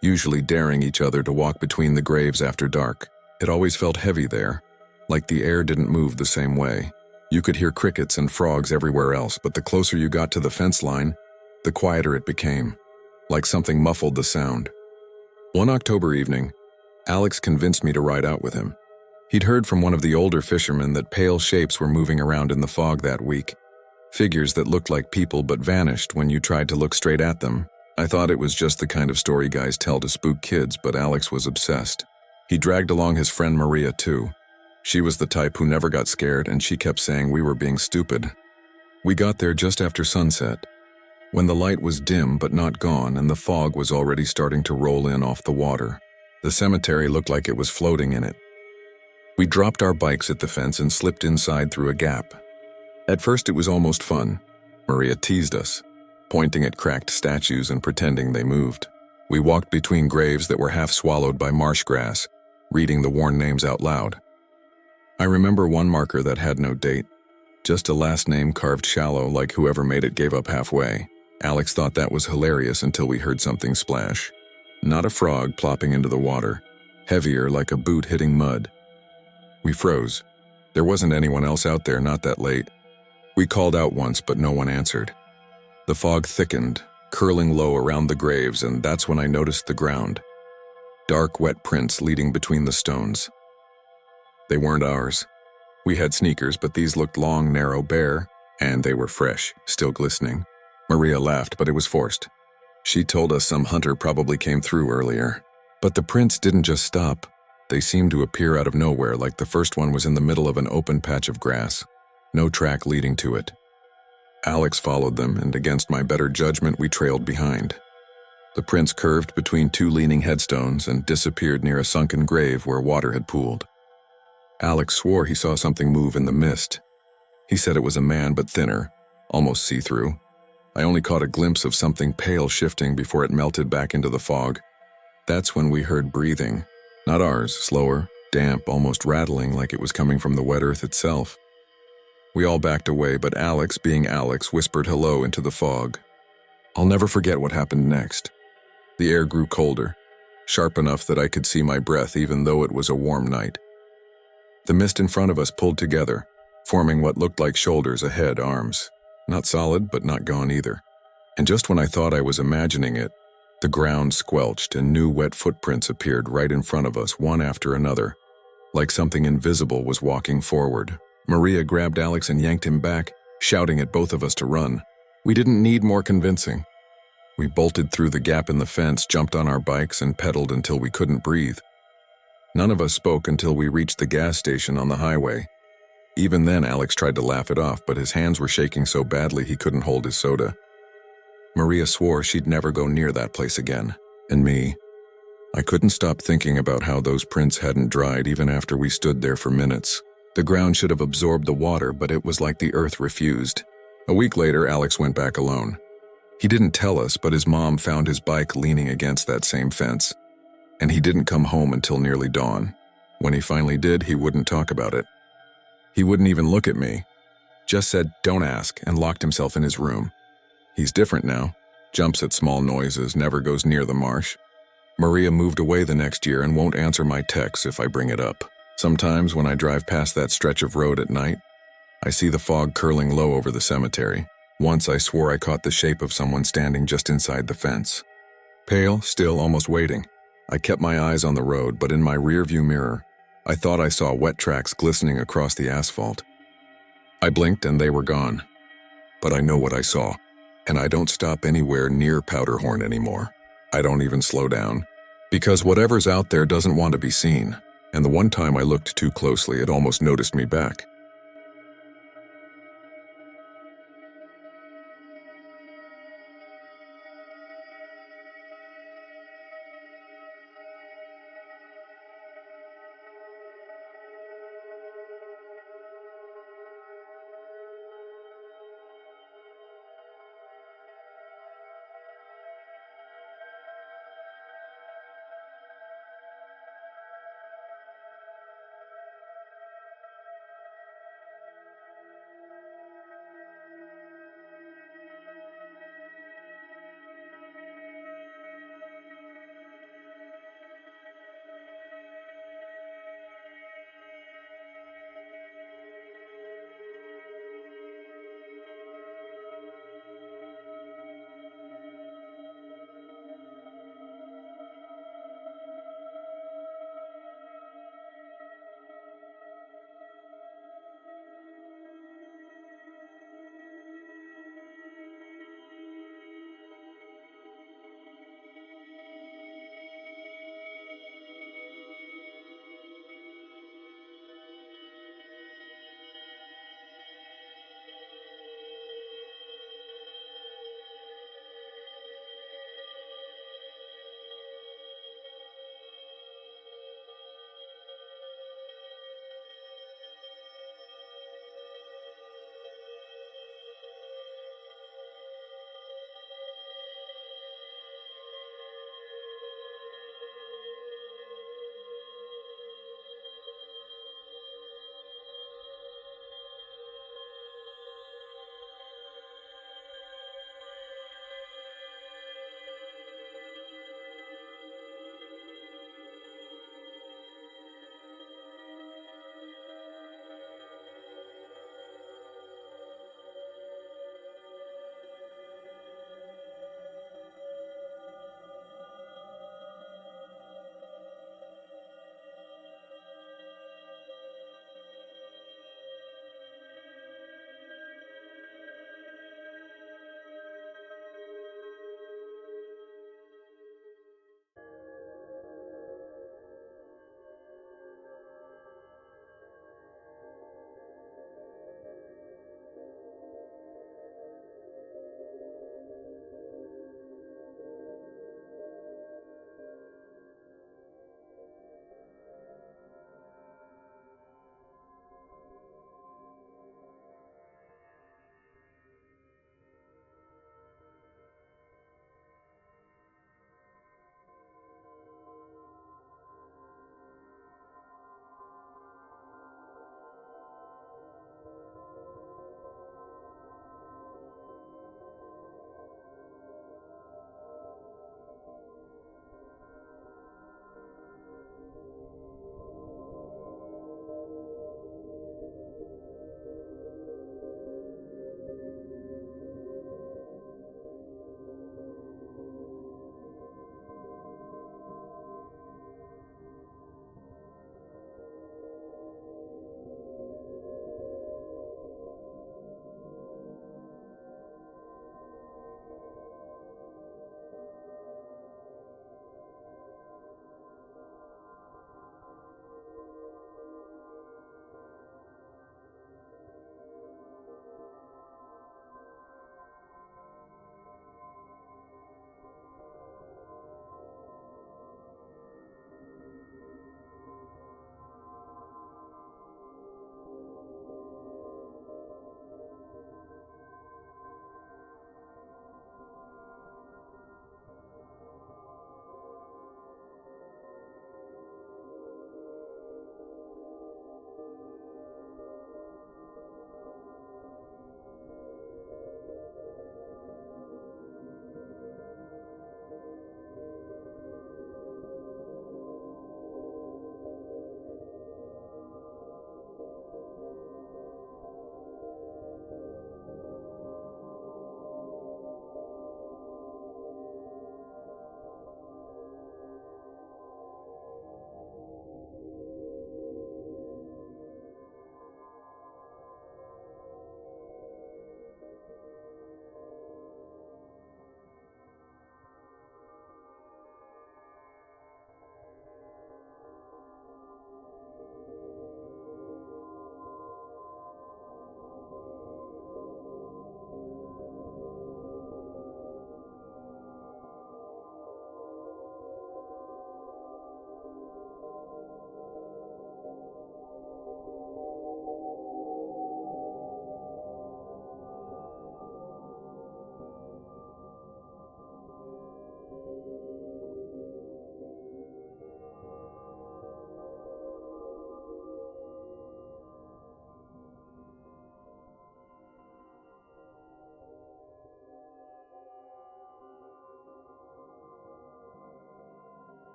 usually daring each other to walk between the graves after dark. It always felt heavy there, like the air didn't move the same way. You could hear crickets and frogs everywhere else, but the closer you got to the fence line, the quieter it became, like something muffled the sound. One October evening, Alex convinced me to ride out with him. He'd heard from one of the older fishermen that pale shapes were moving around in the fog that week. Figures that looked like people but vanished when you tried to look straight at them. I thought it was just the kind of story guys tell to spook kids, but Alex was obsessed. He dragged along his friend Maria too. She was the type who never got scared, and she kept saying we were being stupid. We got there just after sunset, when the light was dim but not gone and the fog was already starting to roll in off the water. The cemetery looked like it was floating in it. We dropped our bikes at the fence and slipped inside through a gap. At first it was almost fun. Maria teased us, pointing at cracked statues and pretending they moved. We walked between graves that were half swallowed by marsh grass, reading the worn names out loud. I remember one marker that had no date, just a last name carved shallow like whoever made it gave up halfway. Alex thought that was hilarious until we heard something splash. Not a frog plopping into the water, heavier like a boot hitting mud. We froze. There wasn't anyone else out there, not that late. We called out once, but no one answered. The fog thickened, curling low around the graves, and that's when I noticed the ground. Dark, wet prints leading between the stones. They weren't ours. We had sneakers, but these looked long, narrow, bare, and they were fresh, still glistening. Maria laughed, but it was forced. She told us some hunter probably came through earlier. But the prints didn't just stop. They seemed to appear out of nowhere, like the first one was in the middle of an open patch of grass. No track leading to it. Alex followed them, and against my better judgment, we trailed behind. The prints curved between two leaning headstones and disappeared near a sunken grave where water had pooled. Alex swore he saw something move in the mist. He said it was a man, but thinner, almost see-through. I only caught a glimpse of something pale shifting before it melted back into the fog. That's when we heard breathing. Not ours, slower, damp, almost rattling like it was coming from the wet earth itself. We all backed away, but Alex, being Alex, whispered hello into the fog. I'll never forget what happened next. The air grew colder, sharp enough that I could see my breath even though it was a warm night. The mist in front of us pulled together, forming what looked like shoulders, a head, arms. Not solid, but not gone either. And just when I thought I was imagining it, the ground squelched and new wet footprints appeared right in front of us, one after another, like something invisible was walking forward. Maria grabbed Alex and yanked him back, shouting at both of us to run. We didn't need more convincing. We bolted through the gap in the fence, jumped on our bikes, and pedaled until we couldn't breathe. None of us spoke until we reached the gas station on the highway. Even then, Alex tried to laugh it off, but his hands were shaking so badly he couldn't hold his soda. Maria swore she'd never go near that place again. And me, I couldn't stop thinking about how those prints hadn't dried even after we stood there for minutes. The ground should have absorbed the water, but it was like the earth refused. A week later, Alex went back alone. He didn't tell us, but his mom found his bike leaning against that same fence. And he didn't come home until nearly dawn. When he finally did, he wouldn't talk about it. He wouldn't even look at me. Just said, "Don't ask," and locked himself in his room. He's different now. Jumps at small noises, never goes near the marsh. Maria moved away the next year and won't answer my texts if I bring it up. Sometimes when I drive past that stretch of road at night, I see the fog curling low over the cemetery. Once I swore I caught the shape of someone standing just inside the fence. Pale, still, almost waiting. I kept my eyes on the road, but in my rearview mirror, I thought I saw wet tracks glistening across the asphalt. I blinked and they were gone. But I know what I saw, and I don't stop anywhere near Powderhorn anymore. I don't even slow down, because whatever's out there doesn't want to be seen, and the one time I looked too closely, it almost noticed me back.